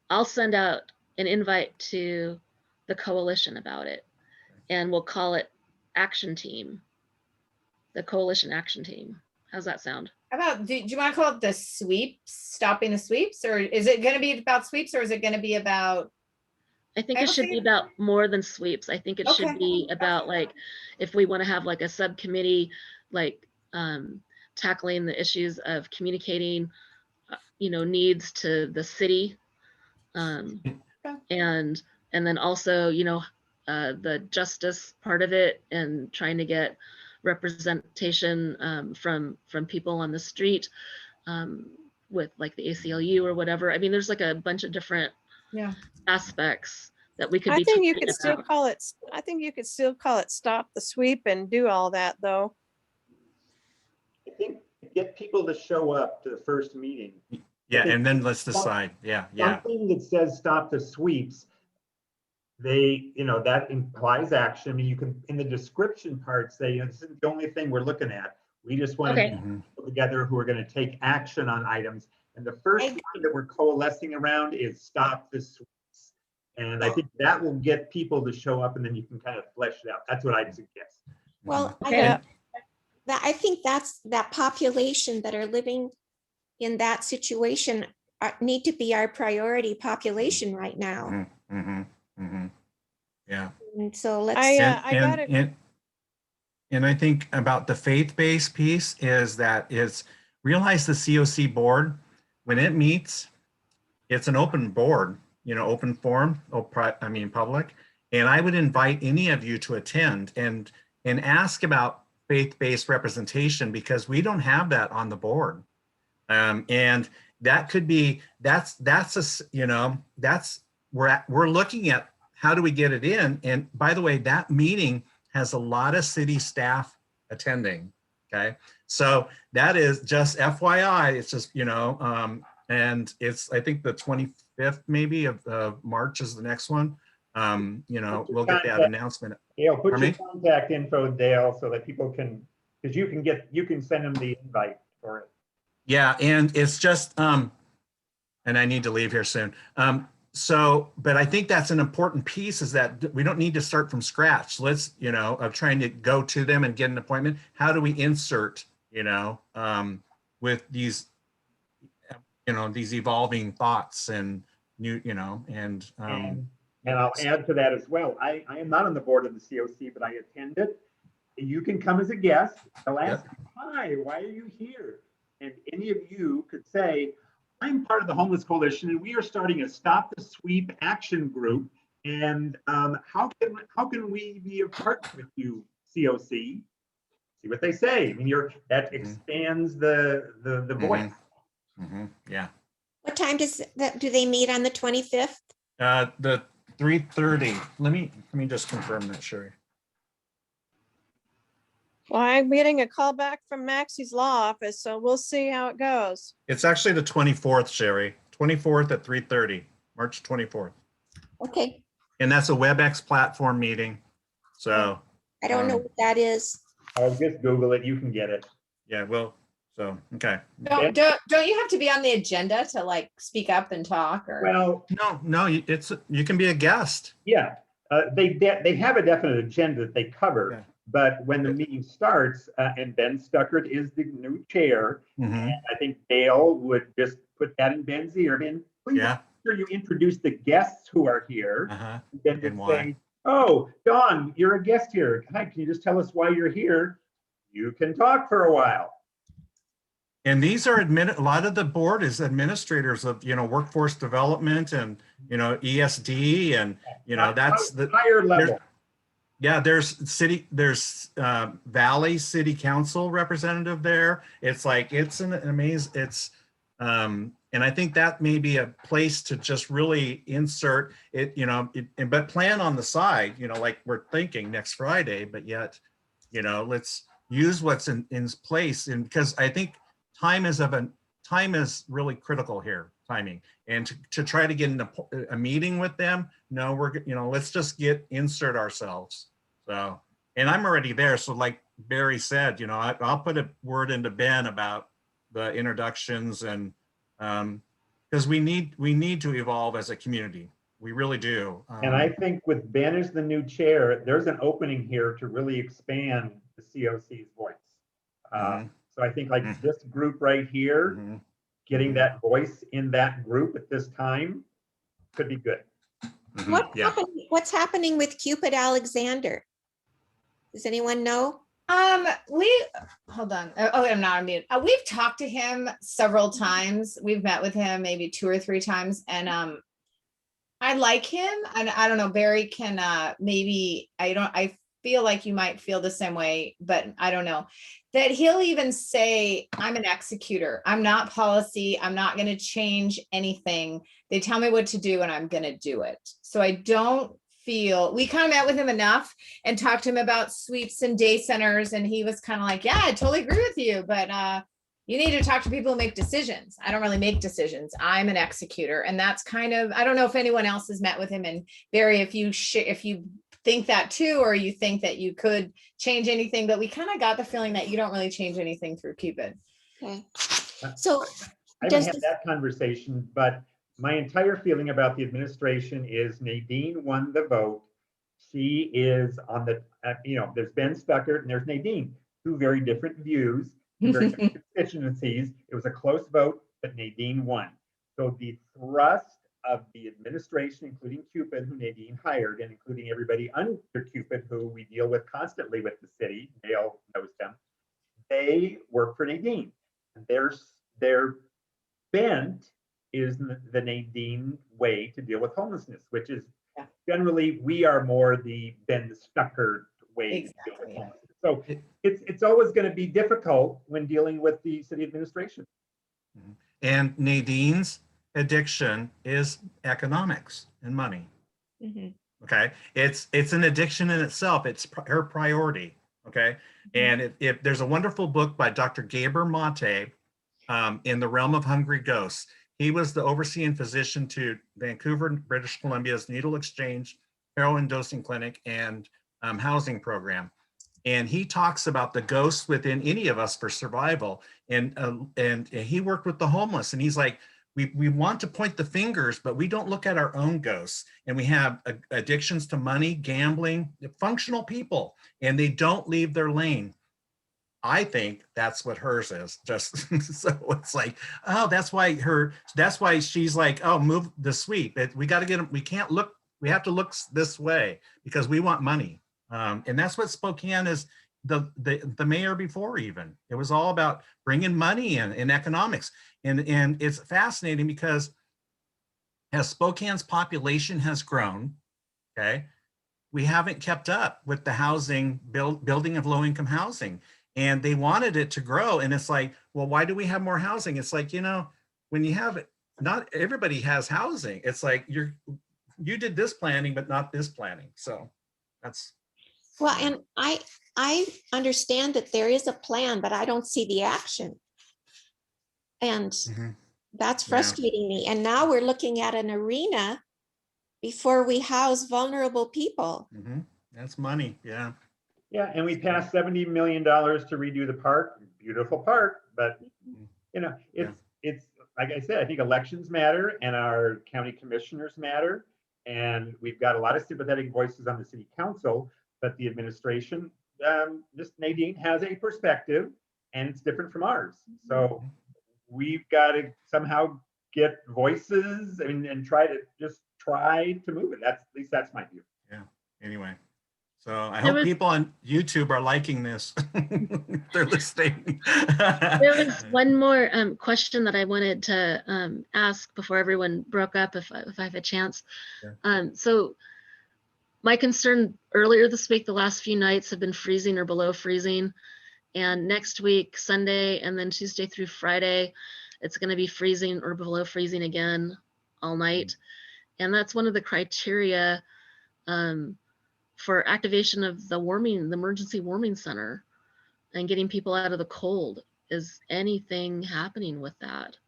I'll send out an invite to the coalition about it, and we'll call it Action Team. the coalition action team. How's that sound? How about, do you want to call it the sweeps, stopping the sweeps? Or is it going to be about sweeps, or is it going to be about? I think it should be about more than sweeps. I think it should be about, like, if we want to have like a subcommittee, like tackling the issues of communicating, you know, needs to the city. And then also, you know, the justice part of it, and trying to get representation from people on the street, with like the ACLU or whatever. I mean, there's like a bunch of different aspects that we could be I think you talking could still about. call it, I think you could still call it stop the sweep and do all that though. I think get people to show up to the first meeting. Yeah, and then let's decide. Yeah. Something that says stop the sweeps, they, you know, that implies action. I mean, you can, in the description part, say, you know, this isn't the only thing we're looking at. We just want to get people together who are going to take action on items. And the first one that we're coalescing around is stop the sweeps. And I think that will get people to show up, and then you can kind of flesh it out. That's what I'd suggest. Well, Okay. I think that's that population that are living in that situation need to be our priority population right now. Yeah. And so let's. And I think about the faith-based piece is that it's realize the COC board, when it meets, it's an open board, you know, open forum, public. And I would invite any of you to attend and ask about faith-based representation, because we don't have that on the board. And that could be, that's a, you know, that's, we're looking at how do we get it in? And by the way, that meeting has a lot of city staff attending, okay? So that is just FYI, it's just, you know, and it's, I think the 25th maybe of March is the next one. You know, we'll get that announcement. Dale, put your contact info, Dale, so that people can, because you can send them the invite for it. Yeah, and it's just, and I need to leave here soon. So, but I think that's an important piece, is that we don't need to start from scratch. Let's, you know, of trying to go to them and get an appointment. How do we insert, you know, with these, you know, these evolving thoughts and new, you know, and I'll add to that as well. I am not on the board of the COC, but I attend it. You can come as a guest. They'll ask, hi, why are you here? And any of you could say, I'm part of the Homeless Coalition, and we are starting a Stop the Sweep action group. And how can we be a partner with you, COC? See what they say. I mean, that expands the voice. Yeah. What time does that? Do they meet on the 25th? The 3:30. Let me just confirm that, Sherry. Well, I'm getting a call back from Maxie's law office, so we'll see how it goes. It's actually the 24th, Sherry. 24th at 3:30, March 24th. Okay. And that's a WebEx platform meeting. So I don't know what that is. I'll just Google it. You can get it. Yeah, well, so okay. Don't you have to be on the agenda to like speak up and talk? Or Well, no, it's you can be a guest. Yeah, they have a definite agenda that they cover. Yeah. But when the meeting starts, and Ben Stuckert is the new chair, and I think Dale would just put that in Ben's ear. Ben, please make sure you introduce the guests who are here. Then would say, oh, Dawn, you're a guest here. Hi, can you just tell us why you're here? You can talk for a while. And these are a lot of the board is administrators of, you know, workforce development and, you know, ESD, and, you know, that's the higher level. Yeah, there's Valley City Council representative there. It's like, it's an amazing, it's, and I think that may be a place to just really insert it, you know, but plan on the side, you know, like we're thinking next Friday, but yet, you know, let's use what's in place. And because I think time is really critical here, timing. And to try to get a meeting with them, no, let's just insert ourselves. So, and I'm already there. So like Barry said, you know, I'll put a word into Ben about the introductions, and because we need to evolve as a community. We really do. And I think with Ben as the new chair, there's an opening here to really expand the COC's voice. So I think like this group right here, getting that voice in that group at this time could be good. What's happening with Cupid Alexander? Does anyone know? Hold on. Oh, I'm not on mute. We've talked to him several times. We've met with him maybe 2 or 3 times, and I like him. And I don't know, Barry can maybe I feel like you might feel the same way, but I don't know. That he'll even say, I'm an executor. I'm not policy. I'm not going to change anything. They tell me what to do and I'm going to do it. So I don't feel, we kind of met with him enough and talked to him about sweeps and day centers. And he was kind of like, yeah, I totally agree with you, but you need to talk to people who make decisions. I don't really make decisions. I'm an executor. And that's kind of, I don't know if anyone else has met with him. And Barry, if you think that too, or you think that you could change anything, but we kind of got the feeling that you don't really change anything through Cupid. Okay. So I haven't had that conversation, but my entire feeling about the administration is Nadine won the vote. She is on the, there's Ben Stuckert and there's Nadine, 2 very different views, 2 very different constituencies. It was a close vote, but Nadine won. So the thrust of the administration, including Cupid, who Nadine hired, and including everybody under Cupid, who we deal with constantly with the city, Dale knows them, they work for Nadine. And their bent is the Nadine way to deal with homelessness, which is generally we are more the Ben Stuckert way to deal with homelessness. So it's always going to be difficult when dealing with the city administration. And Nadine's addiction is economics and money. Okay, it's an addiction in itself. It's her priority. Okay, and if there's a wonderful book by Dr. Gaber Mate, In the Realm of Hungry Ghosts. He was the overseeing physician to Vancouver, British Columbia's needle exchange, heroin dosing clinic, and housing program. And he talks about the ghosts within any of us for survival. And he worked with the homeless, and he's like, we want to point the fingers, but we don't look at our own ghosts. And we have addictions to money, gambling, functional people, and they don't leave their lane. I think that's what hers is. Just so it's like, oh, that's why she's like, oh, move the sweep. We got to get them. We can't look. We have to look this way because we want money. And that's what Spokane is. The mayor before even, it was all about bringing money in economics. And it's fascinating because as Spokane's population has grown, okay, we haven't kept up with the housing building of low-income housing. And they wanted it to grow. And it's like, well, why do we have more housing? It's like, when you have it, not everybody has housing. It's like you did this planning, but not this planning. So that's. Well, and I understand that there is a plan, but I don't see the action. And that's frustrating me. And now we're looking at an arena before we house vulnerable people. That's money. Yeah. Yeah, and we passed $70 million to redo the park. Beautiful park, but it's like I said, I think elections matter and our county commissioners matter, and we've got a lot of sympathetic voices on the city council, but the administration, just Nadine has a perspective, and it's different from ours. So we've got to somehow get voices and try to move it. At least that's my view. Yeah. Anyway. So I hope people on YouTube are liking this. They're listening. There was one more question that I wanted to ask before everyone broke up, if I have a chance. Sure. So my concern earlier this week, the last few nights have been freezing or below freezing. And next week, Sunday, and then Tuesday through Friday, it's going to be freezing or below freezing again all night. And that's one of the criteria for activation of the emergency warming center and getting people out of the cold. Is anything happening with that?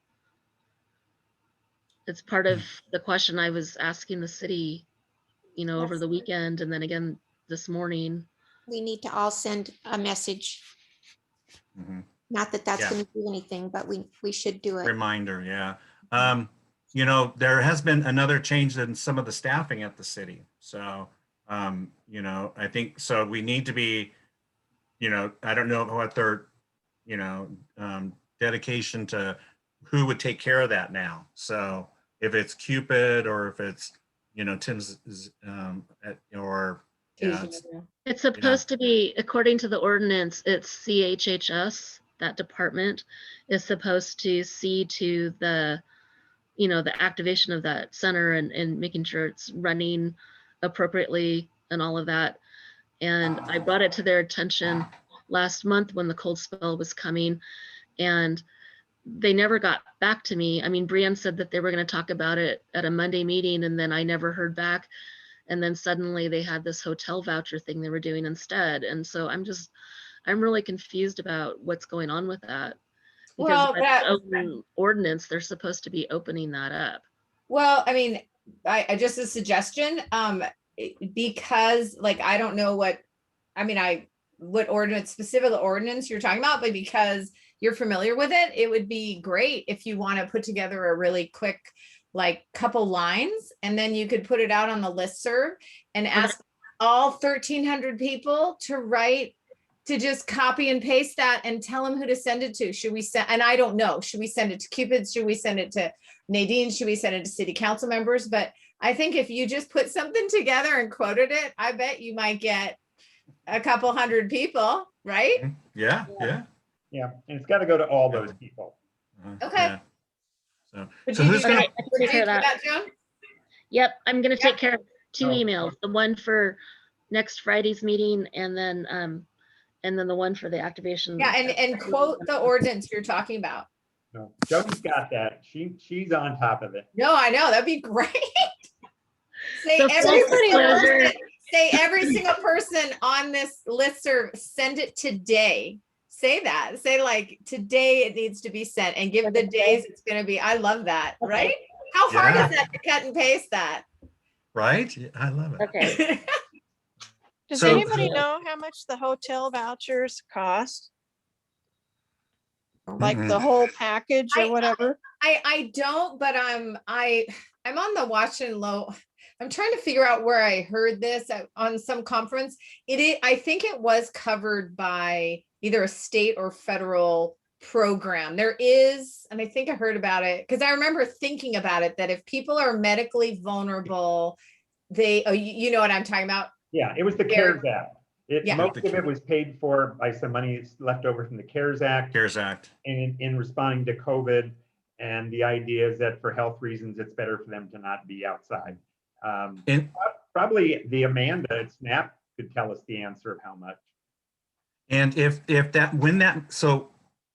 It's part of the question I was asking the city, over the weekend and then again this morning. We need to all send a message. Not that that's going to do anything, but we should do it. Reminder, yeah. There has been another change in some of the staffing at the city. So I think so we need to be, I don't know what dedication to who would take care of that now. So if it's Cupid or if it's, Tim's, or it's supposed to be, according to the ordinance, it's CHHS, that department is supposed to see to the, the activation of that center and making sure it's running appropriately and all of that. And I brought it to their attention last month when the cold spell was coming, and they never got back to me. I mean, Brienne said that they were going to talk about it at a Monday meeting, and then I never heard back. And then suddenly they had this hotel voucher thing they were doing instead. And so I'm really confused about what's going on with that. Because open ordinance, they're supposed to be opening that up. Well, I mean, I just a suggestion, because like, I don't know what ordinance, specific ordinance you're talking about, but because you're familiar with it, it would be great if you want to put together a really quick, like, couple lines, and then you could put it out on the listserv and ask all 1,300 people to write, to just copy and paste that and tell them who to send it to. Should we send, and I don't know, should we send it to Cupid? Should we send it to Nadine? Should we send it to city council members? But I think if you just put something together and quoted it, I bet you might get a couple hundred people, right? Yeah. Yeah, and it's got to go to all those people. Okay. Yeah. So who's going to? Yep, I'm going to take care of 2 emails. The one for next Friday's meeting, and then the one for the activation. Yeah, and quote the ordinance you're talking about. No, Jody's got that. She's on top of it. No, I know, that'd be great. Say every single person on this listserv, send it today. Say that. Say, like, today it needs to be sent, and give the days it's going to be. I love that. Right? How hard is that to cut and paste that? Right? I love it. Okay. Does anybody know how much the hotel vouchers cost? Like the whole package or whatever? I don't, but I'm on the watch and low. I'm trying to figure out where I heard this on some conference. I think it was covered by either a state or federal program. There is, and I think I heard about it because I remember thinking about it, that if people are medically vulnerable, you know what I'm talking about? Yeah, it was the CARES Act. Most of it was paid for by some money left over from the CARES Act. In responding to COVID. And the idea is that for health reasons, it's better for them to not be outside. Probably the Amanda at SNAP could tell us the answer of how much. And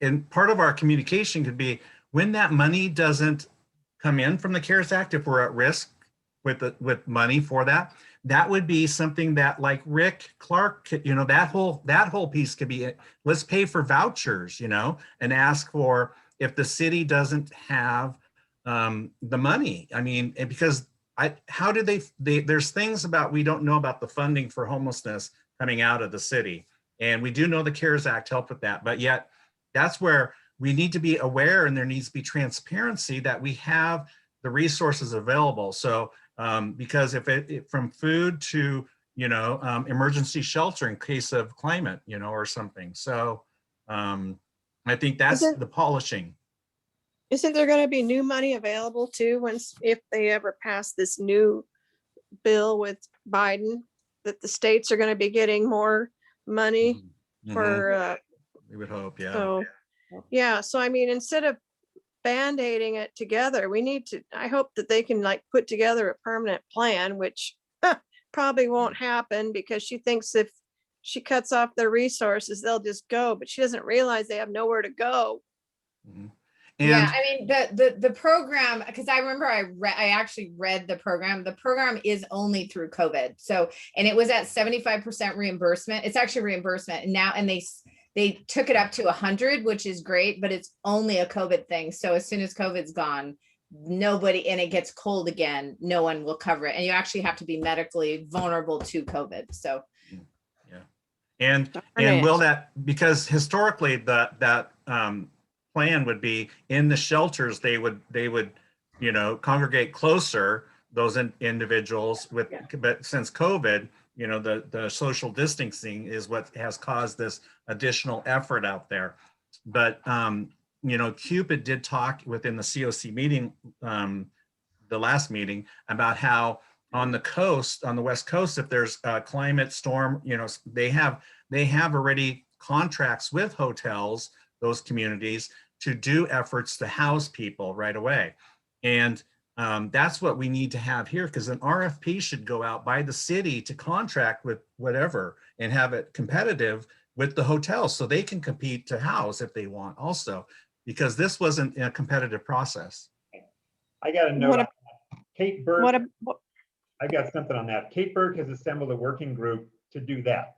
and part of our communication could be when that money doesn't come in from the CARES Act, if we're at risk with money for that, that would be something that, like Rick Clark, that whole piece could be, let's pay for vouchers, and ask for, if the city doesn't have the money. I mean, because how do there's things about, we don't know about the funding for homelessness coming out of the city. And we do know the CARES Act helped with that, but yet that's where we need to be aware, and there needs to be transparency that we have the resources available. So because if it from food to, emergency shelter in case of climate, or something. So I think that's the polishing. Isn't there going to be new money available too, if they ever pass this new bill with Biden, that the states are going to be getting more money for? We would hope, yeah. So, yeah. So I mean, instead of band-aiding it together, we need to. I hope that they can put together a permanent plan, which probably won't happen because she thinks if she cuts off their resources, they'll just go, but she doesn't realize they have nowhere to go. Yeah, I mean, the program, because I remember I actually read the program. The program is only through COVID. So, and it was at 75% reimbursement. It's actually reimbursement. And now, and they took it up to 100, which is great, but it's only a COVID thing. So as soon as COVID's gone, nobody, and it gets cold again, no one will cover it. And you actually have to be medically vulnerable to COVID. So. And will that, because historically that plan would be in the shelters, they would congregate closer, those individuals but since COVID, the social distancing is what has caused this additional effort out there. But you know, Cupid did talk within the COC meeting, the last meeting, about how on the coast, on the West Coast, if there's a climate storm, you know, they have already contracts with hotels, those communities, to do efforts to house people right away. And that's what we need to have here, because an RFP should go out by the city to contract with whatever and have it competitive with the hotels so they can compete to house if they want also, because this wasn't a competitive process. I got a note on that. Kate Burke, I got something on that. Kate Burke has assembled a working group to do that,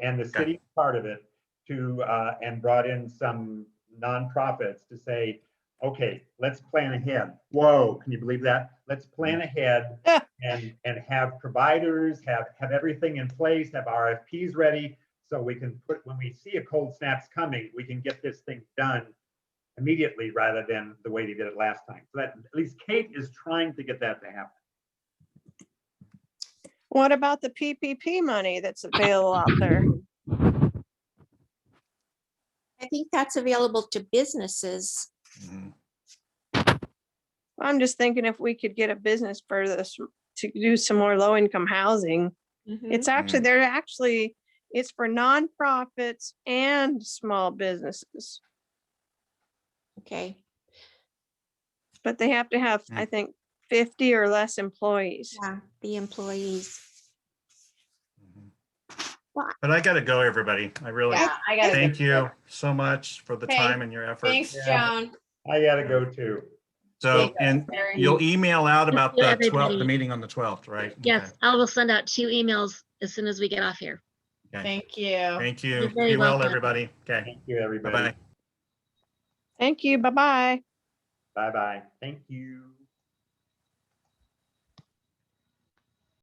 and the city is part of it, and brought in some nonprofits to say, okay, let's plan ahead. Whoa, can you believe that? Let's plan ahead and have providers, have everything in place, have RFPs ready, so we can put, when we see a cold snap's coming, we can get this thing done immediately rather than the way they did it last time. So that at least Kate is trying to get that to happen. What about the PPP money that's available out there? I think that's available to businesses. I'm just thinking if we could get a business for this to do some more low-income housing. It's actually, it's for nonprofits and small businesses. Okay. But they have to have, I think, 50 or less employees. Yeah, the employees. But I gotta go, everybody. I really thank you so much for the time and your efforts. Thanks, Joan. I gotta go too. So, and you'll email out about the 12th, the meeting on the 12th, right? Yes, Okay. I will send out 2 emails as soon as we get off here. Okay. Thank you. Thank you. You're very Be well, welcome. everybody. Okay. Thank you, everybody. Bye-bye. Thank you. Bye-bye. Bye-bye. Thank you.